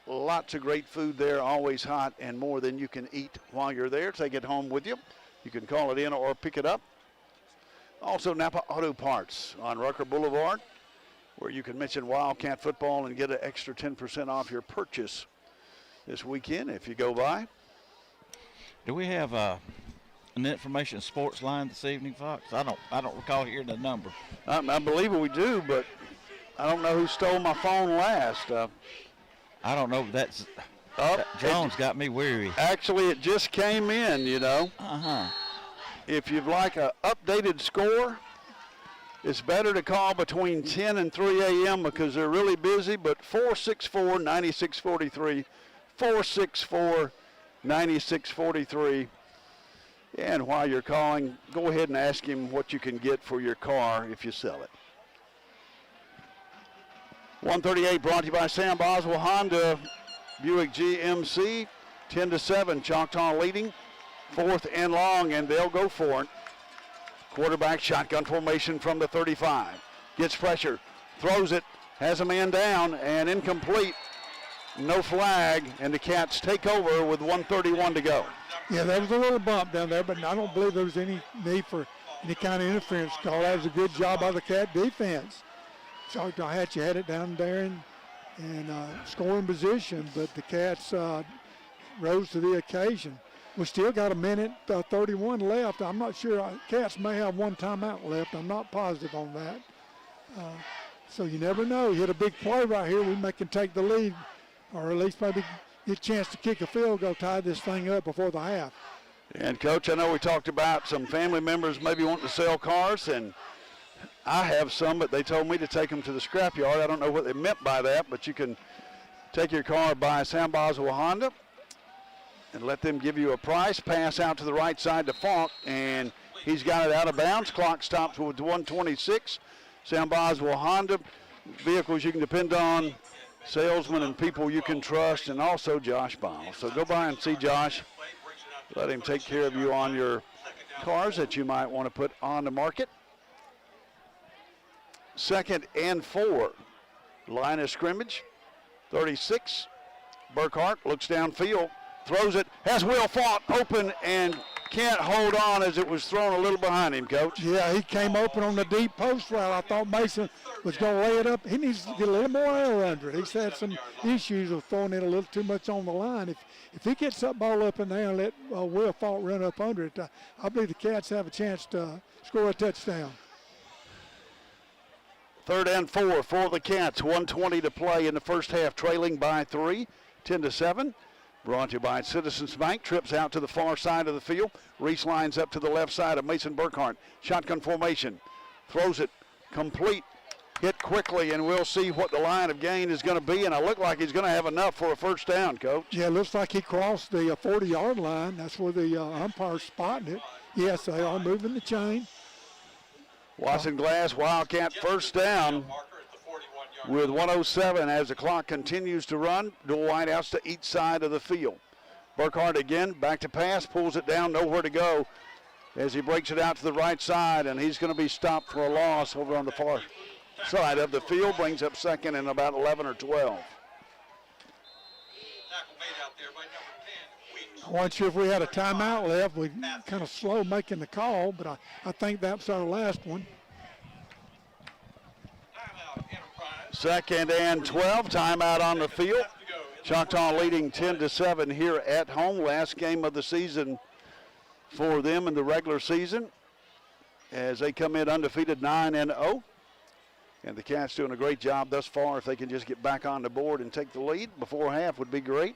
Lots of great food there, always hot and more than you can eat while you're there. Take it home with you. You can call it in or pick it up. Also, Napa Auto Parts on Rucker Boulevard, where you can mention Wildcat football and get an extra 10% off your purchase this weekend if you go by. Do we have an information sports line this evening, Fox? I don't recall hearing the number. I believe we do, but I don't know who stole my phone last. I don't know. Jones got me weary. Actually, it just came in, you know. If you'd like an updated score, it's better to call between 10 and 3 a.m. because they're really busy, but 464-9643, 464-9643. And while you're calling, go ahead and ask him what you can get for your car if you sell it. 138 brought to you by Sam Boswell Honda, Buick GMC, 10-7, Choctaw leading, 4th and long, and they'll go for it. Quarterback shotgun formation from the 35. Gets pressure, throws it, has a man down, and incomplete. No flag, and the Cats take over with 1:31 to go. Yeah, there was a little bump down there, but I don't believe there was any need for any kind of interference call. That was a good job by the Cat defense. Choctawhatchee had it down there in scoring position, but the Cats rose to the occasion. We still got a minute 31 left. I'm not sure. Cats may have one timeout left. I'm not positive on that. So you never know. You hit a big play right here, we can take the lead, or at least maybe get a chance to kick a field goal, tie this thing up before the half. And, Coach, I know we talked about some family members maybe wanting to sell cars, and I have some, but they told me to take them to the scrapyard. I don't know what they meant by that, but you can take your car by Sam Boswell Honda and let them give you a price. Pass out to the right side to Falk, and he's got it out of bounds. Clock stops with 1:26. Sam Boswell Honda, vehicles you can depend on, salesmen and people you can trust, and also Josh Biles. So go by and see Josh. Let him take care of you on your cars that you might want to put on the market. 2nd and 4. Line of scrimmage. 36. Burkhart looks downfield, throws it, has Will Falk open and can't hold on as it was thrown a little behind him, Coach. Yeah, he came open on the deep post route. I thought Mason was going to lay it up. He needs to get a little more air under it. He's had some issues of throwing it a little too much on the line. If he gets that ball up in there and let Will Falk run up under it, I believe the Cats have a chance to score a touchdown. 3rd and 4 for the Cats. 1:20 to play in the first half, trailing by 3, 10-7. Brought to you by Citizens Bank. Trips out to the far side of the field. Reese lines up to the left side of Mason Burkhart. Shotgun formation. Throws it complete. Hit quickly, and we'll see what the line of gain is going to be. And it looked like he's going to have enough for a first down, Coach. Yeah, it looks like he crossed the 40-yard line. That's where the umpire's spotting it. Yes, they are moving the chain. Watson Glass, Wildcat first down with 1:07 as the clock continues to run. Dual wideouts to each side of the field. Burkhart again, back to pass, pulls it down, nowhere to go as he breaks it out to the right side, and he's going to be stopped for a loss over on the far side of the field. Brings up 2nd and about 11 or 12. I wasn't sure if we had a timeout left. We kind of slow making the call, but I think that's our last one. 2nd and 12, timeout on the field. Choctaw leading 10-7 here at home. Last game of the season for them in the regular season as they come in undefeated 9-0. And the Cats doing a great job thus far. If they can just get back on the board and take the lead before half would be great.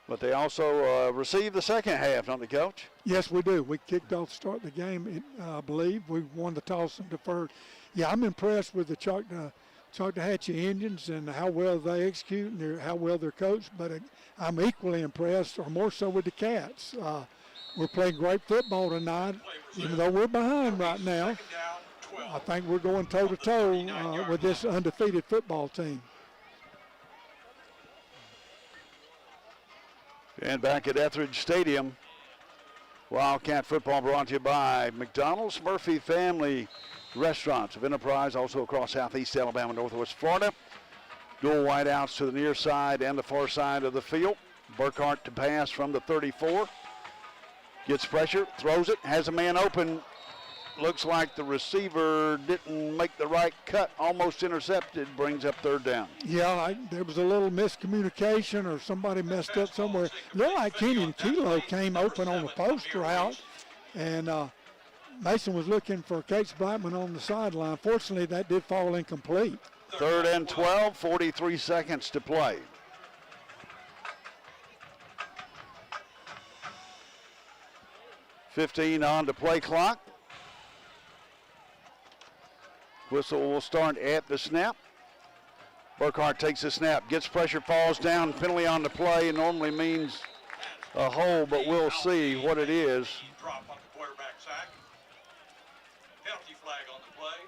But they also received the second half, don't they, Coach? Yes, we do. We kicked off to start the game, I believe. We won the toss and deferred. Yeah, I'm impressed with the Choctawhatchee Indians and how well they execute and how well they're coached. But I'm equally impressed, or more so, with the Cats. We're playing great football tonight, even though we're behind right now. I think we're going toe-to-toe with this undefeated football team. And back at Etheridge Stadium, Wildcat football brought to you by McDonald's, Murphy Family Restaurants of Enterprise, also across Southeast Alabama, Northwest Florida. Dual wideouts to the near side and the far side of the field. Burkhart to pass from the 34. Gets pressure, throws it, has a man open, Looks like the receiver didn't make the right cut, almost intercepted, brings up third down. Yeah, there was a little miscommunication or somebody messed up somewhere. Looked like Kenyon Kilo came open on the post route, and Mason was looking for Cates Blackman on the sideline. Fortunately, that did fall incomplete. 3rd and 12, 43 seconds to play. $15 on the play clock. Whistle will start at the snap. Burkhart takes the snap, gets pressure, falls down. Penalty on the play. It normally means a hold, but we'll see what it is. Drop on the quarterback sack. Penalty flag on the play.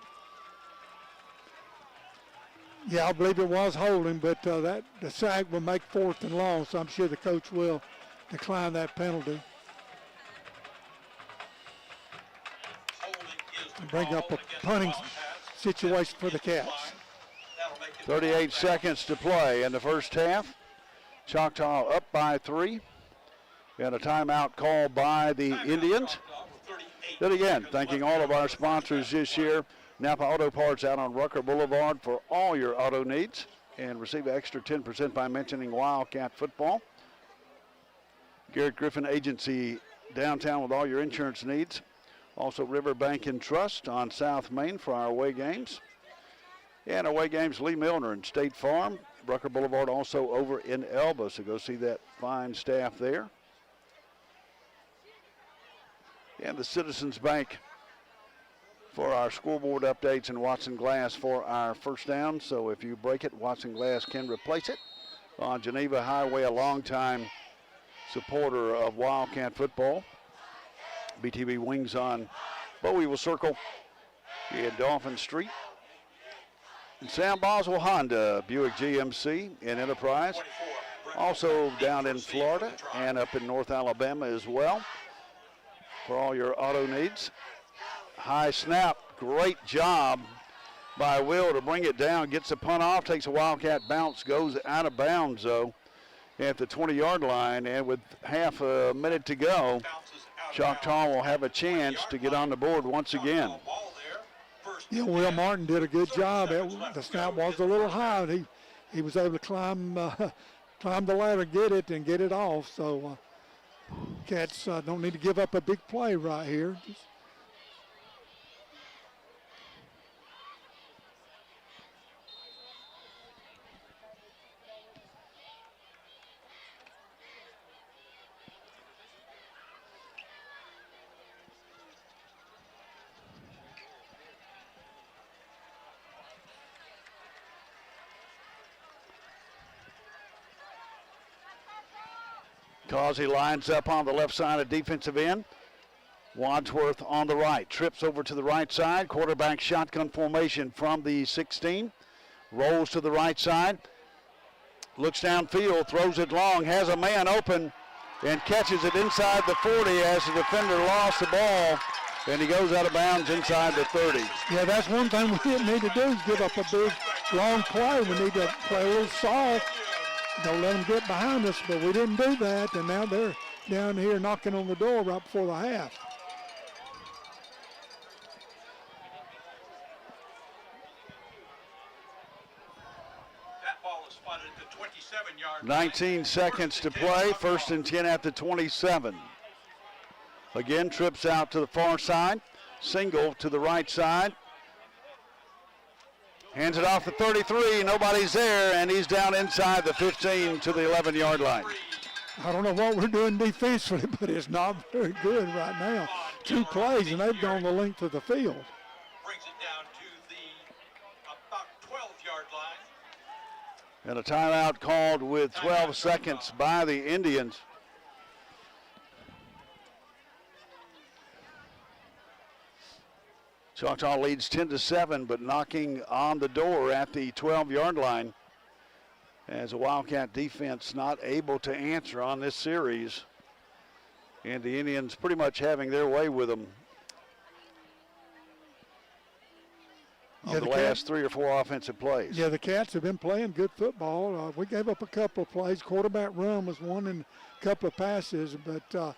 Yeah, I believe it was holding, but the sack will make 4th and long, so I'm sure the coach will decline that penalty. And bring up a punting situation for the Cats. 38 seconds to play in the first half. Choctaw up by 3. And a timeout called by the Indians. Then again, thanking all of our sponsors this year. Napa Auto Parts out on Rucker Boulevard for all your auto needs. And receive an extra 10% by mentioning Wildcat football. Garrett Griffin Agency downtown with all your insurance needs. Also Riverbank and Trust on South Main for our away games. And away games, Lee Milner and State Farm. Rucker Boulevard also over in Elba, so go see that fine staff there. And the Citizens Bank for our scoreboard updates and Watson Glass for our first down. So if you break it, Watson Glass can replace it. On Geneva Highway, a longtime supporter of Wildcat football. BTV Wings on Bowie will circle in Dolphin Street. And Sam Boswell Honda, Buick GMC in Enterprise. Also down in Florida and up in North Alabama as well for all your auto needs. High snap, great job by Will to bring it down, gets the punt off, takes a Wildcat bounce, goes out of bounds though at the 20-yard line, and with half a minute to go, Choctaw will have a chance to get on the board once again. Yeah, Will Martin did a good job. The snap was a little high, and he was able to climb the ladder, get it off. So Cats don't need to give up a big play right here. Causey lines up on the left side of defensive end. Wadsworth on the right, trips over to the right side. Quarterback shotgun formation from the 16. Rolls to the right side. Looks downfield, throws it long, has a man open, and catches it inside the 40 as the defender lost the ball, and he goes out of bounds inside the 30. Yeah, that's one thing we didn't need to do is give up a big, long play. We need to play a little soft. Don't let them get behind us, but we didn't do that, and now they're down here knocking on the door right before the half. That ball is spotted at the 27-yard line. 19 seconds to play, 1st and 10 at the 27. Again, trips out to the far side, single to the right side. Hands it off the 33, nobody's there, and he's down inside the 15 to the 11-yard line. I don't know what we're doing defensively, but it's not very good right now. 2 plays, and they've gone the length of the field. Brings it down to the about 12-yard line. And a timeout called with 12 seconds by the Indians. Choctaw leads 10-7, but knocking on the door at the 12-yard line as a Wildcat defense not able to answer on this series. And the Indians pretty much having their way with them on the last 3 or 4 offensive plays. Yeah, the Cats have been playing good football. We gave up a couple of plays. Quarterback run was one and a couple of passes, but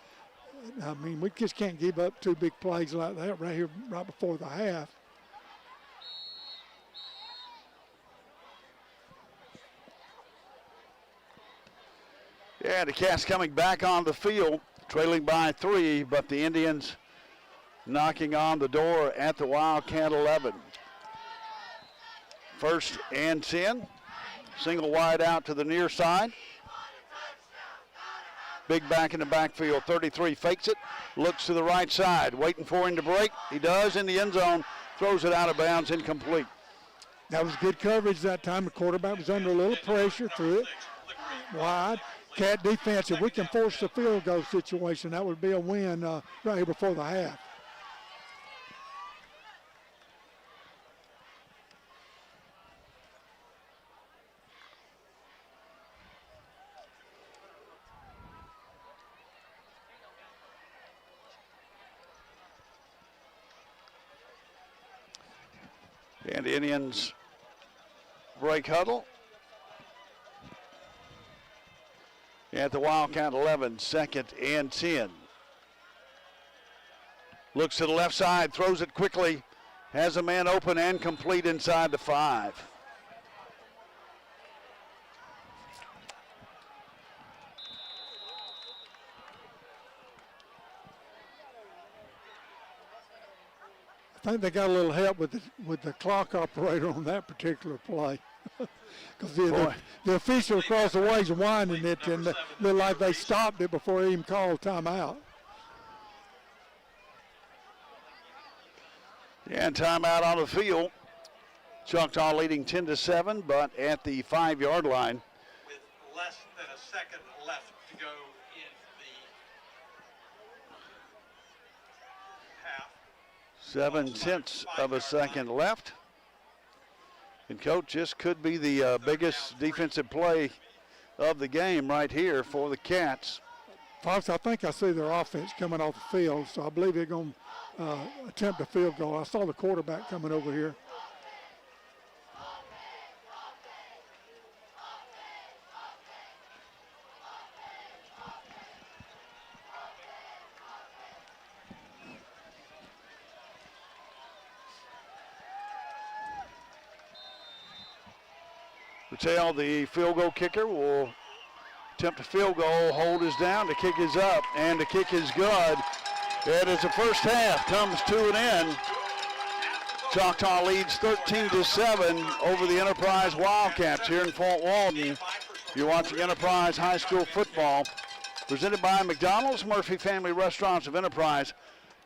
I mean, we just can't give up 2 big plays like that right here, right before the half. Yeah, the Cats coming back on the field, trailing by 3, but the Indians knocking on the door at the Wildcat 11. 1st and 10. Single wide out to the near side. Big back in the backfield. 33 fakes it. Looks to the right side. Waiting for him to break. He does in the end zone. Throws it out of bounds. Incomplete. That was good coverage that time. The quarterback was under a little pressure, threw it wide. Cat defense, if we can force the field goal situation, that would be a win right here before the half. And the Indians break huddle. At the Wildcat 11, 2nd and 10. Looks to the left side, throws it quickly, has a man open and complete inside the 5. I think they got a little help with the clock operator on that particular play. Because the official across the way is winding it, and it looked like they stopped it before he even called timeout. Yeah, and timeout on the field. Choctaw leading 10-7, but at the 5-yard line. With less than a second left to go in the half. 0.7 of a second left. And Coach, this could be the biggest defensive play of the game right here for the Cats. Fox, I think I see their offense coming off the field, so I believe they're going to attempt a field goal. I saw the quarterback coming over here. Patel, the field goal kicker, will attempt a field goal. Hold is down. The kick is up, and the kick is good. And as the first half comes to an end, Choctaw leads 13-7 over the Enterprise Wildcats here in Fort Walton. You're watching Enterprise High School football, presented by McDonald's, Murphy Family Restaurants of Enterprise.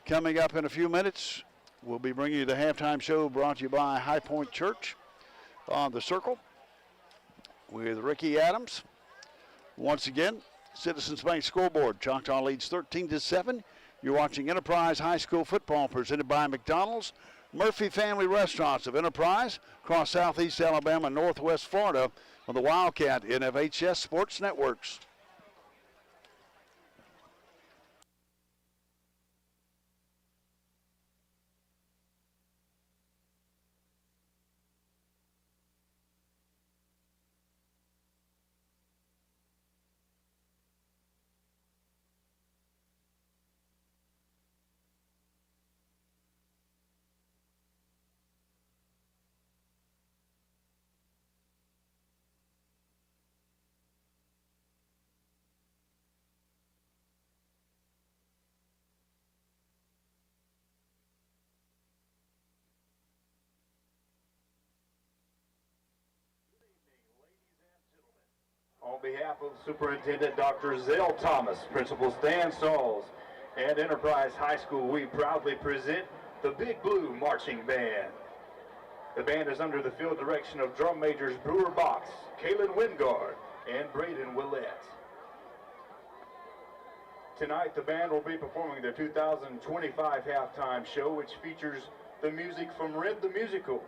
Coming up in a few minutes, we'll be bringing you the halftime show brought to you by High Point Church on the Circle with Ricky Adams. Once again, Citizens Bank scoreboard. Choctaw leads 13-7. You're watching Enterprise High School football presented by McDonald's, Murphy Family Restaurants of Enterprise, across Southeast Alabama, Northwest Florida, on the Wildcat NFHS Sports Networks. On behalf of Superintendent Dr. Zell Thomas, Principal Stan Sauls, and Enterprise High School, we proudly present the Big Blue Marching Band. The band is under the field direction of drum majors Brewer Box, Kalen Wingard, and Braden Willett. Tonight, the band will be performing their 2025 halftime show, which features the music from Red the Musical,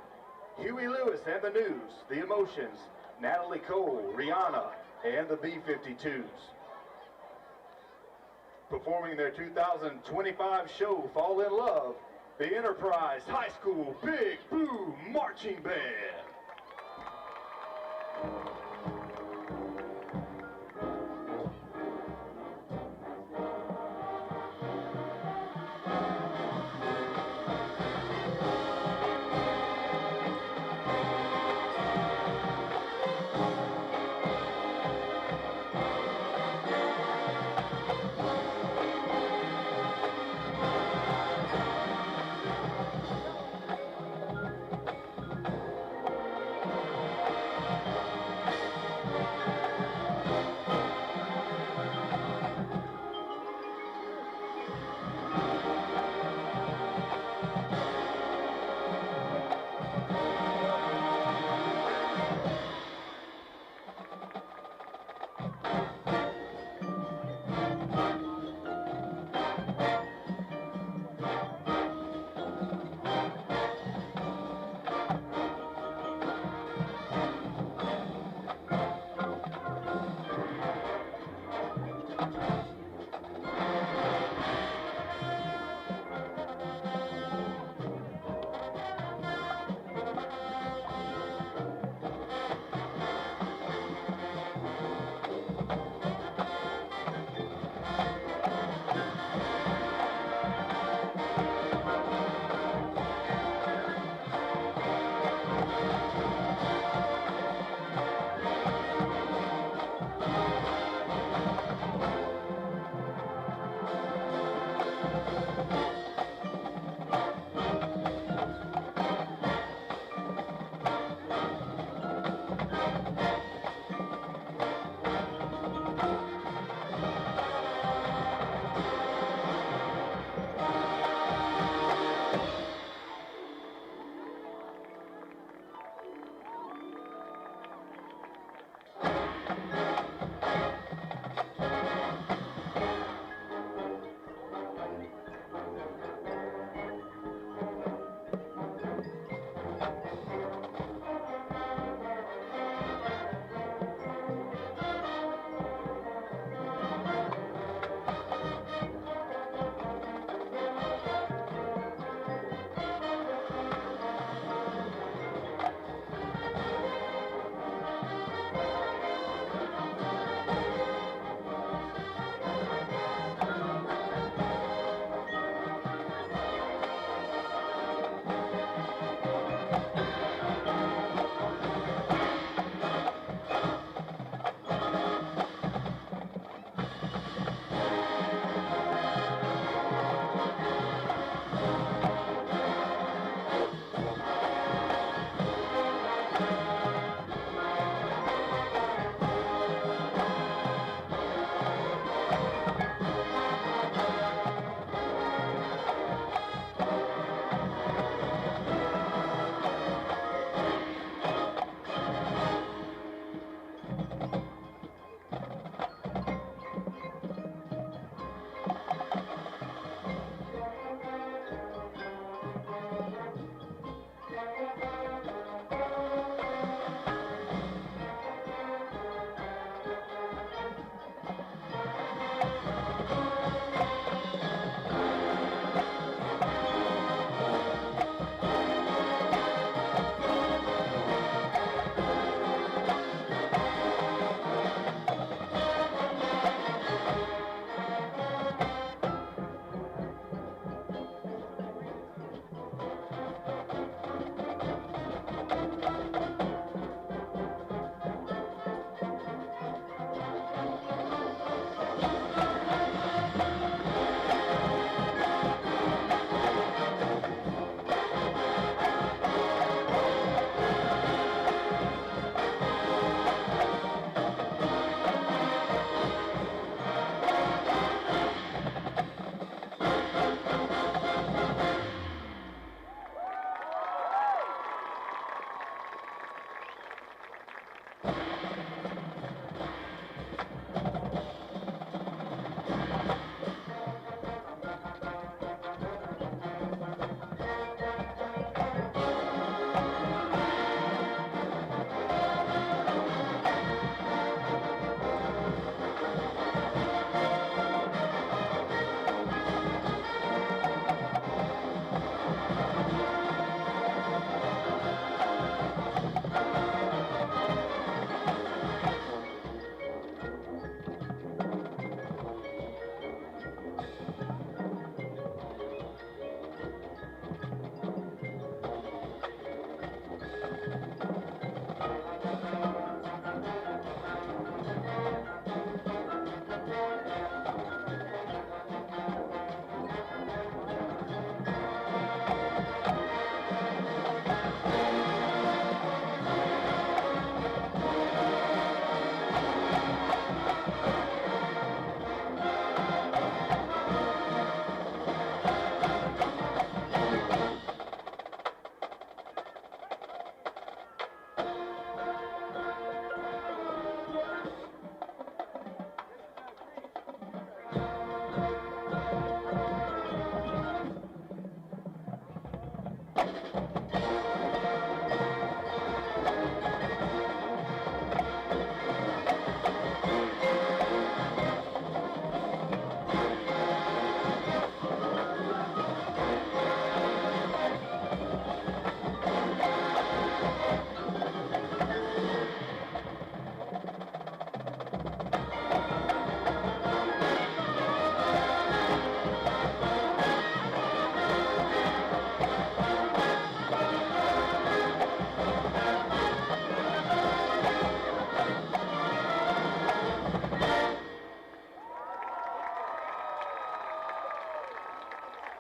Huey Lewis and the News, The Emotions, Natalie Cole, Rihanna, and the B-52s. Performing their 2025 show, Fall in Love, the Enterprise High School Big Blue Marching Band.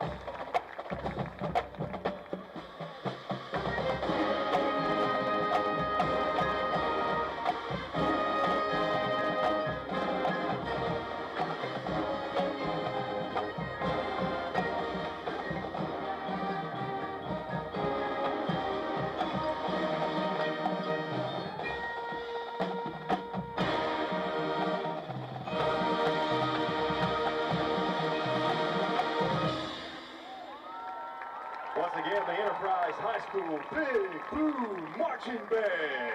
Once again, the Enterprise High School Big Blue Marching Band.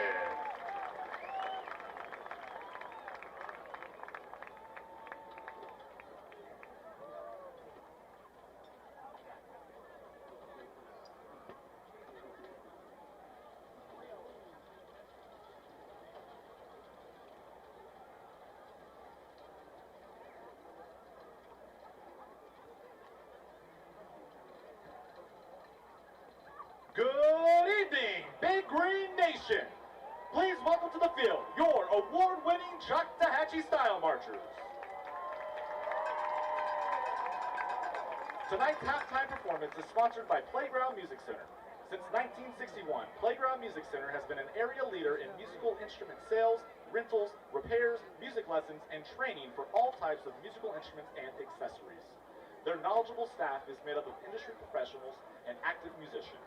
Good evening, Big Green Nation. Please welcome to the field your award-winning Choctawhatchee Style Marchers. Tonight's halftime performance is sponsored by Playground Music Center. Since 1961, Playground Music Center has been an area leader in musical instrument sales, rentals, repairs, music lessons, and training for all types of musical instruments and accessories. Their knowledgeable staff is made up of industry professionals and active musicians.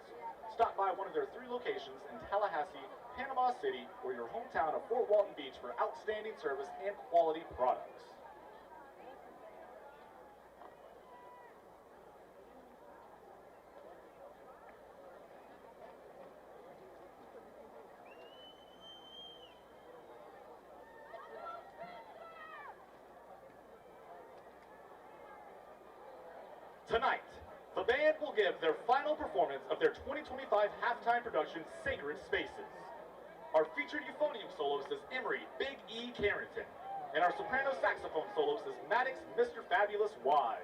Stop by one of their 3 locations in Tallahassee, Panama City, or your hometown of Fort Walton Beach for outstanding service and quality products. Tonight, the band will give their final performance of their 2025 halftime production, Sacred Spaces. Our featured euphonium soloist is Emery Big E Carrington, and our soprano saxophone soloist is Maddox Mr. Fabulous Wise.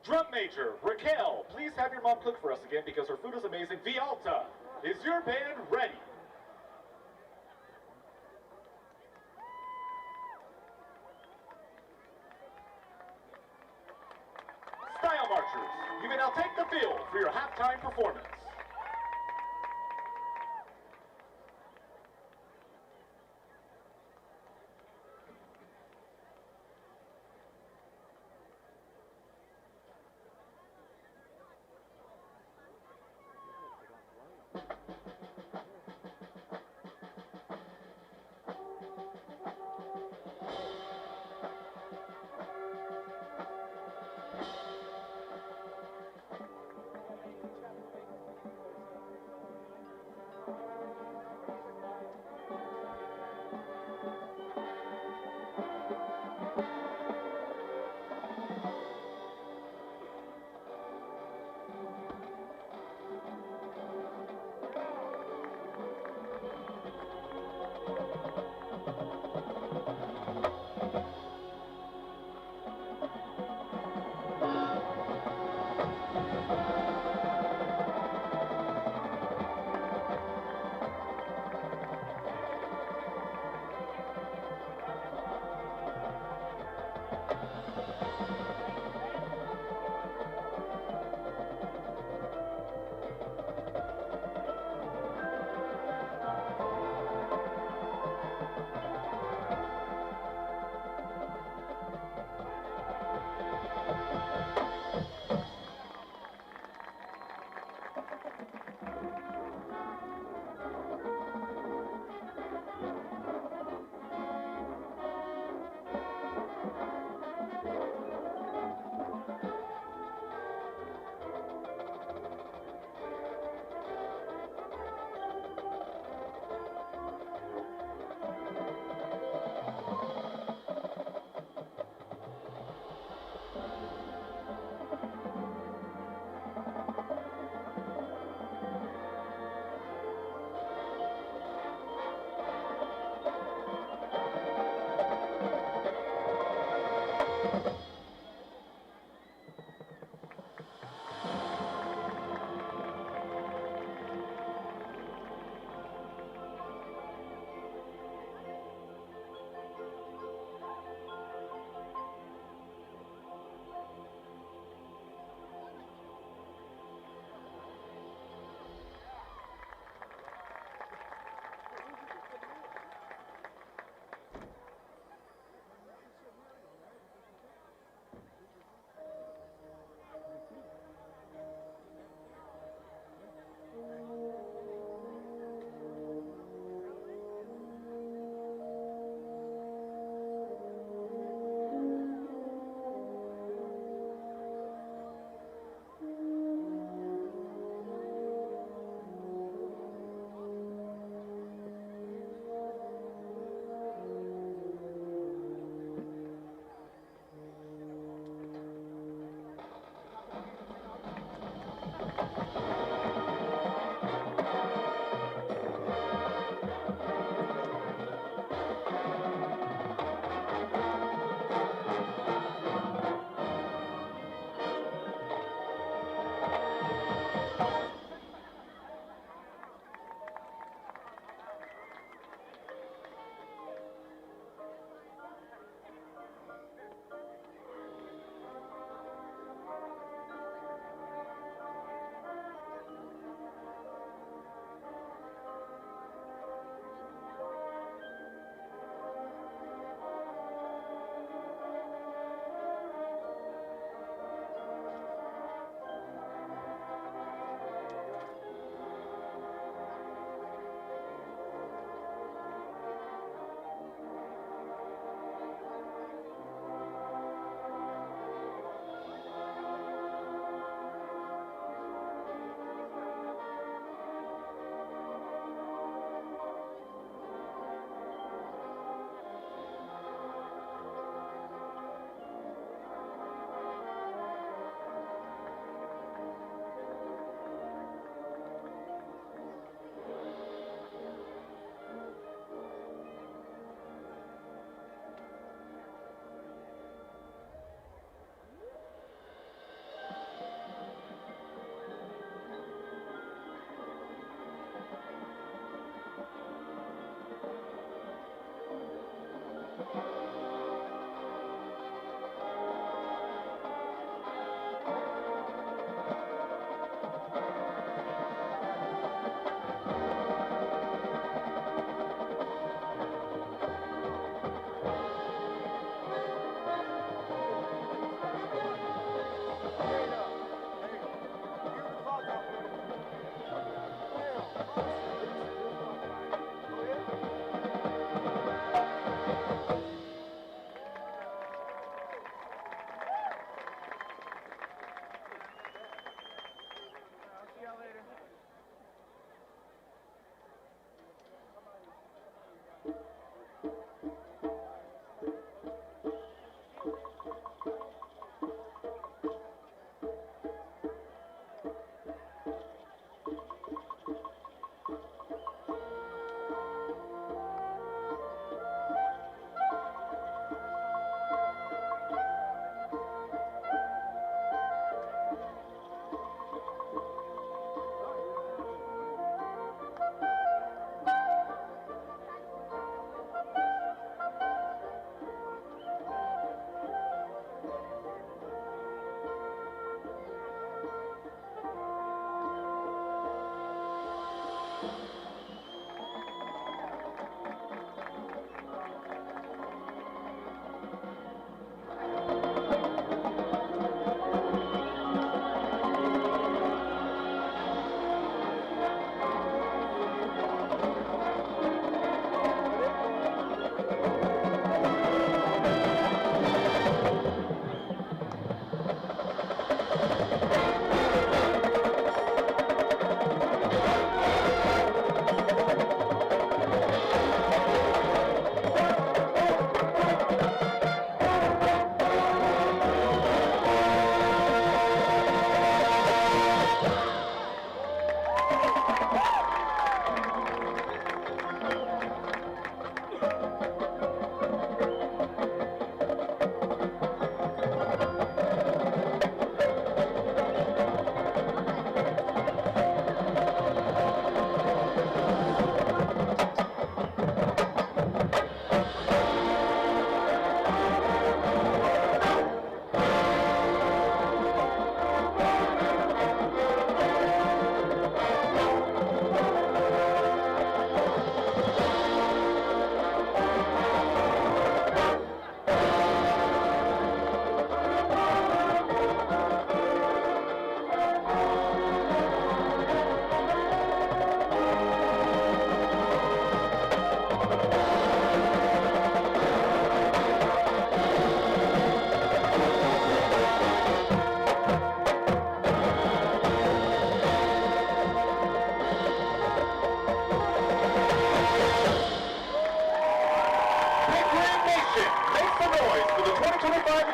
Drum major, Raquel, please have your mom cook for us again because her food is amazing. Vialta, is your band ready? Style marchers, you may now take the field for your halftime performance.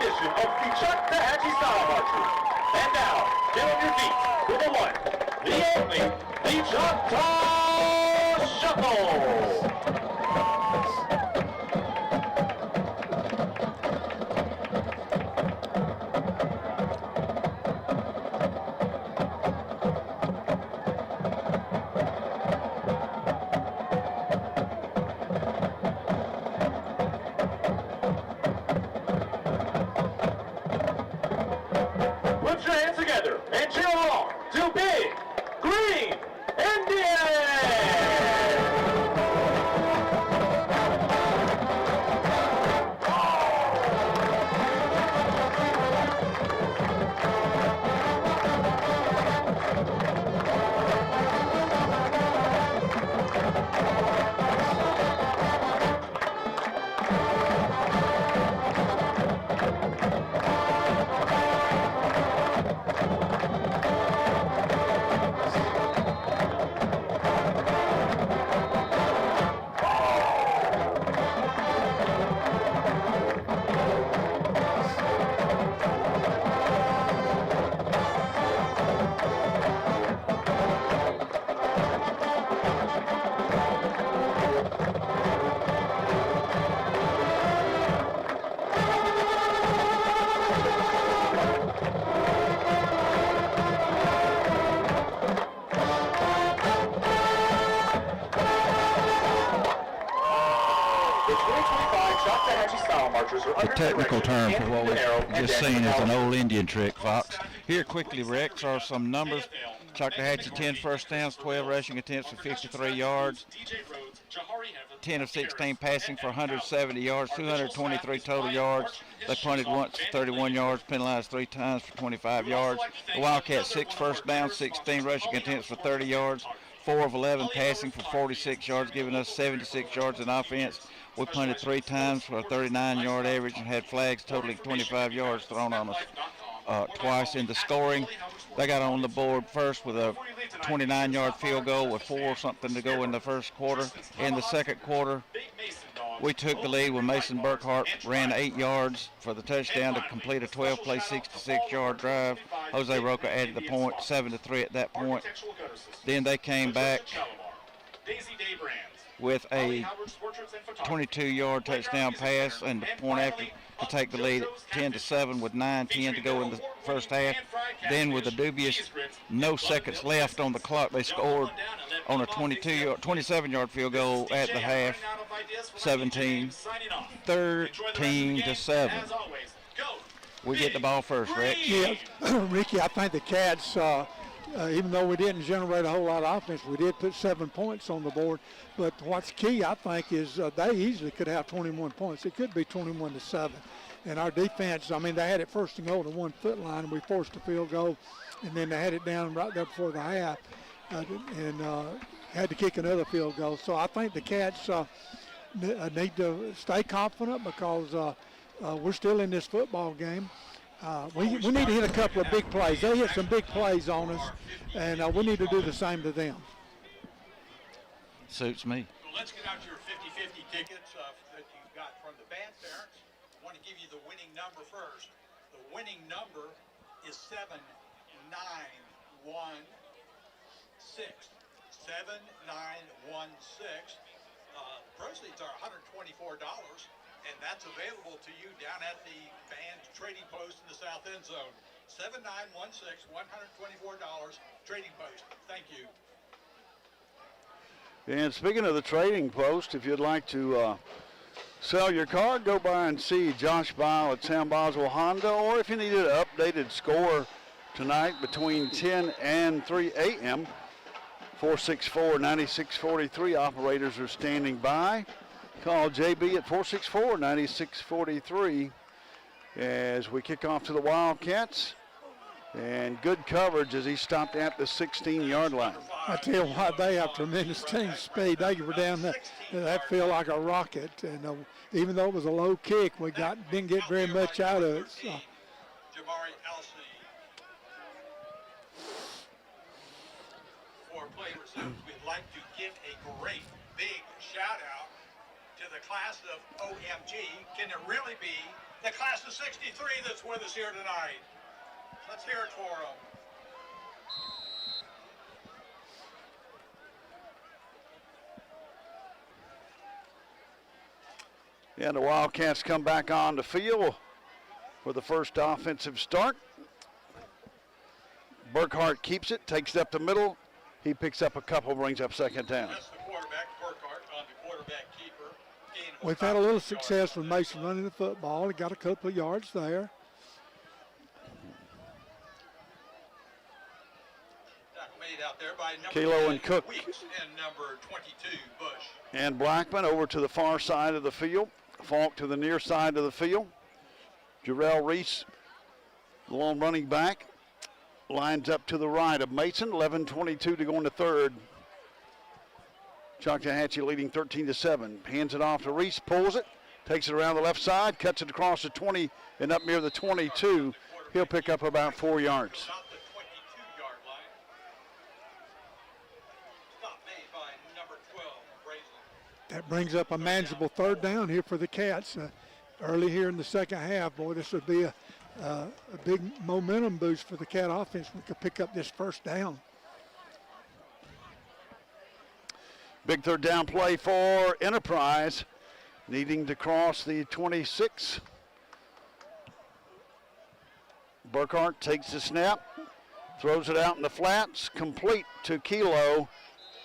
edition of the Choctawhatchee Style Marchers. And now, get on your feet for the one, the only, the Choctaw Shuffle. Put your hands together and cheer along to Big Green Indians! The technical term for what we've just seen is an old Indian trick, Fox. Here quickly, Rex, are some numbers. Choctawhatchee 10 first downs, 12 rushing attempts for 53 yards, 10 of 16 passing for 170 yards, 223 total yards. They punted once for 31 yards, penalized 3 times for 25 yards. The Wildcats 6 first downs, 16 rushing attempts for 30 yards, 4 of 11 passing for 46 yards, giving us 76 yards in offense. We punted 3 times for a 39-yard average and had flags totaling 25 yards thrown on us twice. In the scoring, they got on the board first with a 29-yard field goal with 4 something to go in the first quarter. In the second quarter, we took the lead when Mason Burkhart ran 8 yards for the touchdown to complete a 12-play, 66-yard drive. Jose Roca added the point, 7-3 at that point. Then they came back with a 22-yard touchdown pass and the point after to take the lead at 10-7 with 9:10 to go in the first half. Then with a dubious no seconds left on the clock, they scored on a 27-yard field goal at the half, 13-7. We get the ball first, Rick. Yeah, Ricky, I think the Cats, even though we didn't generate a whole lot of offense, we did put 7 points on the board. But what's key, I think, is they easily could have 21 points. It could be 21-7. And our defense, I mean, they had it first and goal to 1 foot line, and we forced a field goal, and then they had it down right there before the half, and had to kick another field goal. So I think the Cats need to stay confident because we're still in this football game. We need to hit a couple of big plays. They hit some big plays on us, and we need to do the same to them. Suits me. So let's get out your 50-50 tickets that you got from the band parents. I want to give you the winning number first. The winning number is 79116. 79116. Proceeds are $124, and that's available to you down at the band trading post in the south end zone. 7916, $124 trading post. Thank you. And speaking of the trading post, if you'd like to sell your car, go by and see Josh Bile at Sam Boswell Honda, or if you needed an updated score tonight between 10 and 3 a.m., 464-9643. Operators are standing by. Call JB at 464-9643 as we kick off to the Wildcats. And good coverage as he stopped at the 16-yard line. I tell you what, they have tremendous team speed. They were down there, that feel like a rocket. And even though it was a low kick, we didn't get very much out of it. So. Jamari Elsey. For play receptions, we'd like to give a great big shout out to to the class of OMG, can it really be the class of 63 that's with us here tonight? Let's hear it for them. And the Wildcats come back on the field for the first offensive start. Burkhart keeps it, takes it up the middle. He picks up a couple, brings up second down. That's the quarterback, Burkhart, on the quarterback keeper. Gain of We've had a little success with Mason running the football. He got a couple of yards there. Tackle made out there by number Kilo 10, and Cook. Weeks, and number 22, Bush. And Blackman over to the far side of the field. Falk to the near side of the field. Jarrell Reese, the lone running back, lines up to the right of Mason. 11:22 to go in the third. Choctawhatchee leading 13-7. Hands it off to Reese, pulls it, takes it around the left side, cuts it across the 20 and up near the 22. He'll pick up about 4 yards. About the 22-yard line. Stop made by number 12, Brazen. That brings up a manageable third down here for the Cats. Early here in the second half, boy, this would be a big momentum boost for the Cat offense. We could pick up this first down. Big third down play for Enterprise, needing to cross the 26. Burkhart takes the snap, throws it out in the flats, complete to Kilo,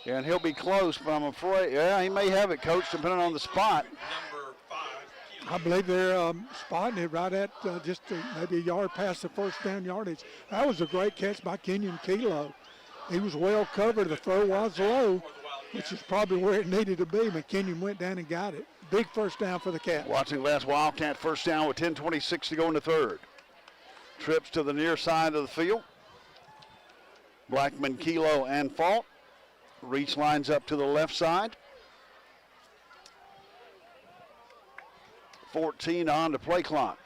and he'll be close, but I'm afraid, yeah, he may have it, Coach, depending on the spot. Number 5, Kilo. I believe they're spotting it right at just maybe a yard past the first down yardage. That was a great catch by Kenyon Kilo. He was well covered. The throw was low, which is probably where it needed to be, but Kenyon went down and got it. Big first down for the Cats. Watching last Wildcat first down with 10:26 to go in the third. Trips to the near side of the field. Blackman, Kilo, and Falk. Reach lines up to the left side. 14 on the play clock.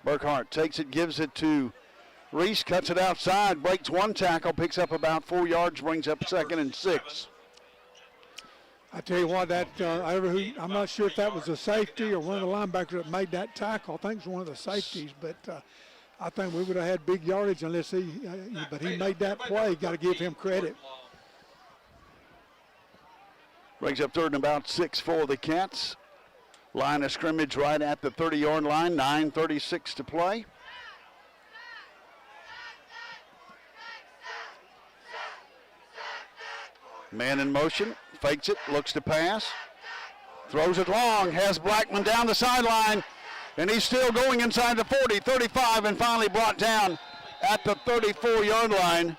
Burkhart takes it, gives it to Reese, cuts it outside, breaks one tackle, picks up about 4 yards, brings up second and 6. I tell you what, that I'm not sure if that was a safety or one of the linebackers that made that tackle. I think it was one of the safeties, but I think we would have had big yardage unless but he made that play. Got to give him credit. Brings up third and about 6 for the Cats. Line of scrimmage right at the 30-yard line, 9:36 to play. Man in motion, fakes it, looks to pass, throws it long, has Blackman down the sideline, and he's still going inside the 40, 35, and finally brought down at the 34-yard line.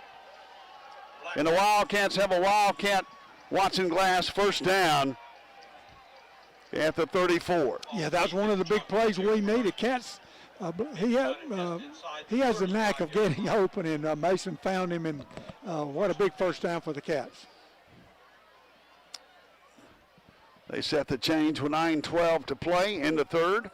And the Wildcats have a Wildcat Watson Glass first down at the 34. Yeah, that was one of the big plays we needed. Cats, he has the knack of getting open, and Mason found him, and what a big first down for the Cats. They set the change with 9:12 to play in the third.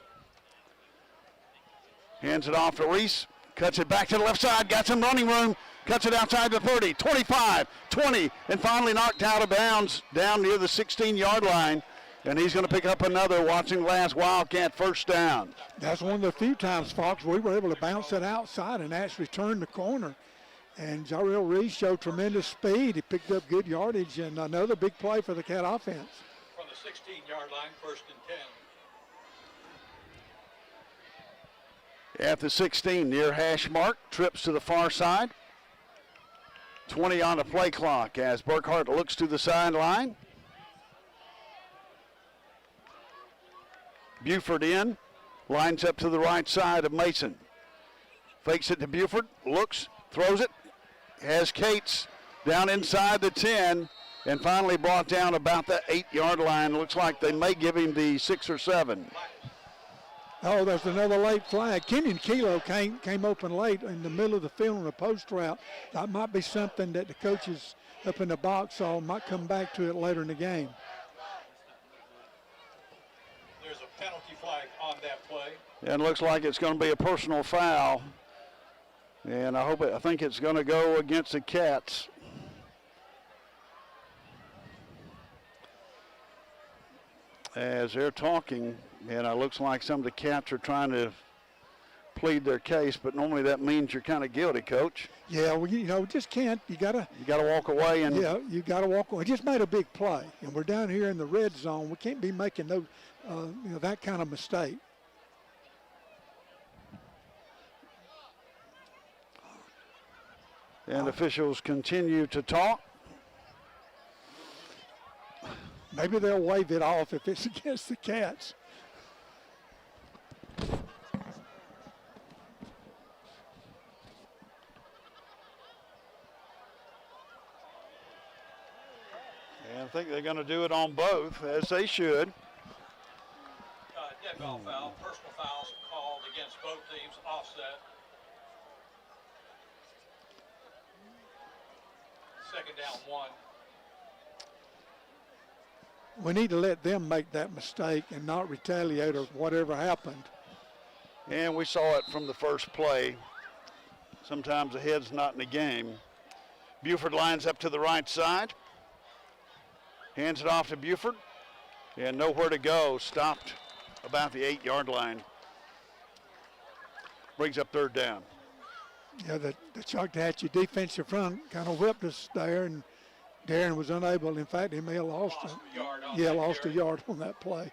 Hands it off to Reese, cuts it back to the left side, got some running room, cuts it outside the 30, 25, 20, and finally knocked out of bounds down near the 16-yard line. And he's going to pick up another Watson Glass Wildcat first down. That's one of the few times, Fox, we were able to bounce it outside and actually turn the corner. And Jarrell Reese showed tremendous speed. He picked up good yardage, and another big play for the Cat offense. From the 16-yard line, 1st and 10. At the 16, near hash mark, trips to the far side. 20 on the play clock as Burkhart looks to the sideline. Buford in, lines up to the right side of Mason. Fakes it to Buford, looks, throws it, has Cates down inside the 10, and finally brought down about the 8-yard line. Looks like they may give him the 6 or 7. Oh, there's another late flag. Kenyon Kilo came open late in the middle of the field on a post route. That might be something that the coaches up in the box saw, might come back to it later in the game. There's a penalty flag on that play. And looks like it's going to be a personal foul. And I think it's going to go against the Cats. as they're talking, and it looks like some of the Cats are trying to plead their case, but normally that means you're kind of guilty, Coach. Yeah, well, you know, just can't. You gotta walk away and. Yeah, you gotta walk away. Just made a big play, and we're down here in the red zone. We can't be making those, that kind of mistake. And officials continue to talk. Maybe they'll wave it off if it's against the Cats. And I think they're going to do it on both, as they should. Dead ball foul, personal fouls called against both teams, offset. Second down, 1. We need to let them make that mistake and not retaliate or whatever happened. And we saw it from the first play. Sometimes the head's not in the game. Buford lines up to the right side. Hands it off to Buford. And nowhere to go. Stopped about the 8-yard line. Brings up third down. Yeah, the Choctawhatchee defensive front kind of whipped us there, and Darren was unable. In fact, he may have lost a yard on that play.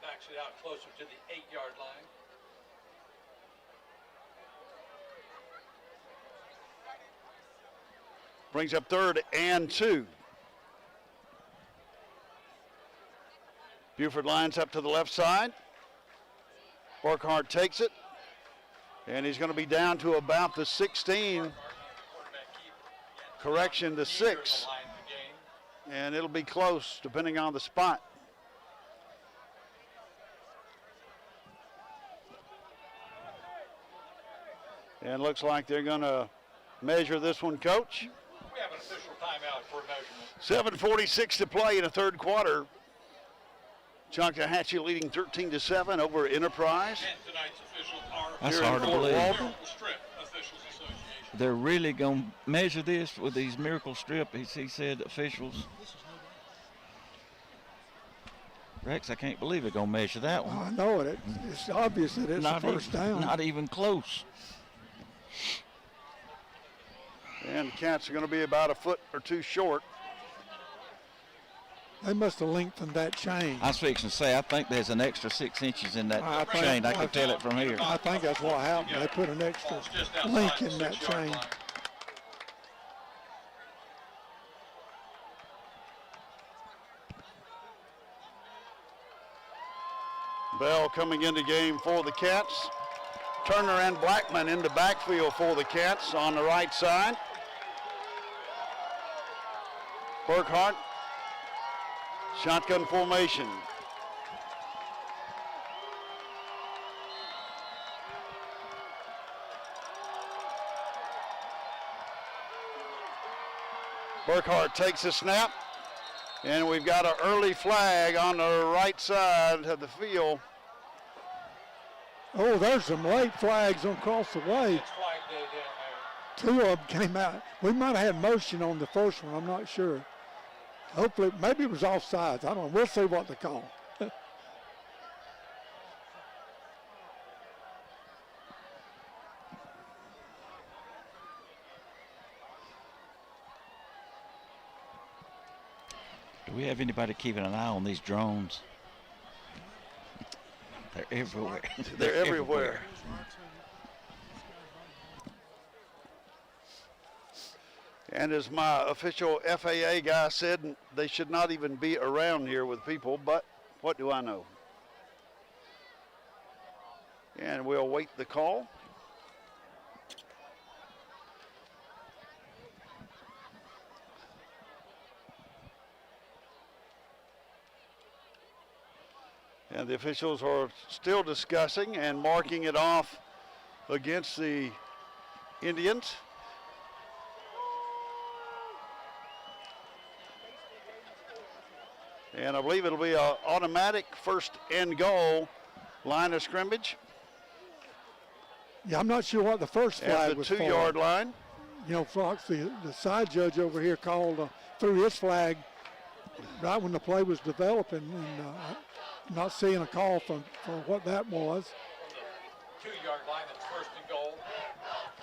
Backs it out closer to the 8-yard line. Brings up 3rd and 2. Buford lines up to the left side. Burkhart takes it. And he's going to be down to about the 16. Correction to 6. And it'll be close depending on the spot. And looks like they're going to measure this one, Coach. We have an official timeout for measurement. 7:46 to play in the third quarter. Choctawhatchee leading 13-7 over Enterprise. And tonight's officials are That's Here in hard to Fort believe. Walton. Miracle Strip Officials Association. They're really going to measure this with these miracle strip, he said, officials. Rex, I can't believe they're going to measure that one. I know it. It's obvious that it's a first down. Not even close. And the Cats are going to be about a foot or two short. They must have lengthened that chain. I was fixing to say, I think there's an extra 6 inches in that chain. I can tell it from here. I think that's what happened. They put an extra link in that chain. Bell coming into game for the Cats. Turner and Blackman into backfield for the Cats on the right side. Burkhart, shotgun formation. Burkhart takes a snap, and we've got an early flag on the right side of the field. Oh, there's some late flags across the way. It's flag day down there. 2 of them came out. We might have had motion on the first one. I'm not sure. Hopefully, maybe it was offsides. I don't know. We'll see what they call. Do we have anybody keeping an eye on these drones? They're everywhere. They're everywhere. And as my official FAA guy said, they should not even be around here with people, but what do I know? And we'll wait the call. And the officials are still discussing and marking it off against the Indians. And I believe it'll be an automatic first and goal line of scrimmage. Yeah, I'm not sure what the first flag At the was 2-yard for. line. You know, Fox, the side judge over here called threw his flag right when the play was developing, and not seeing a call for what that was. 2-yard line, it's first and goal. I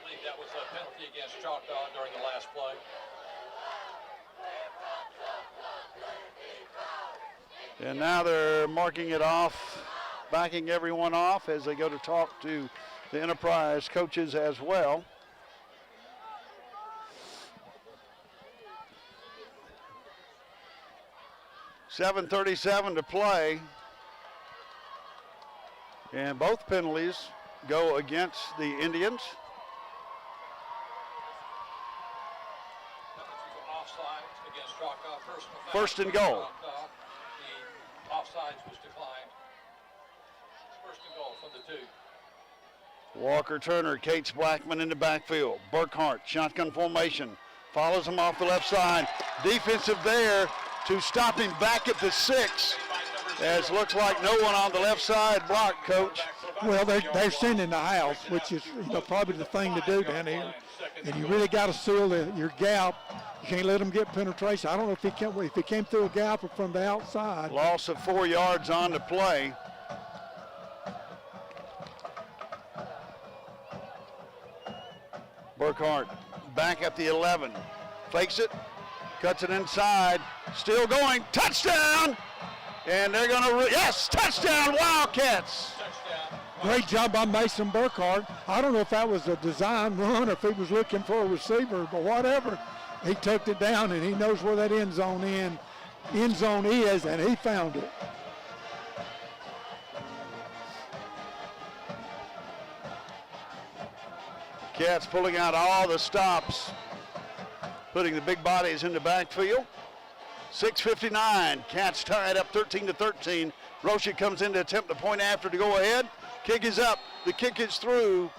believe that was a penalty against Choctaw during the last play. And now they're marking it off, backing everyone off as they go to talk to the Enterprise coaches as well. .7:37 to play. And both penalties go against the Indians. Offsides against Choctaw. First and goal. The offsides was declined. First and goal from the 2. Walker Turner, Cates Blackman in the backfield. Burkhart, shotgun formation, follows him off the left side. Defensive there to stop him back at the 6. As looks like no one on the left side block, Coach. Well, they're sending the house, which is probably the thing to do down here. And you really got to seal your gap. You can't let them get penetration. I don't know if he came through a gap or from the outside. Loss of 4 yards on the play. Burkhart back at the 11. Fakes it, cuts it inside, still going, touchdown! And they're going to, yes, touchdown, Wildcats! Great job by Mason Burkhart. I don't know if that was a design run or if he was looking for a receiver, but whatever. He tucked it down, and he knows where that end zone is, and he found it. Cats pulling out all the stops, putting the big bodies in the backfield. 6:59, Cats tied up 13-13. Rocha comes in to attempt the point after to go ahead. Kick is up, the kick is through.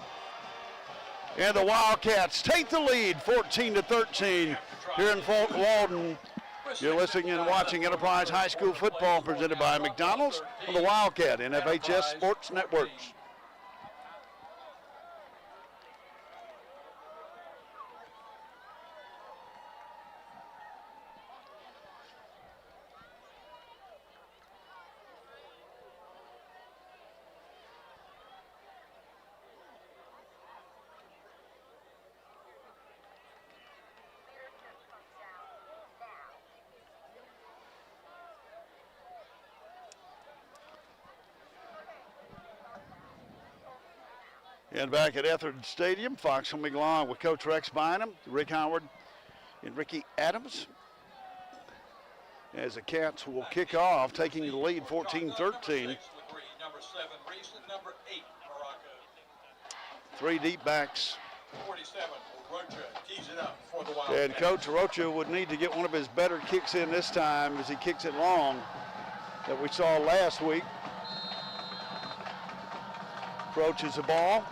And the Wildcats take the lead, 14-13 here in Fort Walton. You're listening and watching Enterprise High School football presented by McDonald's on the Wildcat and FHS Sports Networks. And back at Etheridge Stadium, Fox will be along with Coach Rex Bynum, Rick Howard, and Ricky Adams. As the Cats will kick off, taking the lead 14-13. Number 7, Reese, and number 8, Morocco. 3 deep backs. 47, Rocha tees it up for the Wildcats. And Coach Rocha would need to get one of his better kicks in this time as he kicks it long that we saw last week. Approaches the ball.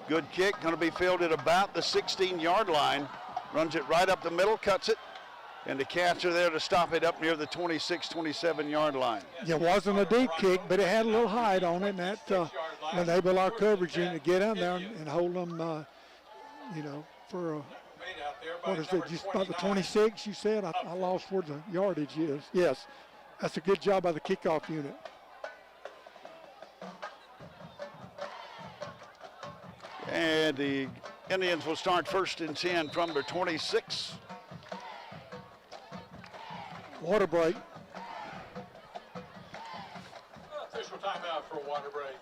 Good kick, going to be fielded about the 16-yard line. Runs it right up the middle, cuts it, and the Cats are there to stop it up near the 26, 27-yard line. It wasn't a deep kick, but it had a little height on it, and that enabled our coverage unit to get out there and hold them, for what is it, just about the 26, you said? I lost where the yardage is. Yes, that's a good job by the kickoff unit. And the Indians will start 1st and 10 from their 26. Water break. Official timeout for a water break.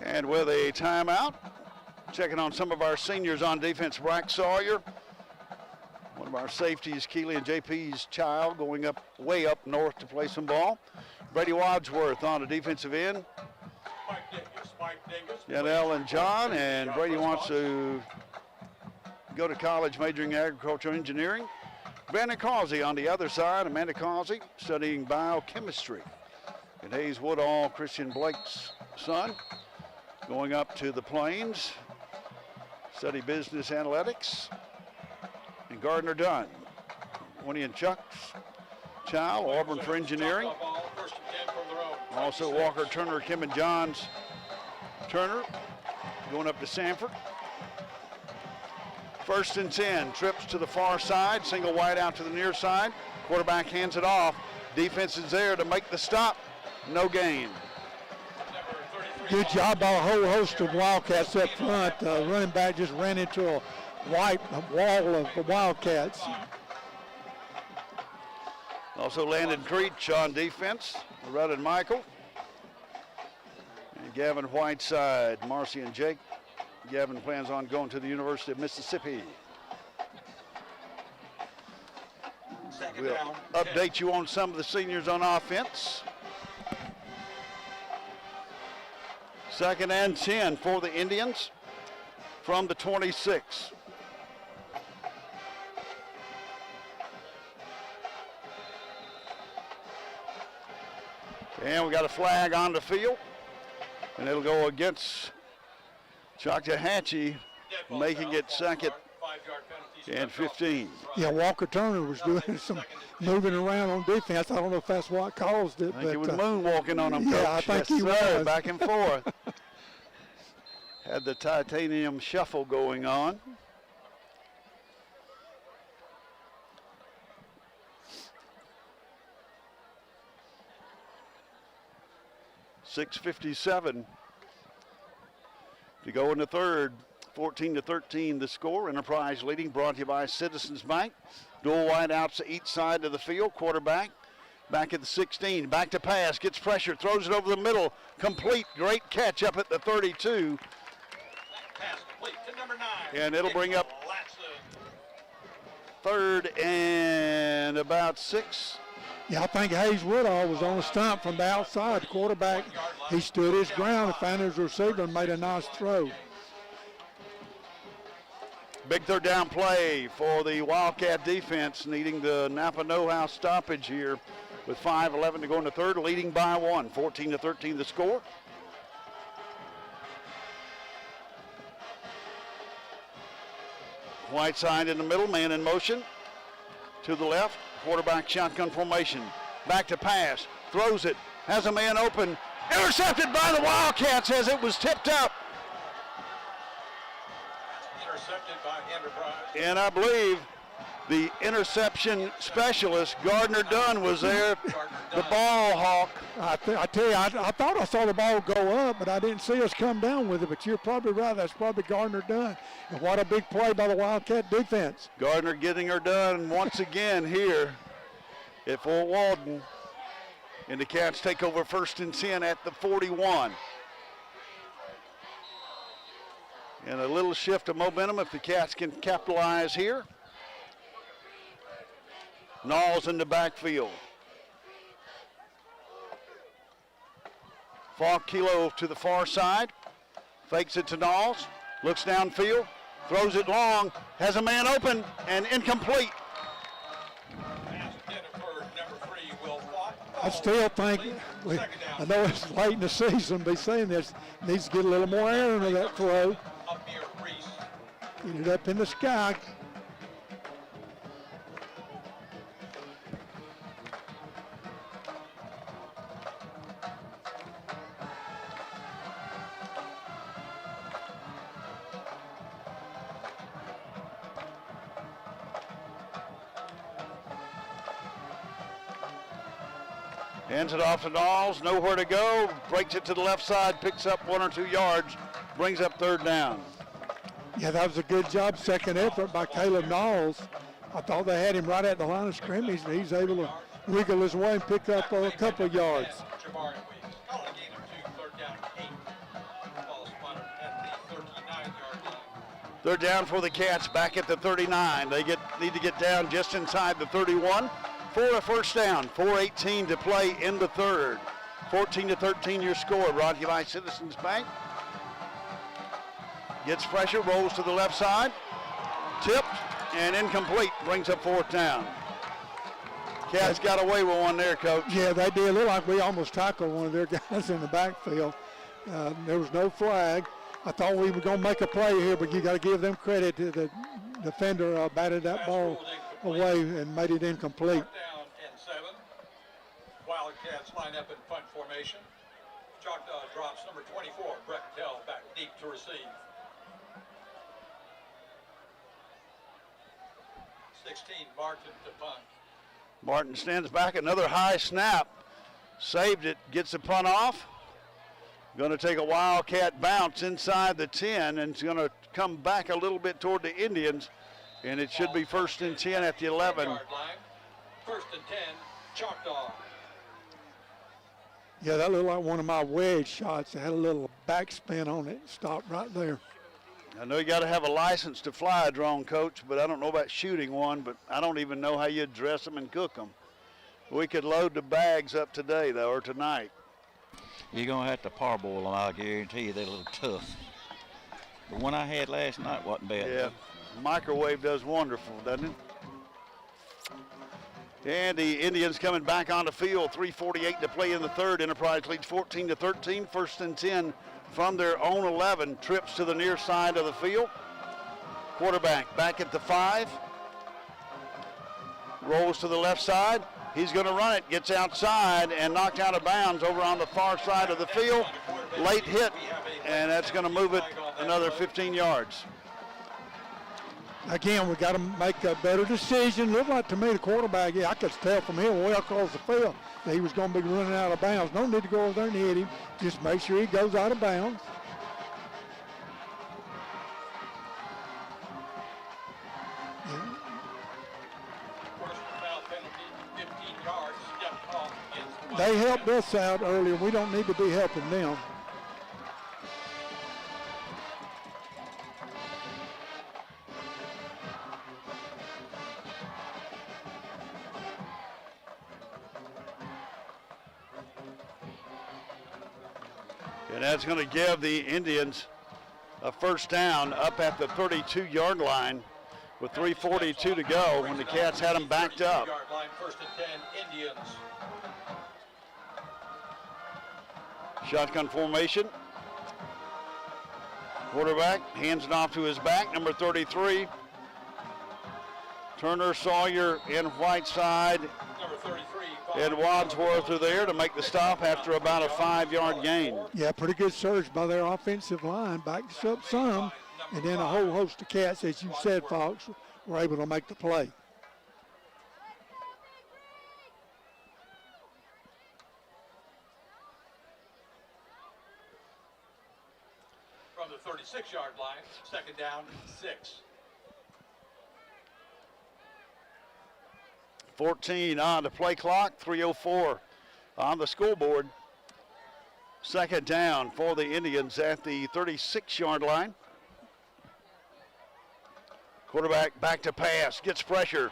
And with a timeout, checking on some of our seniors on defense, Brack Sawyer. One of our safeties, Keely and JP's child, going way up north to play some ball. Brady Wadsworth on the defensive end. Mike Dingus. Yanel and John, and Brady wants to go to college majoring in agricultural engineering. Brandon Causey on the other side, Amanda Causey studying biochemistry. And Hayes Woodall, Christian Blake's son, going up to the Plains, study business analytics. And Gardner Dunn, Winnie and Chuck's child, Auburn for engineering. Also Walker Turner, Kim and John's Turner, going up to Sanford. First and 10, trips to the far side, single wide out to the near side. Quarterback hands it off. Defense is there to make the stop. No gain. Good job by a whole host of Wildcats up front. Running back just ran into a wall of the Wildcats. Also Landon Creech on defense, Rudd and Michael. And Gavin Whiteside, Marcy and Jake. Gavin plans on going to the University of Mississippi. We'll update you on some of the seniors on offense. 2nd and 10 for the Indians from the 26. And we got a flag on the field, and it'll go against Choctawhatchee, making it 2nd and 15. Yeah, Walker Turner was doing some moving around on defense. I don't know if that's what caused it. I think he was moonwalking on them, Coach. Yeah, I think he sir, was. back and forth. Had the titanium shuffle going on. .657 to go in the third. 14-13 the score. Enterprise leading, brought to you by Citizens Bank. Dual wideouts to each side of the field. Quarterback back at the 16. Back to pass. Gets pressure. Throws it over the middle. Complete. Great catch up at the 32. Pass complete to number 9. And it'll bring up 3rd and about 6. Yeah, I think Hayes Woodall was on a stump from the outside. The quarterback, he stood his ground and found his receiver and made a nice throw. Big 3rd down play for the Wildcat defense, needing the Napa know-how stoppage here with 5:11 to go in the third, leading by 1. 14-13 the score. Whiteside in the middle, man in motion. To the left, quarterback shotgun formation. Back to pass, throws it, has a man open. Intercepted by the Wildcats as it was tipped up. Intercepted by Enterprise. And I believe the interception specialist, Gardner Dunn, was there, the ball hawk. I tell you, I thought I saw the ball go up, but I didn't see us come down with it. But you're probably right. That's probably Gardner Dunn. And what a big play by the Wildcat defense. Gardner getting her done once again here at Fort Walton. And the Cats take over 1st and 10 at the 41. And a little shift of momentum if the Cats can capitalize here. Knowles in the backfield. Falk Kilo to the far side. Fakes it to Knowles. Looks downfield. Throws it long. Has a man open and incomplete. I still think, I know it's late in the season, but he's saying this needs to get a little more air into that throw. Get it up in the sky. Hands it off to Knowles, nowhere to go, breaks it to the left side, picks up 1 or 2 yards, brings up 3rd down. Yeah, that was a good job, second effort by Caleb Knowles. I thought they had him right at the line of scrimmage, and he's able to wiggle his way and pick up a couple of yards. 3rd down for the Cats back at the 39. They need to get down just inside the 31 for a 1st down. 4:18 to play in the third. 14-13 your score. Brought to you by Citizens Bank. Gets pressure, rolls to the left side. Tipped and incomplete. Brings up 4th down. Cats got away with one there, Coach. Yeah, they did. It looked like we almost tackled one of their guys in the backfield. There was no flag. I thought we were going to make a play here, but you got to give them credit. The defender batted that ball away and made it incomplete. 4th down and 7. Wildcats line up in punt formation. Choctaw drops number 24, Brett Tell, back deep to receive. 16, Martin to punt. Martin stands back, another high snap. Saved it, gets the punt off. Going to take a Wildcat bounce inside the 10, and it's going to come back a little bit toward the Indians, and it should be 1st and 10 at the 11. 10-yard line. 1st and 10, Choctaw. Yeah, that looked like one of my wedge shots. It had a little backspin on it. Stopped right there. I know you got to have a license to fly a drone, Coach, but I don't know about shooting one, but I don't even know how you dress them and cook them. We could load the bags up today, though, or tonight. You're going to have to parboil them, I guarantee you. They're a little tough. The one I had last night wasn't bad. Yeah, microwave does wonderful, doesn't it? And the Indians coming back on the field, 3:48 to play in the third. Enterprise leads 14-13, 1st and 10 from their own 11. Trips to the near side of the field. Quarterback back at the 5. Rolls to the left side. He's going to run it, gets outside and knocked out of bounds over on the far side of the field. Late hit, and that's going to move it another 15 yards. Again, we got to make a better decision. Looked like to me the quarterback, yeah, I could tell from him way across the field that he was going to be running out of bounds. No need to go over there and hit him. Just make sure he goes out of bounds. They helped us out earlier. We don't need to be helping them. And that's going to give the Indians a 1st down up at the 32-yard line with 3:42 to go when the Cats had them backed up. 1st and 10, Indians. Shotgun formation. Quarterback hands it off to his back, number 33. Turner, Sawyer, and Whiteside Number 33. and Wadsworth are there to make the stop after about a 5-yard gain. Yeah, pretty good surge by their offensive line. Backs up some, and then a whole host of Cats, as you said, Fox, were able to make the play. From the 36-yard line, 2nd down, 6. 14 on the play clock, 3:04 on the scoreboard. 2nd down for the Indians at the 36-yard line. Quarterback back to pass, gets pressure,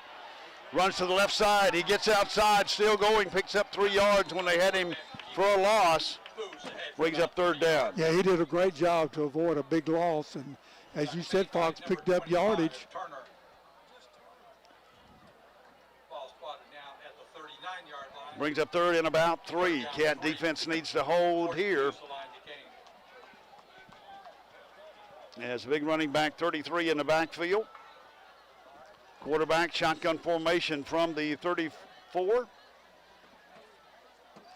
runs to the left side. He gets outside, still going, picks up 3 yards when they had him for a loss. Brings up 3rd down. Yeah, he did a great job to avoid a big loss, and as you said, Fox picked up yardage. Turner. Ball spotted now at the 39-yard line. Brings up 3rd and about 3. Cat defense needs to hold here. As a big running back, 33 in the backfield. Quarterback shotgun formation from the 34.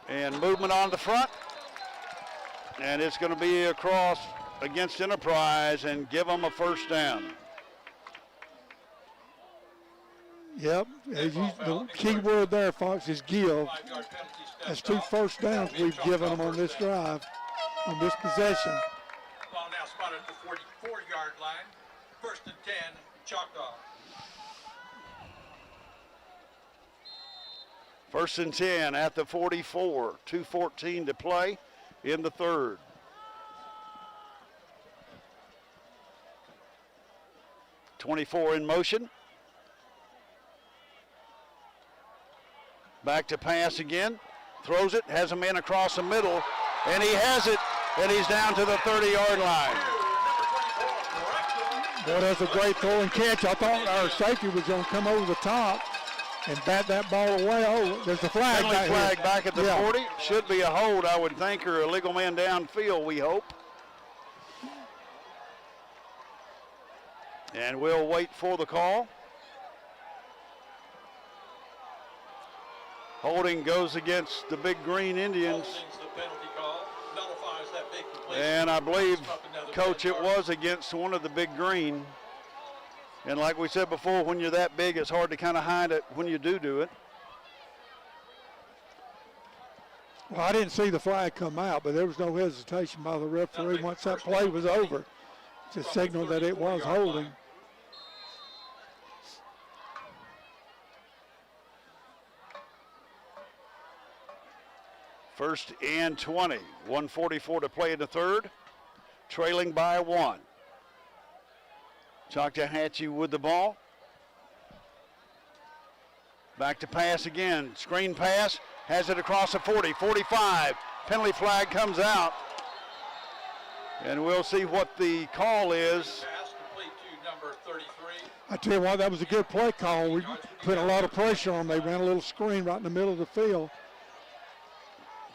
And movement on the front. And it's going to be across against Enterprise and give them a 1st down. Yep, the key word there, Fox, is give. That's 2 1st downs we've given them on this drive, on this possession. Ball now spotted at the 44-yard line. 1st and 10, Choctaw. 1st and 10 at the 44. 2:14 to play in the third. .24 in motion. Back to pass again. Throws it, has a man across the middle, and he has it, and he's down to the 30-yard line. Boy, that's a great throw and catch. I thought our safety was going to come over the top and bat that ball away. Oh, there's a flag Penalty back flag here. back at the Yeah. 40. Should be a hold, I would think, or a legal man downfield, we hope. And we'll wait for the call. Holding goes against the Big Green Indians. Holding's the penalty call. Nullifies that big completion. And I believe, Up another Coach, 10 it yards. was against one of the Big Green. And like we said before, when you're that big, it's hard to kind of hide it when you do it. Well, I didn't see the flag come out, but there was no hesitation by the referee once that play was over to signal that it was holding. First and 20, 1:44 to play in the third, trailing by 1. Choctawhatchee with the ball. Back to pass again, screen pass, has it across the 40, 45. Penalty flag comes out. And we'll see what the call is. Pass complete to number 33. I tell you what, that was a good play call. We put a lot of pressure on them. They ran a little screen right in the middle of the field.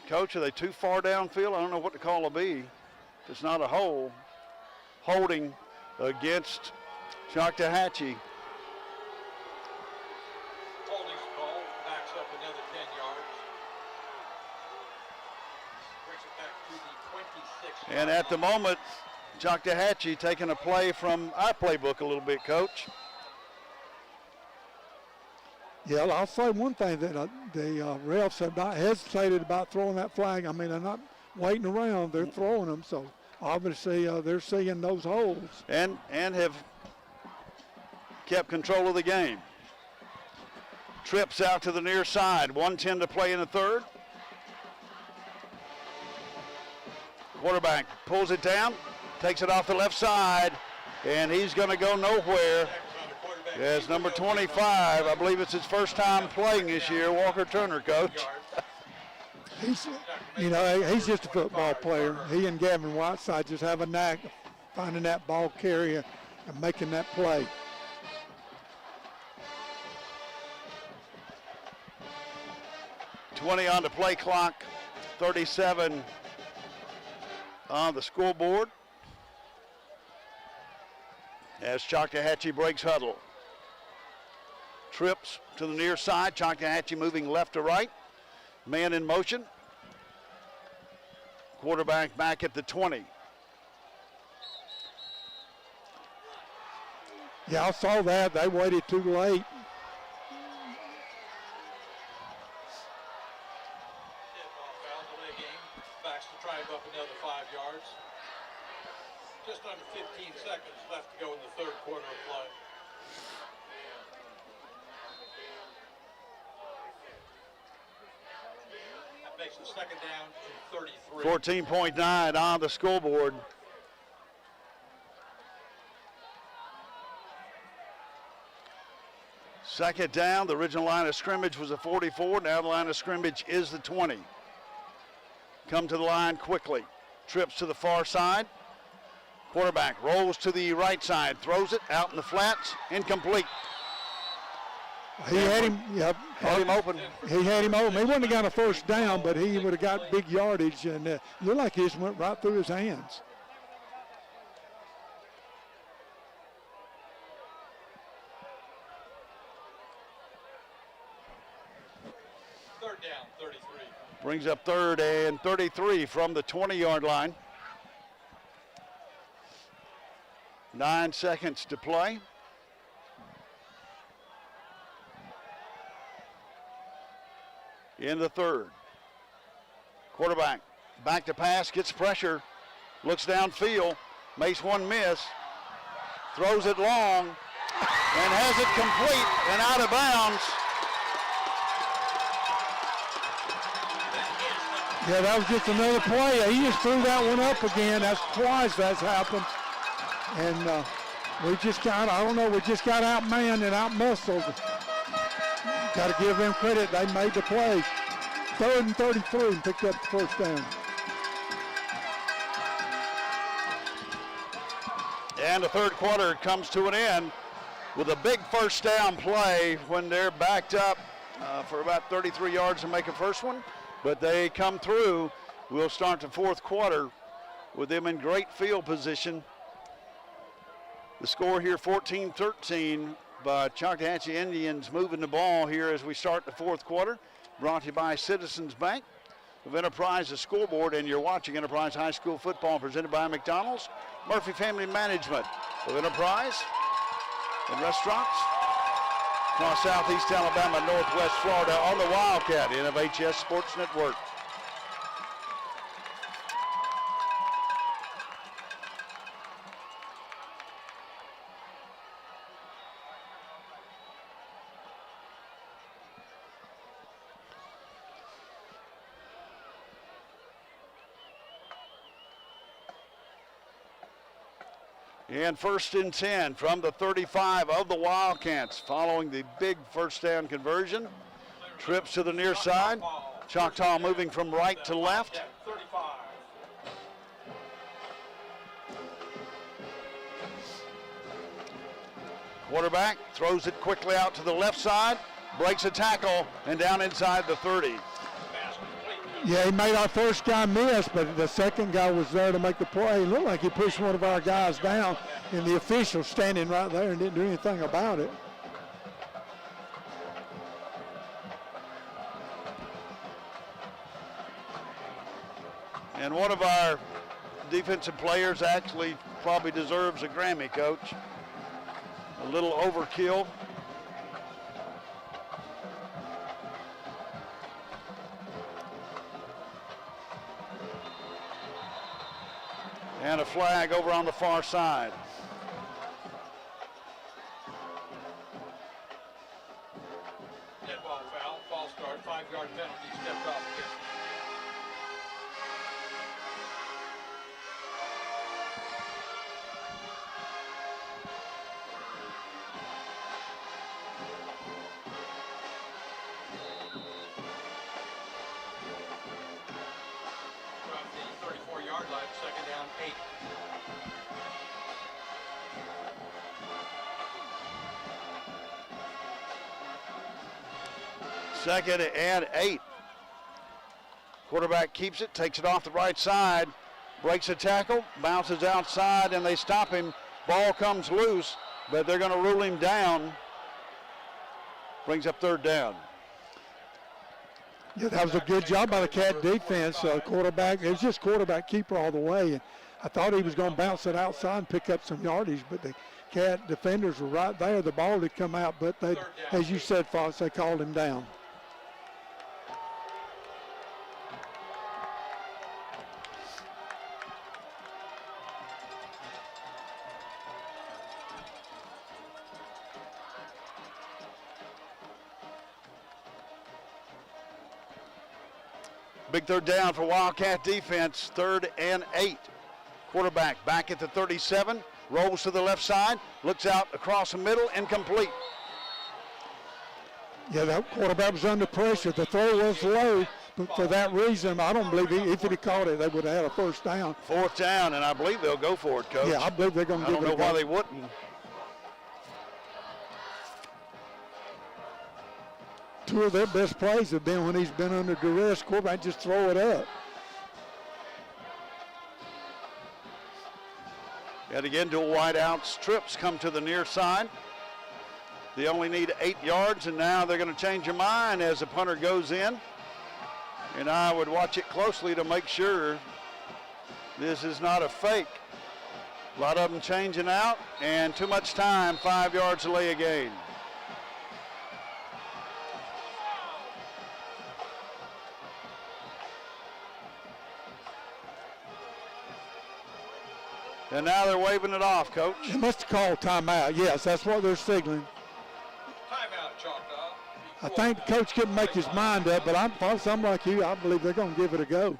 Coach, are they too far downfield? I don't know what the call will be. It's not a hole. Holding against Choctawhatchee. Holding's call, backs up another 10 yards. Brings it back to the 26. And at the moment, Choctawhatchee taking a play from our playbook a little bit, Coach. Yeah, I'll say one thing, that the refs have not hesitated about throwing that flag. I mean, they're not waiting around. They're throwing them, so obviously they're seeing those holes. And have kept control of the game. Trips out to the near side. 1:10 to play in the third. Quarterback pulls it down, takes it off the left side, and he's going to go nowhere. As number 25, I believe it's his first time playing this year, Walker Turner, Coach. He's just a football player. He and Gavin Whiteside just have a knack of finding that ball carrier and making that play. .20 on the play clock, 37 on the scoreboard. As Choctawhatchee breaks huddle. Trips to the near side. Choctawhatchee moving left to right. Man in motion. Quarterback back at the 20. Yeah, I saw that. They waited too late. Backs to drive up another 5 yards. Just under 15 seconds left to go in the third quarter of play. That makes the second down to 33. 14.9 on the scoreboard. Second down, the original line of scrimmage was a 44. Now the line of scrimmage is the 20. Come to the line quickly. Trips to the far side. Quarterback rolls to the right side, throws it out in the flats, incomplete. He had him, Had him open. He had him open. He wouldn't have got a first down, but he would have got big yardage, and it looked like he just went right through his hands. Third down, 33. Brings up third and 33 from the 20-yard line. 9 seconds to play. In the third. Quarterback back to pass, gets pressure, looks downfield, makes one miss, throws it long, and has it complete and out of bounds. Yeah, that was just another play. He just threw that one up again. That's twice that's happened. And we just got outmanned and outmuscled. Got to give them credit. They made the play. Third and 33 and picked up the first down. And the third quarter comes to an end with a big first down play when they're backed up for about 33 yards to make a first one. But they come through. We'll start the fourth quarter with them in great field position. The score here 14-13, but Choctawhatchee Indians moving the ball here as we start the fourth quarter. Brought to you by Citizens Bank of Enterprise, the scoreboard, and you're watching Enterprise High School football presented by McDonald's. Murphy Family Management of Enterprise. and restaurants across Southeast Alabama, Northwest Florida on the Wildcat NFHS Sports Network. And 1st and 10 from the 35 of the Wildcats following the big first down conversion. Trips to the near side. Choctaw moving from right to left. 35. Quarterback throws it quickly out to the left side, breaks a tackle, and down inside the 30. Yeah, he made our first guy miss, but the second guy was there to make the play. It looked like he pushed one of our guys down, and the official standing right there and didn't do anything about it. And one of our defensive players actually probably deserves a Grammy, Coach. A little overkill. And a flag over on the far side. Dead ball foul, false start, 5-yard penalty, stepped off against. From the 34-yard line, 2nd down, 8. Second and 8. Quarterback keeps it, takes it off the right side, breaks a tackle, bounces outside, and they stop him. Ball comes loose, but they're going to rule him down. Brings up 3rd down. Yeah, that was a good job by the Cat defense. Quarterback, it was just quarterback keeper all the way. And I thought he was going to bounce it outside and pick up some yardage, but the Cat defenders were right there. The ball had come out, but they, as you said, Fox, they called him down. Big 3rd down for Wildcat defense, 3rd and 8. Quarterback back at the 37, rolls to the left side, looks out across the middle, incomplete. Yeah, that quarterback was under pressure. The throw was low, but for that reason, I don't believe if he'd have caught it, they would have had a 1st down. 4th down, and I believe they'll go for it, Coach. Yeah, I believe they're going to I give don't it a know why go. they wouldn't. Two of their best plays have been when he's been under duress. Quarterback just throw it up. And again, dual wideouts. Trips come to the near side. They only need 8 yards, and now they're going to change their mind as the punter goes in. And I would watch it closely to make sure this is not a fake. A lot of them changing out, and too much time, 5 yards delay a gain. And now they're waving it off, Coach. They must have called timeout. Yes, that's what they're signaling. Timeout, Choctaw. I think the coach couldn't make his mind up, but I'm like you. I believe they're going to give it a go.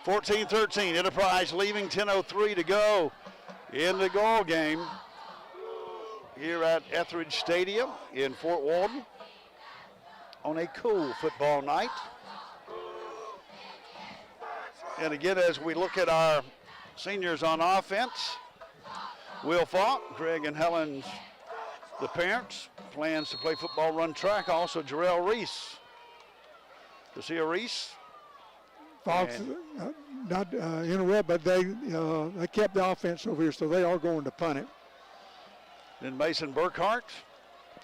14-13, Enterprise leaving, 10:03 to go in the ball game here at Etheridge Stadium in Fort Walton on a cool football night. And again, as we look at our seniors on offense, Will Falk, Greg and Helen's the parents, plans to play football, run track. Also, Jarrell Reese. Lucia Reese. Fox, not interrupt, but they kept the offense over here, so they are going to punt it. Then Mason Burkhart,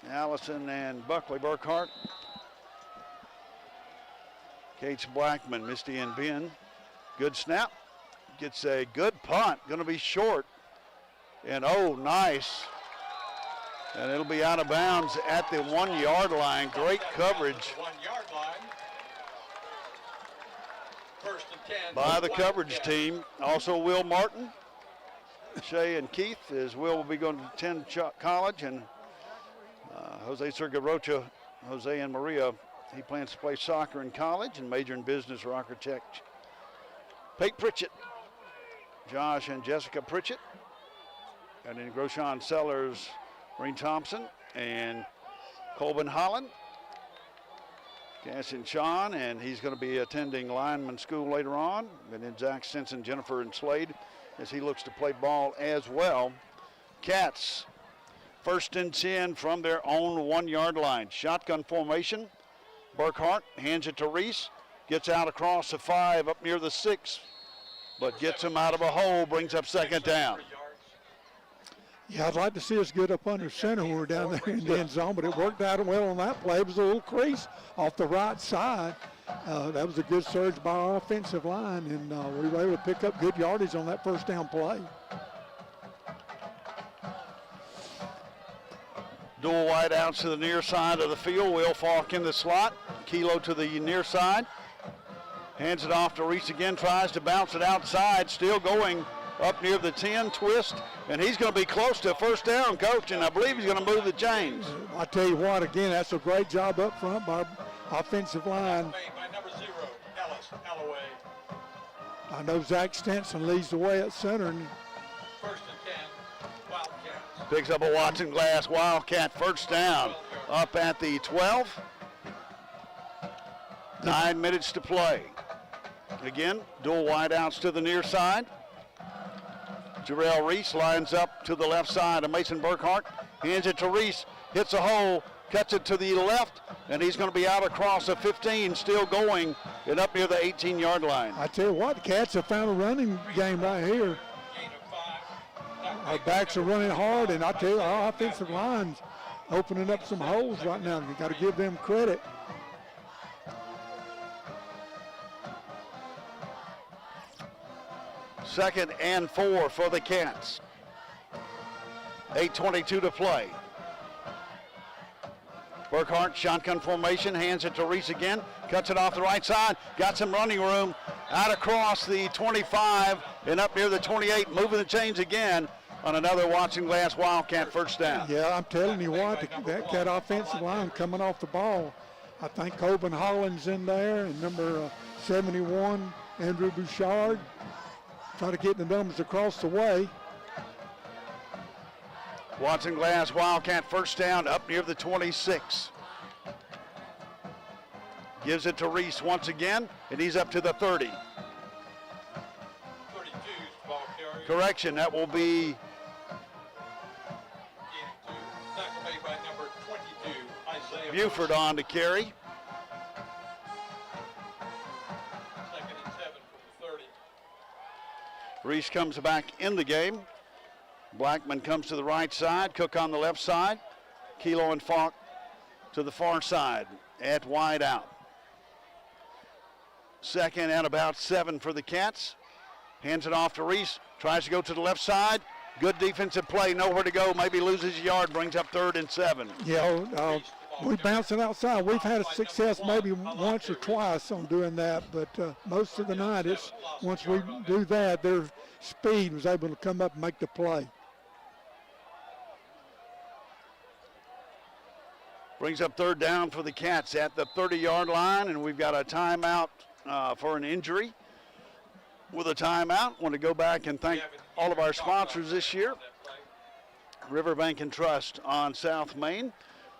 Allison and Buckley Burkhart. Cates Blackman, Misty and Ben. Good snap. gets a good punt, going to be short. And oh, nice. And it'll be out of bounds at the 1 yard line. Great coverage 1 yard line. First and 10. by the coverage team. Also Will Martin, Shay and Keith, as Will be going to attend college, and Jose Sergarocha, Jose and Maria, he plans to play soccer in college and major in business or architect. Pate Pritchett, Josh and Jessica Pritchett, and then Groshawn Sellers, Maureen Thompson, and Colvin Holland. Cass and Sean, and he's going to be attending lineman school later on. And then Zach Stinson, Jennifer, and Slade as he looks to play ball as well. Cats, 1st and 10 from their own 1 yard line. Shotgun formation. Burkhart hands it to Reese. Gets out across the 5 up near the 6, but gets him out of a hole, brings up 2nd down. Yeah, I'd like to see us get up under center when we're down there in the end zone, but it worked out well on that play. It was a little crease off the right side. That was a good surge by our offensive line, and we were able to pick up good yardage on that 1st down play. Dual wide outs to the near side of the field. Will Falk in the slot. Kilo to the near side. Hands it off to Reese again, tries to bounce it outside, still going up near the 10, twist, and he's going to be close to 1st down, Coach, and I believe he's going to move the chains. I tell you what, again, that's a great job up front by our offensive line. Made by number 0, Ellis Alloway. I know Zach Stinson leads the way at center. And 1st and 10, Wildcats. Picks up a Watson Glass Wildcat 1st down up at the 12. 9 minutes to play. Again, dual wideouts to the near side. Jarrell Reese lines up to the left side of Mason Burkhart. Hands it to Reese, hits a hole, cuts it to the left, and he's going to be out across the 15, still going, and up near the 18-yard line. I tell you what, the Cats have found a running game right here. Gain of 5. Our backs are running hard, and I tell you, our offensive line's opening up some holes right now. You got to give them credit. Second and 4 for the Cats. 8:22 to play. Burkhart, shotgun formation, hands it to Reese again, cuts it off the right side, got some running room, out across the 25 and up near the 28, moving the chains again on another Watson Glass Wildcat 1st down. Yeah, I'm telling you what, that Cat offensive line coming off the ball. I think Coben Holland's in there, and number 71, Andrew Bouchard. Try to get the numbers across the way. Watson Glass Wildcat 1st down up near the 26. Gives it to Reese once again, and he's up to the 30. 32's ball carrier. Correction, that will be Tackle made by number 22, Isaiah Buford on to carry. 2nd and 7 from the 30. Reese comes back in the game. Blackman comes to the right side, Cook on the left side, Kilo and Falk to the far side at wide out. 2nd and about 7 for the Cats. Hands it off to Reese, tries to go to the left side. Good defensive play, nowhere to go, maybe loses a yard, brings up 3rd and 7. Yeah, we bounce it outside. We've had a success maybe once or twice on doing that, but most of the night, it's once we do that, their speed was able to come up and make the play. Brings up 3rd down for the Cats at the 30-yard line, and we've got a timeout for an injury. With a timeout, want to go back and thank all of our sponsors this year. Riverbank and Trust on South Main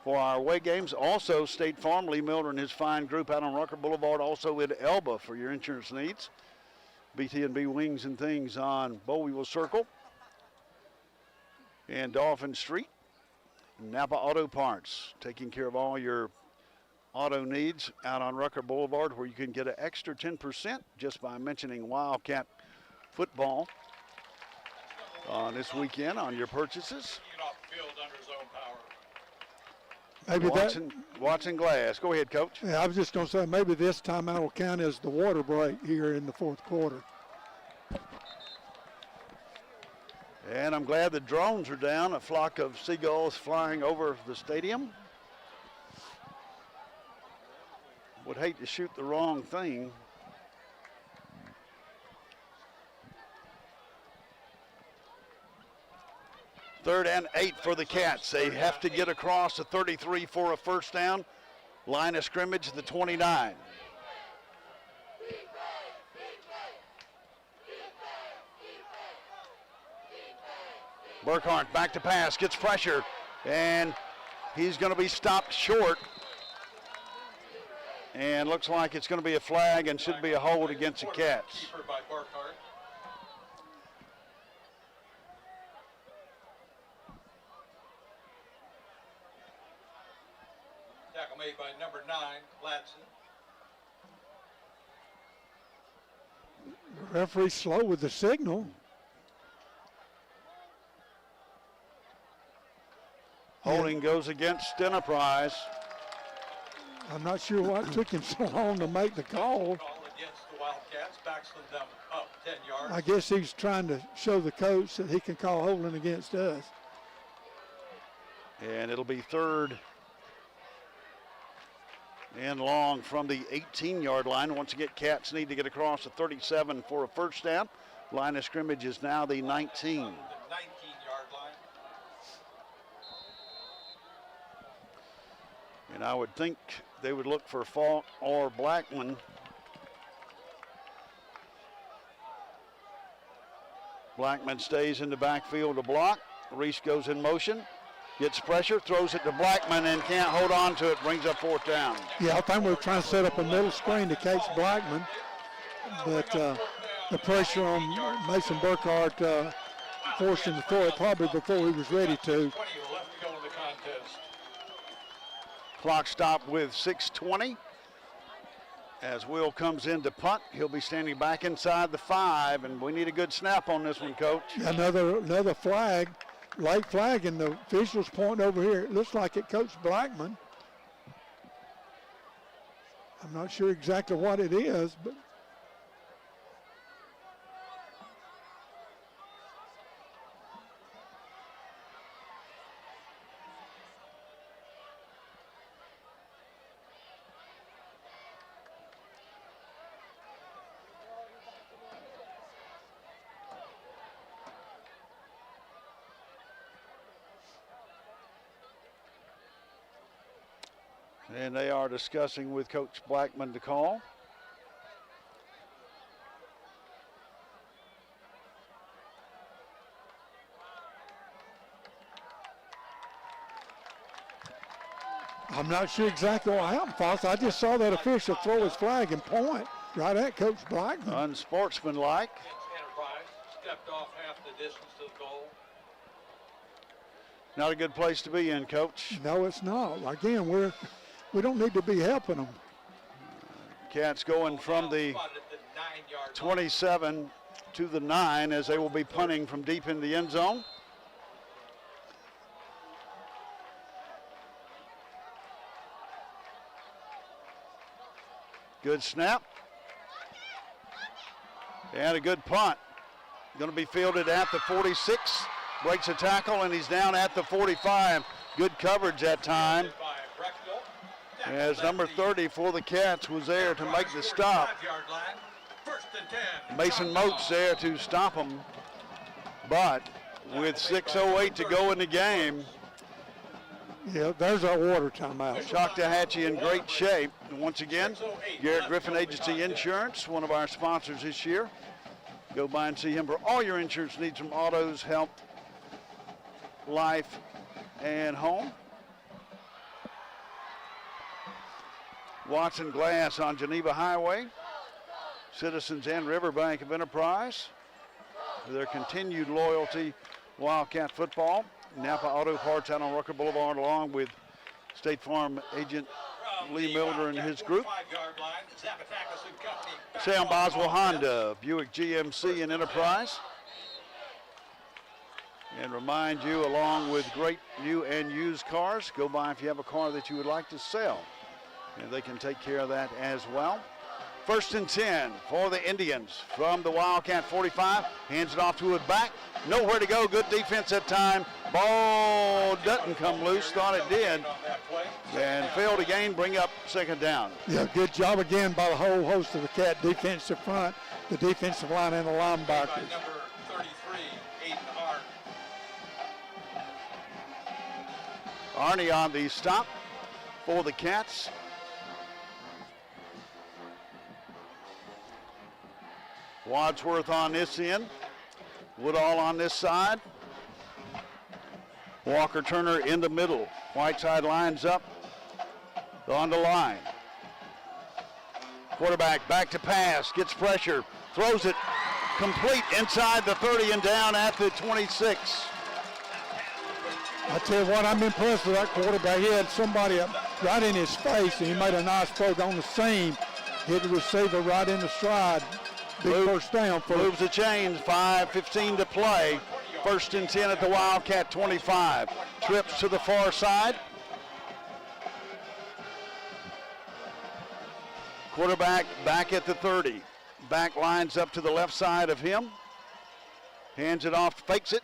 for our away games. Also, State Farm, Lee Miller and his fine group out on Rucker Boulevard, also in Elba for your insurance needs. BT&B Wings and Things on Bowieval Circle and Dolphin Street. Napa Auto Parts, taking care of all your auto needs out on Rucker Boulevard, where you can get an extra 10% just by mentioning Wildcat football this weekend on your purchases. Get off the field under his own power. Maybe Watson Glass. Go ahead, Coach. Yeah, I was just going to say maybe this timeout will count as the water break here in the 4th quarter. And I'm glad the drones are down, a flock of seagulls flying over the stadium. Would hate to shoot the wrong thing. Third and 8 for the Cats. They have to get across the 33 for a first down. Line of scrimmage, the 29. Burkhart back to pass, gets pressure, and he's going to be stopped short. And looks like it's going to be a flag and should be a hold against the Cats. Keeper by Burkhart. Tackle made by number 9, Ladson. The referee's slow with the signal. Holding goes against Enterprise. I'm not sure what took him so long to make the call. Call against the Wildcats, backs them up 10 yards. I guess he's trying to show the coach that he can call holding against us. And it'll be third and long from the 18-yard line. Once again, Cats need to get across the 37 for a first down. Line of scrimmage is now the 19. The 19-yard line. And I would think they would look for Falk or Blackman. Blackman stays in the backfield to block. Reese goes in motion, gets pressure, throws it to Blackman and can't hold on to it, brings up fourth down. Yeah, I think we were trying to set up a middle screen to catch Blackman, but the pressure on Mason Burkhart forced him to throw it probably before he was ready to. 20 left to go in the contest. Clock stopped with 6:20. As Will comes in to punt, he'll be standing back inside the 5, and we need a good snap on this one, Coach. Another flag, late flag, and the officials point over here. It looks like it Coach Blackman. I'm not sure exactly what it is, but And they are discussing with Coach Blackman to call. I'm not sure exactly what happened, Fox. I just saw that official throw his flag and point right at Coach Blackman. Unsportsmanlike. Enterprise stepped off half the distance to the goal. Not a good place to be in, Coach. No, it's not. Again, we don't need to be helping them. Cats going from the 27 to the 9 as they will be punting from deep in the end zone. Good snap. And a good punt. Going to be fielded at the 46. Breaks a tackle and he's down at the 45. Good coverage that time, as number 30 for the Cats was there to make the stop. Mason Moats there to stop him, but with 6:08 to go in the game, yeah, there's our water timeout. Choctawhatchee in great shape. And once again, Garrett Griffin Agency Insurance, one of our sponsors this year. Go by and see him for all your insurance needs from autos, health, life, and home. Watson Glass on Geneva Highway. Citizens and Riverbank of Enterprise. For their continued loyalty, Wildcat football. Napa Auto Parts out on Rucker Boulevard, along with State Farm agent Lee Milder and his group. Sam Boswell Honda, Buick GMC and Enterprise. And remind you, along with great new and used cars, go by if you have a car that you would like to sell. And they can take care of that as well. First and 10 for the Indians from the Wildcat 45. Hands it off to it back. Nowhere to go. Good defense that time. Ball doesn't come loose. Thought it did. And failed again. Bring up second down. Yeah, good job again by the whole host of the Cat defensive front, the defensive line, and the linebackers. Number 33, Aiden Hart. Arnie on the stop for the Cats. Wadsworth on this end. Woodall on this side. Walker Turner in the middle. Whiteside lines up on the line. Quarterback back to pass, gets pressure, throws it complete inside the 30 and down at the 26. I tell you what, I'm impressed with that quarterback. He had somebody up right in his face, and he made a nice throw on the seam. Hit the receiver right in the stride. Big first down for Moves the chains, 5:15 to play. First and 10 at the Wildcat 25. Trips to the far side. Quarterback back at the 30. Back lines up to the left side of him. Hands it off, fakes it.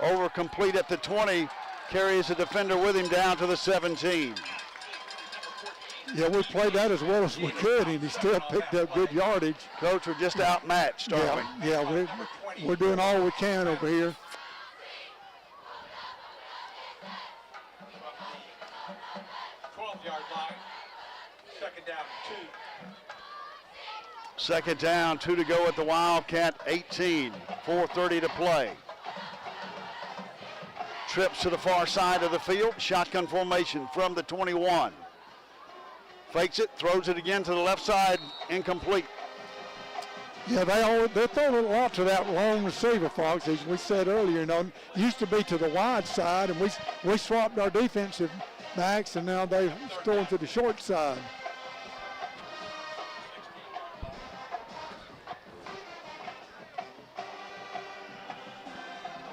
Over complete at the 20. Carries the defender with him down to the 17. Yeah, we played that as well as we could, and he still picked up good yardage. Coach, we're just outmatched, aren't we? Yeah, we're doing all we can over here. From the 12-yard line. Second down, 2. Second down, 2 to go at the Wildcat 18. 4:30 to play. Trips to the far side of the field. Shotgun formation from the 21. Fakes it, throws it again to the left side, incomplete. Yeah, they throw a lot to that long receiver, Fox. As we said earlier, used to be to the wide side, and we swapped our defensive backs, and now they're throwing to the short side.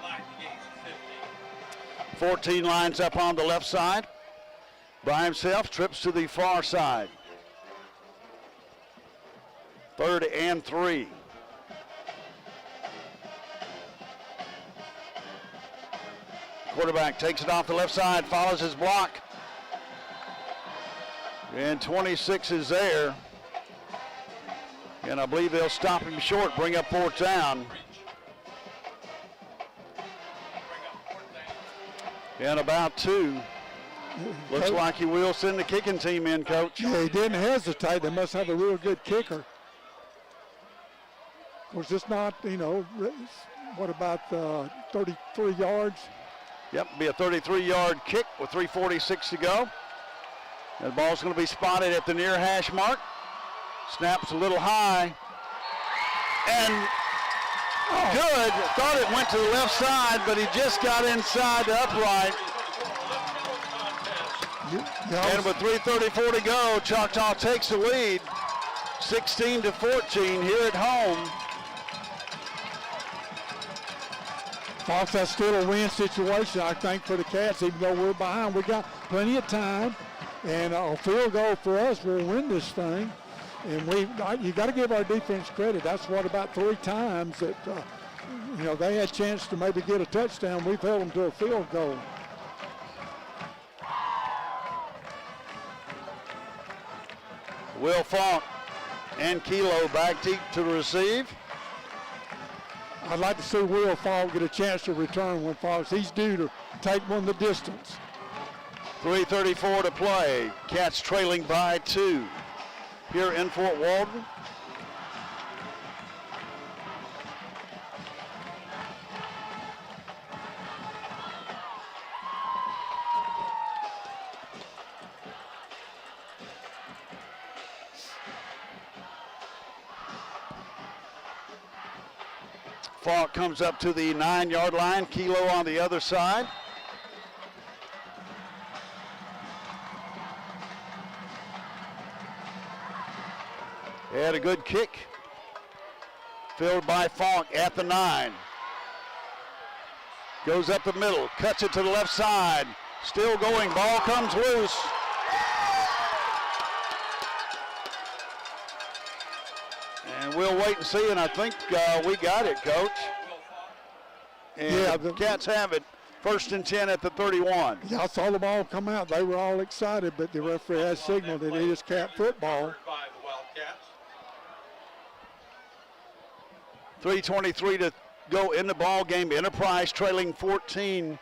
Line gains 50. 14 lines up on the left side. By himself, trips to the far side. 3rd and 3. Quarterback takes it off the left side, follows his block. And 26 is there. And I believe they'll stop him short, bring up 4th down. And about 2. Looks like he will send the kicking team in, Coach. Yeah, he didn't hesitate. They must have a real good kicker. Of course, it's not, what about 33 yards? Yep, be a 33-yard kick with 3:46 to go. The ball's going to be spotted at the near hash mark. Snaps a little high. And good. Thought it went to the left side, but he just got inside the upright. And with 3:34 to go, Choctaw takes the lead, 16-14 here at home. Fox, that's still a win situation, I think, for the Cats, even though we're behind. We got plenty of time, and a field goal for us will win this thing. And you got to give our defense credit. That's what about 3 times that they had a chance to maybe get a touchdown. We've held them to a field goal. Will Falk and Kilo back deep to receive. I'd like to see Will Falk get a chance to return one, Fox. He's due to take one the distance. 3:34 to play. Cats trailing by 2 here in Fort Walton. Falk comes up to the 9-yard line. Kilo on the other side. Had a good kick. Filled by Falk at the 9. Goes up the middle, cuts it to the left side. Still going, ball comes loose. And we'll wait and see, and I think we got it, Coach. And Yeah, the Cats have it. 1st and 10 at the 31. Yeah, I saw the ball come out. They were all excited, but the referee has signaled that it is Cat football. By the Wildcats. 3:23 to go in the ball game. Enterprise trailing 14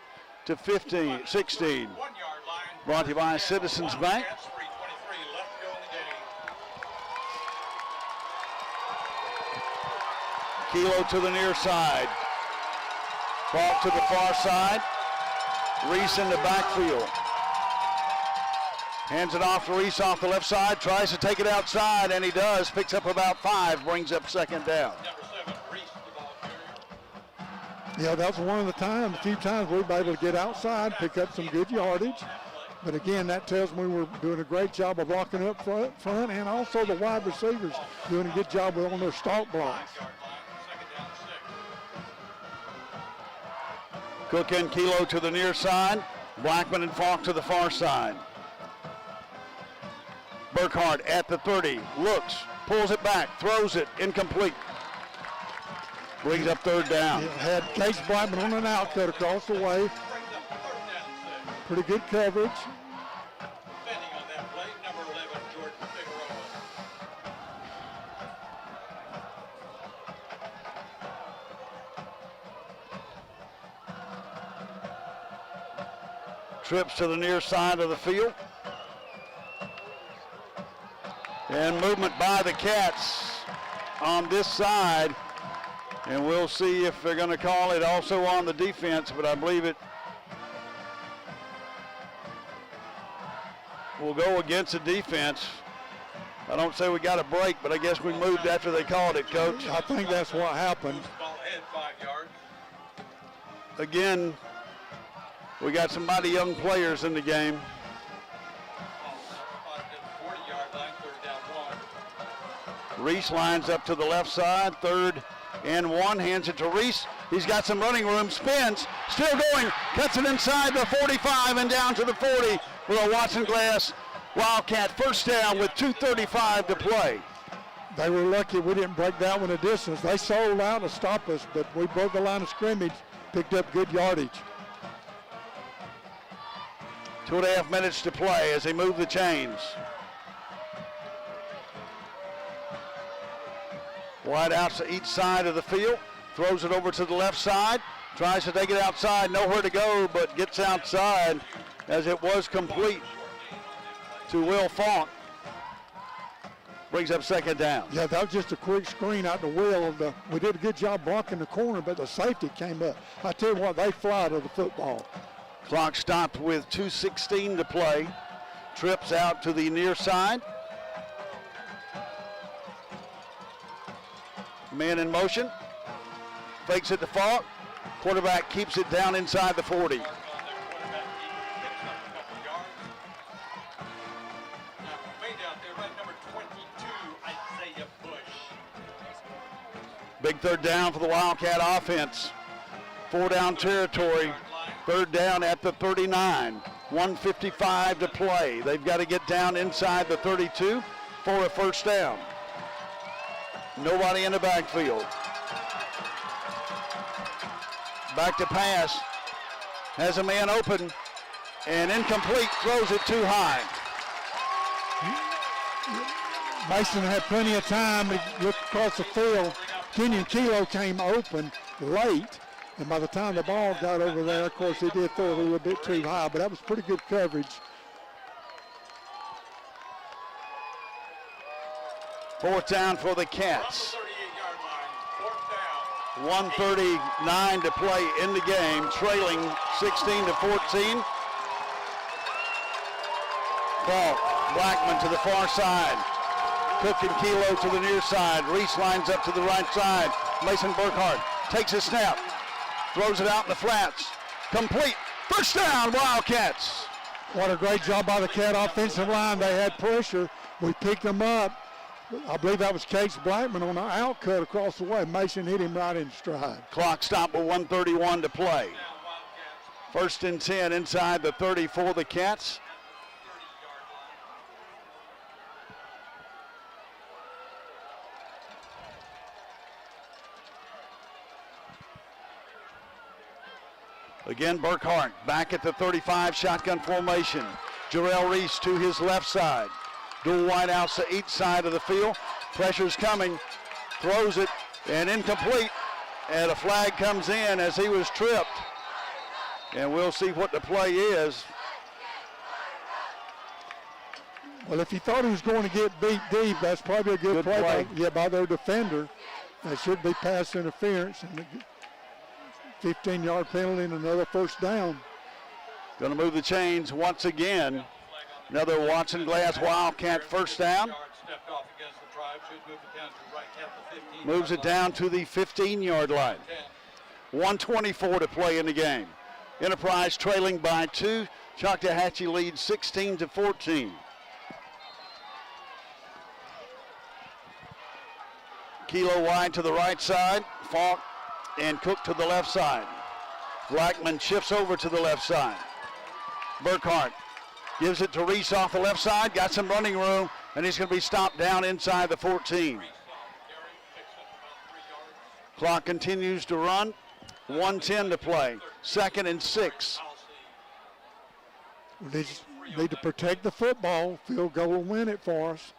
to 16. 1 yard line. Brought to you by Citizens Bank. Wildcats, 3:23 left to go in the game. Kilo to the near side. Falk to the far side. Reese in the backfield. Hands it off to Reese off the left side. Tries to take it outside, and he does. Picks up about 5. Brings up 2nd down. Number 7, Reese, the ball carrier. Yeah, that was one of the times, a few times we were able to get outside, pick up some good yardage. But again, that tells me we're doing a great job of blocking up front, and also the wide receivers doing a good job on their start blocks. 5 yard line. 2nd down, 6. Cook and Kilo to the near side. Blackman and Falk to the far side. Burkhardt at the 30. Looks, pulls it back, throws it, incomplete. Brings up 3rd down. It had Case Blackman on an outcut across the way. Brings up 3rd down and 6. Pretty good coverage. Defending on that play, number 11, Jordan Figueroa. Trips to the near side of the field. And movement by the Cats on this side. And we'll see if they're going to call it also on the defense, but I believe it will go against the defense. I don't say we got a break, but I guess we moved after they called it, Coach. I think that's what happened. Ball ahead 5 yards. Again, we got some mighty young players in the game. Spotted at the 40-yard line, 3rd down 1. Reese lines up to the left side, 3rd and 1, hands it to Reese. He's got some running room, spins, still going, cuts it inside the 45 and down to the 40 with a Watson Glass Wildcat 1st down with 2:35 to play. They were lucky we didn't break that one a distance. They sold out to stop us, but we broke the line of scrimmage, picked up good yardage. 2.5 minutes to play as they move the chains. Wide outs to each side of the field. Throws it over to the left side. Tries to take it outside. Nowhere to go, but gets outside as it was complete to Will Falk. Brings up 2nd down. Yeah, that was just a quick screen out the wheel. We did a good job blocking the corner, but the safety came up. I tell you what, they fly to the football. Clock stopped with 2:16 to play. Trips out to the near side. Man in motion. Fakes it to Falk. Quarterback keeps it down inside the 40. Big 3rd down for the Wildcat offense. 4 down territory. 3rd down at the 39. 1:55 to play. They've got to get down inside the 32 for a 1st down. Nobody in the backfield. Back to pass. Has a man open and incomplete. Throws it too high. Mason had plenty of time to look across the field. Kenyon Kilo came open late, and by the time the ball got over there, of course, he did throw it a little bit too high, but that was pretty good coverage. 4th down for the Cats. 1:39 to play in the game, trailing 16-14. Falk, Blackman to the far side. Cook and Kilo to the near side. Reese lines up to the right side. Mason Burkhardt takes a snap, throws it out in the flats. Complete. 1st down, Wildcats. What a great job by the Cat offensive line. They had pressure. We picked them up. I believe that was Case Blackman on an outcut across the way. Mason hit him right in stride. Clock stopped with 1:31 to play. 1st and 10 inside the 30 for the Cats. Again, Burkhart back at the 35, shotgun formation. Jarrell Reese to his left side. Dual wideouts to each side of the field. Pressure's coming, throws it, and incomplete. And a flag comes in as he was tripped. And we'll see what the play is. Well, if he thought he was going to get beat deep, that's probably a good play. By their defender. That should be pass interference and a 15-yard penalty and another first down. Going to move the chains once again. Another Watson Glass Wildcat first down. Moves it down to the 15-yard line. 1:24 to play in the game. Enterprise trailing by 2. Choctawhatchee leads 16-14. Kilo wide to the right side. Falk and Cook to the left side. Blackman shifts over to the left side. Burkhart gives it to Reese off the left side. Got some running room, and he's going to be stopped down inside the 14. Clock continues to run. 1:10 to play. 2nd and 6. We need to protect the football. Field goal will win it for us.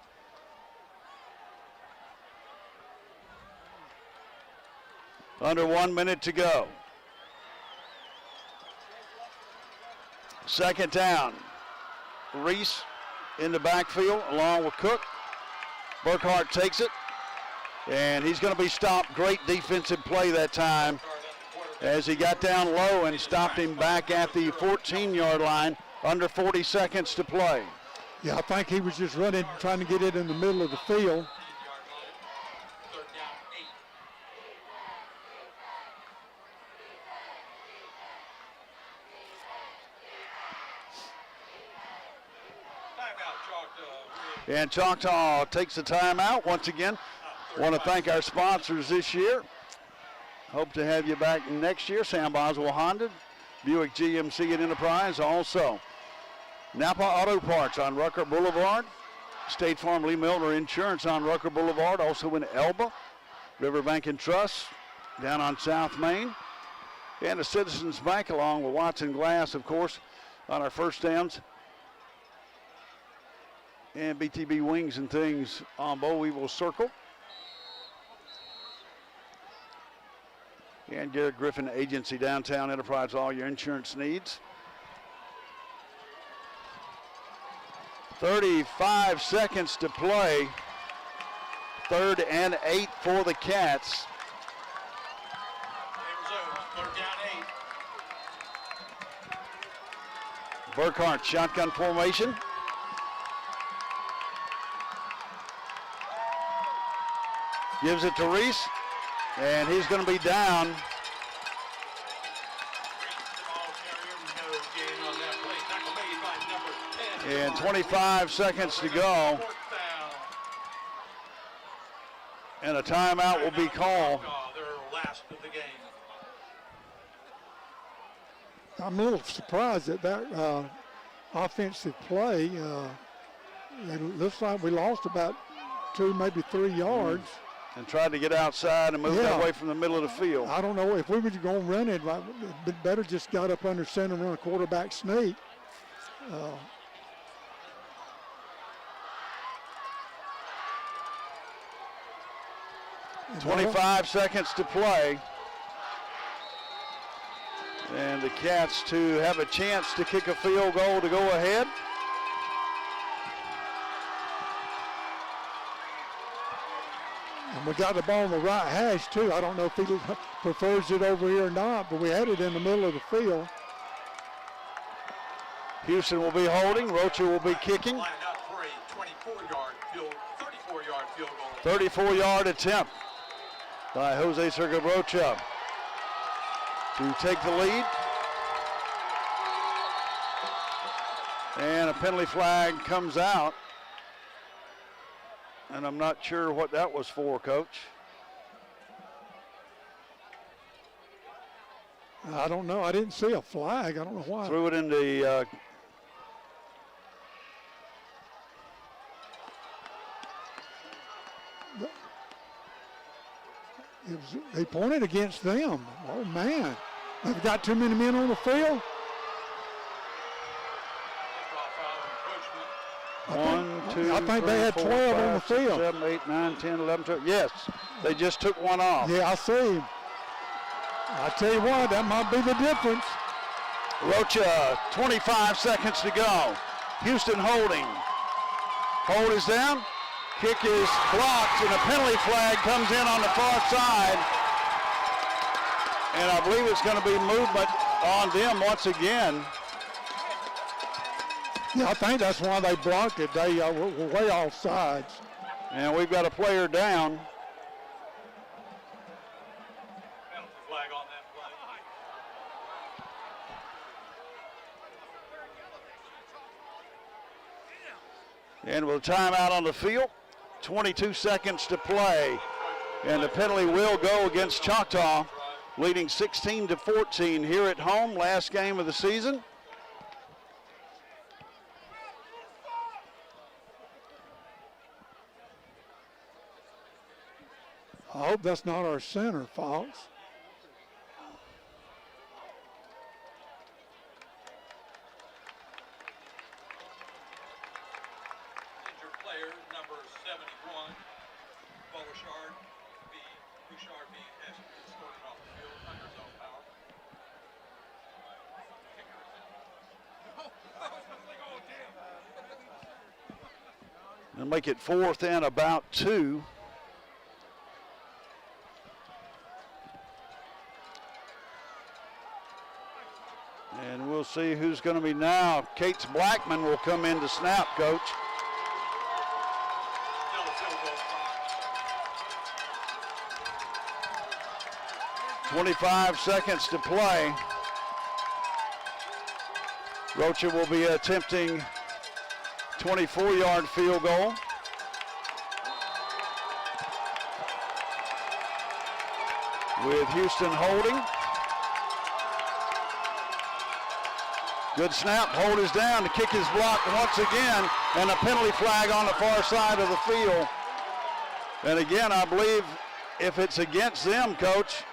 Under 1 minute to go. 2nd down. Reese in the backfield along with Cook. Burkhart takes it, and he's going to be stopped. Great defensive play that time as he got down low and stopped him back at the 14-yard line. Under 40 seconds to play. Yeah, I think he was just running, trying to get it in the middle of the field. And Choctaw takes the timeout once again. Want to thank our sponsors this year. Hope to have you back next year. Sam Boswell Honda, Buick GMC and Enterprise. Also, Napa Auto Parts on Rucker Boulevard. State Farm Lee Milner Insurance on Rucker Boulevard. Also in Elba. Riverbank and Trust down on South Main. And the Citizens Bank along with Watson Glass, of course, on our first downs. And BTB Wings and Things on Boll Weevil Circle. And Garrett Griffin Agency, Downtown Enterprise, all your insurance needs. 35 seconds to play. 3rd and 8 for the Cats. Burkhart, shotgun formation. Gives it to Reese, and he's going to be down. And 25 seconds to go. And a timeout will be called. I'm a little surprised at that offensive play. It looks like we lost about 2, maybe 3 yards. And tried to get outside and move that away from the middle of the field. I don't know if we were going to run it. It'd better just got up under center and run a quarterback sneak. 25 seconds to play. And the Cats to have a chance to kick a field goal to go ahead. And we got the ball on the right hash, too. I don't know if he prefers it over here or not, but we had it in the middle of the field. Houston will be holding. Rocha will be kicking. 34-yard attempt by Jose Sergio Rocha to take the lead. And a penalty flag comes out. And I'm not sure what that was for, Coach. I don't know. I didn't see a flag. I don't know why. Threw it in the he pointed against them. Oh, man. They've got too many men on the field. I think they had 12 on the field. 7, 8, 9, 10, 11, 12. Yes, they just took one off. Yeah, I see. I tell you what, that might be the difference. Rocha, 25 seconds to go. Houston holding. Hold is down. Kick is blocked, and a penalty flag comes in on the far side. And I believe it's going to be movement on them once again. Yeah, I think that's why they blocked it. They were way off sides. And we've got a player down. Penalty flag on that play. And with a timeout on the field, 22 seconds to play. And the penalty will go against Choctaw, leading 16-14 here at home, last game of the season. I hope that's not our center, Fox. Injured player number 71, Bouchard being escorted off the field under his own power. And make it 4th and about 2. And we'll see who's going to be now. Cates Blackman will come in to snap, Coach. Still a field goal Fox. 25 seconds to play. Rocha will be attempting 24-yard field goal. With Houston holding. Good snap, hold is down, the kick is blocked once again, and a penalty flag on the far side of the field. And again, I believe if it's against them, Coach,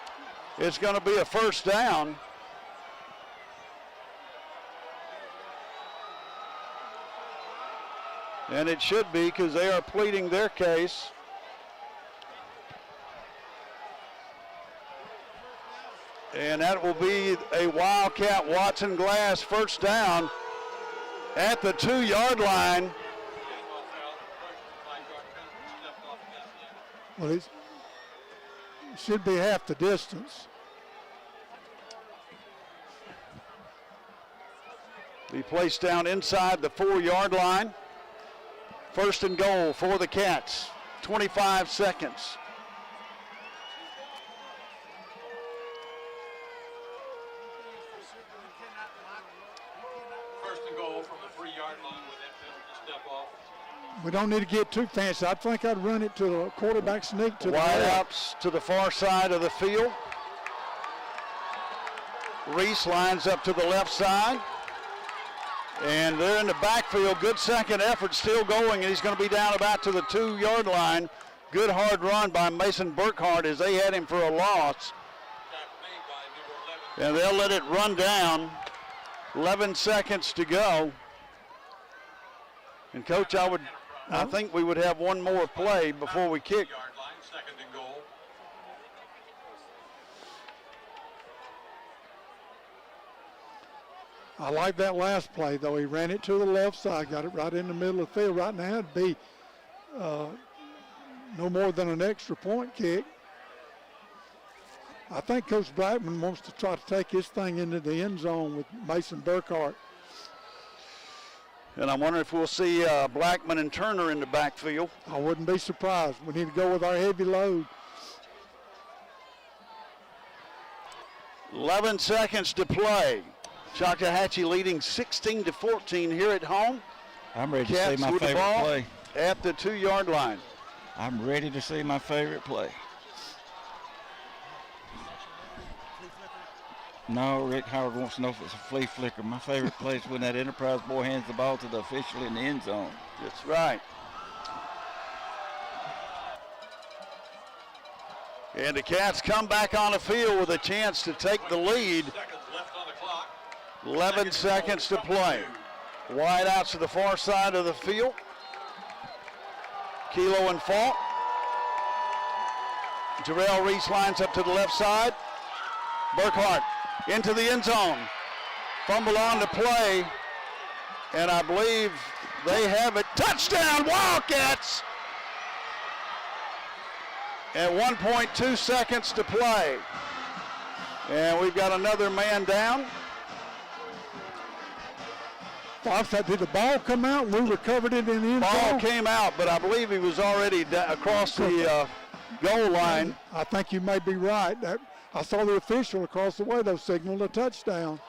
it's going to be a first down. And it should be, because they are pleading their case. And that will be a Wildcat Watson Glass first down at the 2-yard line. Well, it should be half the distance. Be placed down inside the 4-yard line. First and goal for the Cats. 25 seconds. First and goal from the 3-yard line with that penalty step off. We don't need to get too fancy. I think I'd run it to the quarterback sneak to the Wide left. outs to the far side of the field. Reese lines up to the left side. And they're in the backfield. Good second effort still going, and he's going to be down about to the 2-yard line. Good hard run by Mason Burkhart as they had him for a loss. And they'll let it run down. 11 seconds to go. And Coach, I think we would have one more play before we kick. Yard line, second and goal. I like that last play, though. He ran it to the left side, got it right in the middle of the field. Right now, it'd be no more than an extra point kick. I think Coach Blackman wants to try to take his thing into the end zone with Mason Burkhart. And I wonder if we'll see Blackman and Turner in the backfield. I wouldn't be surprised. We need to go with our heavy load. 11 seconds to play. Choctawhatchee leading 16-14 here at home. I'm ready to Cats see my with the favorite ball play. at the 2-yard line. I'm ready to see my favorite play. No, Rick Howard wants to know if it's a flea flicker. My favorite play is when that Enterprise boy hands the ball to the official in the end zone. That's right. And the Cats come back on the field with a chance to take the lead. Seconds left on the clock. 11 seconds to play. Wide outs to the far side of the field. Kilo and Fault. Jarrell Reese lines up to the left side. Burkhart into the end zone. Fumble on to play. And I believe they have it. Touchdown, Wildcats! At 1.2 seconds to play. And we've got another man down. Fox, did the ball come out? We recovered it in the end Ball zone? came out, but I believe he was already across the goal line. I think you may be right. I saw the official across the way, though, signaled a touchdown.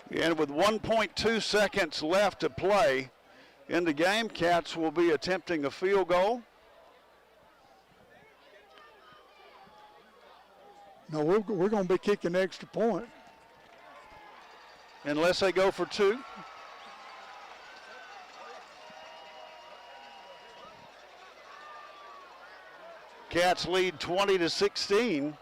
And with 1.2 seconds left to play in the game, Cats will be attempting a field goal. No, we're going to be kicking extra point. Unless they go for two. Cats lead 20-16.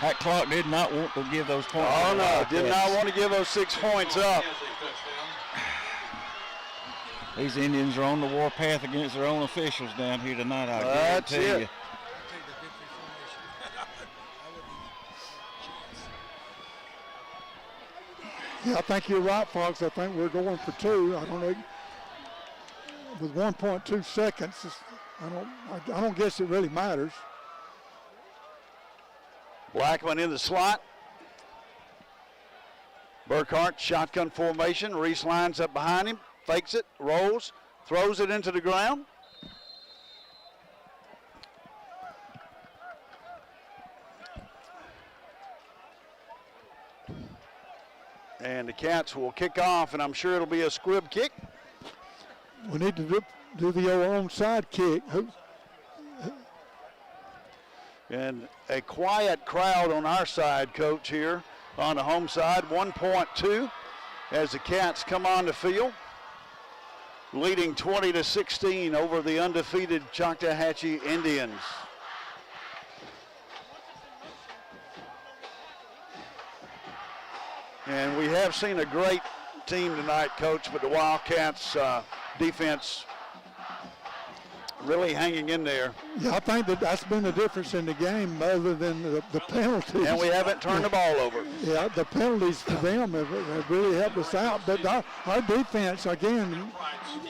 That clock did not want to give those points. Oh no, did not want to give those 6 points up. These Indians are on the warpath against their own officials down here tonight, I That's guarantee it. you. Yeah, I think you're right, Fox. I think we're going for two. I don't know. With 1.2 seconds, I don't guess it really matters. Blackman in the slot. Burkhart, shotgun formation. Reese lines up behind him, fakes it, rolls, throws it into the ground. And the Cats will kick off, and I'm sure it'll be a squib kick. We need to do the onside kick. And a quiet crowd on our side, Coach, here on the home side. 1.2 as the Cats come on the field, leading 20-16 over the undefeated Choctawhatchee Indians. And we have seen a great team tonight, Coach, but the Wildcats defense really hanging in there. Yeah, I think that's been the difference in the game other than the penalties. And we haven't turned the ball over. Yeah, the penalties for them have really helped us out. But our defense, again,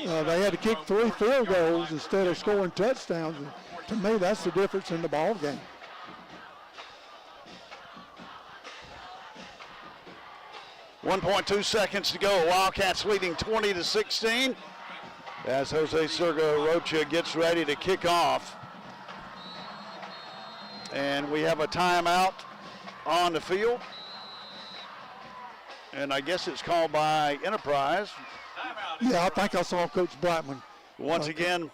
they had to kick 3 field goals instead of scoring touchdowns. And to me, that's the difference in the ball game. .2 seconds to go. Wildcats leading 20-16 as Jose Sergio Rocha gets ready to kick off. And we have a timeout on the field. And I guess it's called by Enterprise. Yeah, I think I saw Coach Blackman. Once again,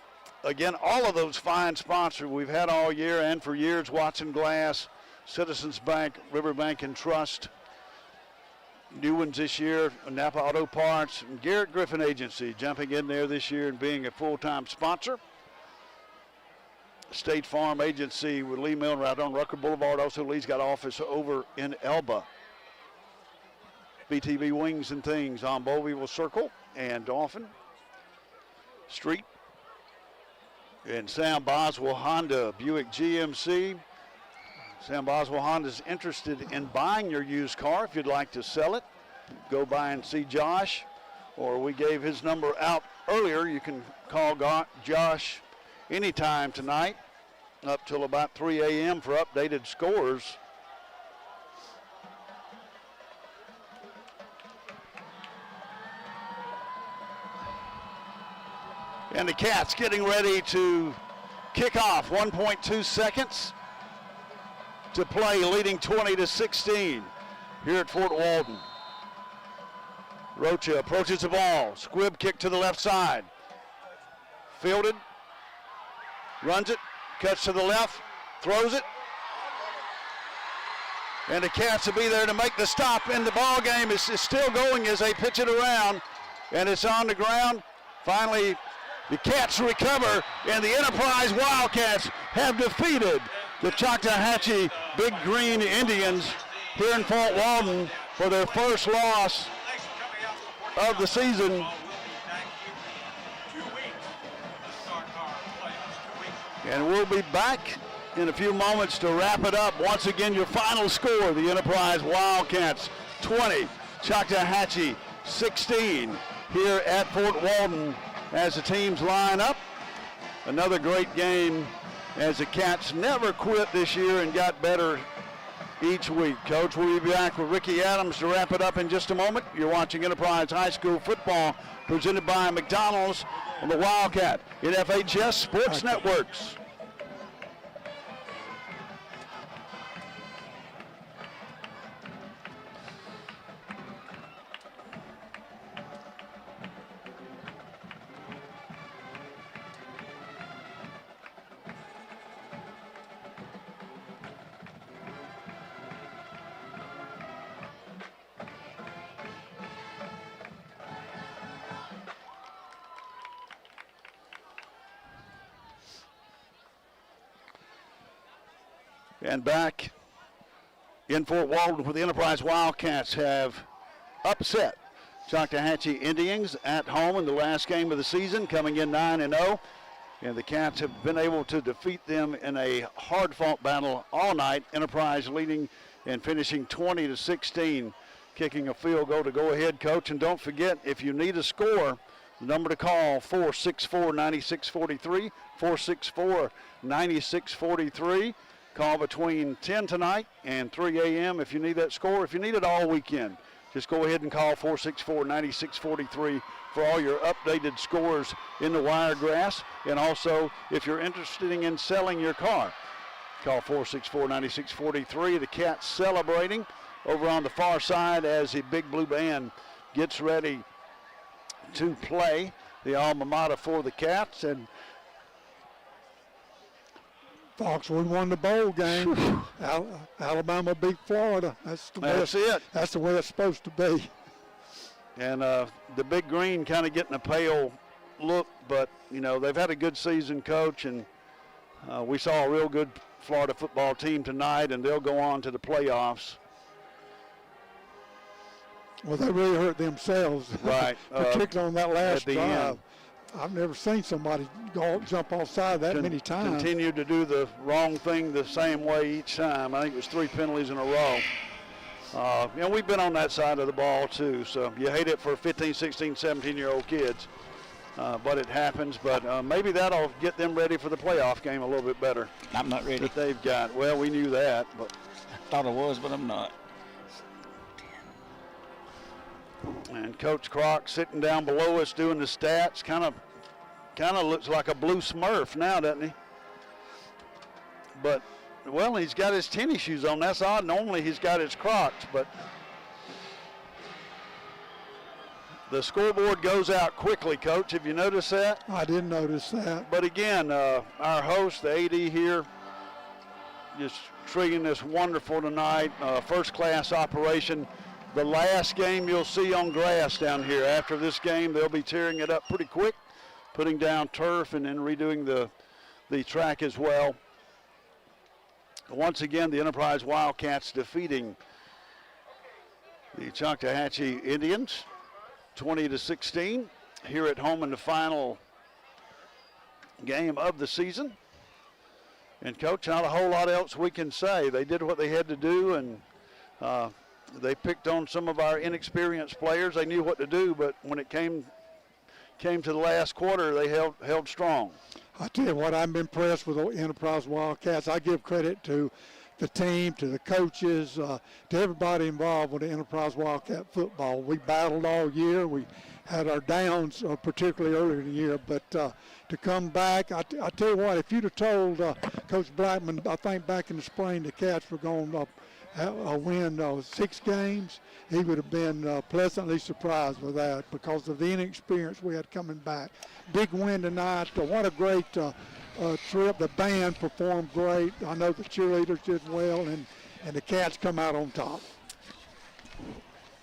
all of those fine sponsors we've had all year and for years, Watson Glass, Citizens Bank, Riverbank and Trust. New ones this year, Napa Auto Parts, and Garrett Griffin Agency jumping in there this year and being a full-time sponsor. State Farm Agency with Lee Milner out on Rucker Boulevard. Also, Lee's got office over in Elba. BTV Wings and Things on Beauville Circle and Dauphin Street. And Sam Boswell Honda, Buick GMC. Sam Boswell Honda is interested in buying your used car. If you'd like to sell it, go by and see Josh. Or we gave his number out earlier. You can call Josh anytime tonight up till about 3 a.m. for updated scores. And the Cats getting ready to kick off. 1.2 seconds to play, leading 20-16 here at Fort Walton. Rocha approaches the ball. Squib kick to the left side. Fielded. Runs it. Cuts to the left. Throws it. And the Cats will be there to make the stop, and the ball game is still going as they pitch it around, and it's on the ground. Finally, the Cats recover, and the Enterprise Wildcats have defeated the Choctawhatchee Big Green Indians here in Fort Walton for their first loss of the season. And we'll be back in a few moments to wrap it up. Once again, your final score, the Enterprise Wildcats 20, Choctawhatchee 16 here at Fort Walton as the teams line up. Another great game as the Cats never quit this year and got better each week. Coach, we'll be back with Ricky Adams to wrap it up in just a moment. You're watching Enterprise High School football presented by McDonald's and the Wildcat in FHS Sports Networks. And back in Fort Walton, where the Enterprise Wildcats have upset Choctawhatchee Indians at home in the last game of the season, coming in 9-0. And the Cats have been able to defeat them in a hard-fought battle all night. Enterprise leading and finishing 20-16, kicking a field goal to go ahead, Coach. And don't forget, if you need a score, the number to call, 464-9643, 464-9643. Call between 10 tonight and 3 a.m. if you need that score. If you need it all weekend, just go ahead and call 464-9643 for all your updated scores in the Wiregrass. And also, if you're interested in selling your car, call 464-9643. The Cats celebrating over on the far side as the Big Blue Band gets ready to play the alma mater for the Cats. And Foxwood won the bowl game. Alabama beat Florida. That's the way That's the way it's supposed to be. And the Big Green kind of getting a pale look, but, you know, they've had a good season, Coach, and we saw a real good Florida football team tonight, and they'll go on to the playoffs. Well, they really hurt themselves, right? Particularly on that last drive. End. I've never seen somebody jump offside that many times. Continued to do the wrong thing the same way each time. I think it was 3 penalties in a row. You know, we've been on that side of the ball too, so you hate it for 15, 16, 17-year-old kids. But it happens. But maybe that'll get them ready for the playoff game a little bit better. I'm not ready. That they've got. Well, we knew that, but I thought I was, but I'm not. And Coach Croc sitting down below us doing the stats. Kind of looks like a blue Smurf now, doesn't he? But, well, he's got his tennis shoes on. That's odd. Normally he's got his Crocs, but the scoreboard goes out quickly, Coach. Have you noticed that? I didn't notice that. But again, our host, the AD here, just treating us wonderful tonight. First-class operation. The last game you'll see on grass down here. After this game, they'll be tearing it up pretty quick, putting down turf and then redoing the track as well. Once again, the Enterprise Wildcats defeating the Choctawhatchee Indians 20-16 here at home in the final game of the season. And, Coach, not a whole lot else we can say. They did what they had to do, and they picked on some of our inexperienced players. They knew what to do, but when it came to the last quarter, they held strong. I tell you what, I'm impressed with the Enterprise Wildcats. I give credit to the team, to the coaches, to everybody involved with the Enterprise Wildcat football. We battled all year. We had our downs, particularly earlier in the year, but to come back, I tell you what, if you'd have told Coach Blackman, I think back in the spring, the Cats were going to win 6 games, he would have been pleasantly surprised with that because of the inexperience we had coming back. Big win tonight. What a great trip. The band performed great. I know the cheerleaders did well, and and the Cats come out on top.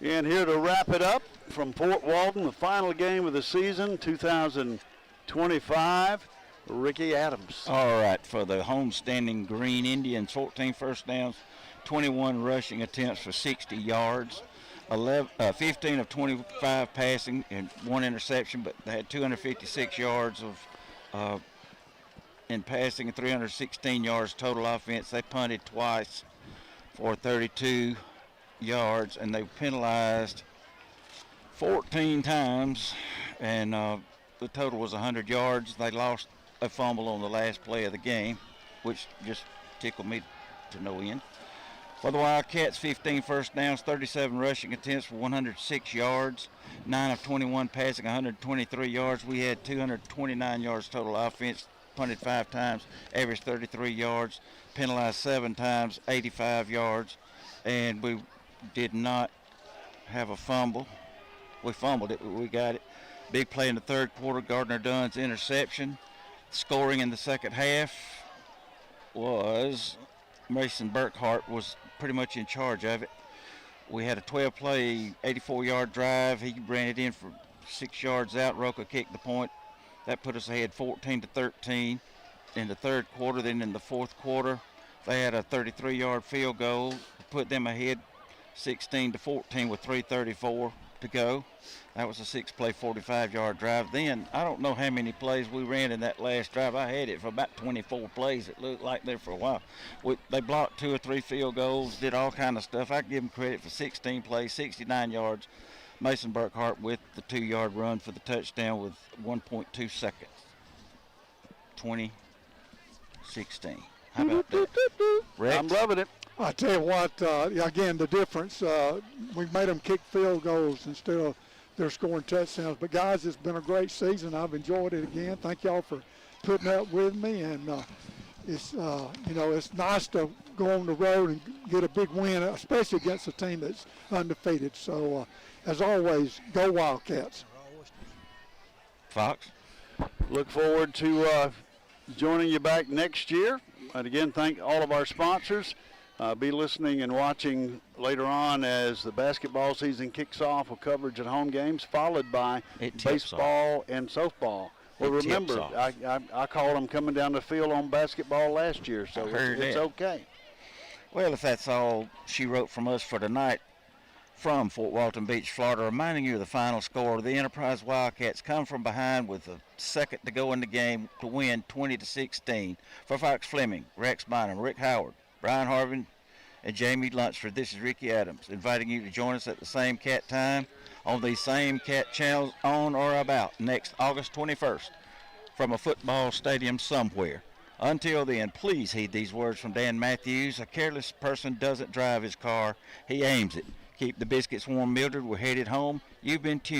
And here to wrap it up from Fort Walton, the final game of the season, 2025, Ricky Adams. All right, for the homestanding Green Indians, 14 first downs, 21 rushing attempts for 60 yards, 15 of 25 passing and 1 interception, but they had 256 yards of in passing and 316 yards total offense. They punted twice for 32 yards, and they penalized 14 times, and the total was 100 yards. They lost a fumble on the last play of the game, which just tickled me to no end. For the Wildcats, 15 first downs, 37 rushing attempts for 106 yards, 9 of 21 passing, 123 yards. We had 229 yards total offense, punted 5 times, averaged 33 yards, penalized 7 times, 85 yards, and we did not have a fumble. We fumbled it, but we got it. Big play in the third quarter, Gardner Dunn's interception. Scoring in the second half was Mason Burkhart was pretty much in charge of it. We had a 12-play, 84-yard drive. He ran it in for 6 yards out. Roca kicked the point. That put us ahead 14-13 in the third quarter. Then in the fourth quarter, they had a 33-yard field goal to put them ahead 16-14 with 3:34 to go. That was a 6-play, 45-yard drive. Then I don't know how many plays we ran in that last drive. I had it for about 24 plays. It looked like there for a while. They blocked 2 or 3 field goals, did all kind of stuff. I give them credit for 16 plays, 69 yards. Mason Burkhart with the 2-yard run for the touchdown with 1.2 seconds. 2016. How about that? Rex? I'm loving it. I tell you what, again, the difference, we made them kick field goals instead of they're scoring touchdowns. But, guys, it's been a great season. I've enjoyed it again. Thank y'all for putting up with me. And it's, it's nice to go on the road and get a big win, especially against a team that's undefeated. So, as always, go Wildcats. Fox? Look forward to joining you back next year. And, again, thank all of our sponsors. Be listening and watching later on as the basketball season kicks off with coverage at home games, followed by baseball and softball. Well, remember, I called them coming down the field on basketball last year, so it's okay. Well, if that's all she wrote from us for tonight from Fort Walton Beach, Florida, reminding you of the final score. The Enterprise Wildcats come from behind with a second to go in the game to win 20-16. For Fox Fleming, Rex Bynum, Rick Howard, Brian Harvin, and Jamie Lunsford, this is Ricky Adams, inviting you to join us at the same cat time on these same cat channels on or about next August 21st from a football stadium somewhere. Until then, please heed these words from Dan Matthews. A careless person doesn't drive his car, he aims it. Keep the biscuits warm, Mildred. We're headed home. You've been tuned.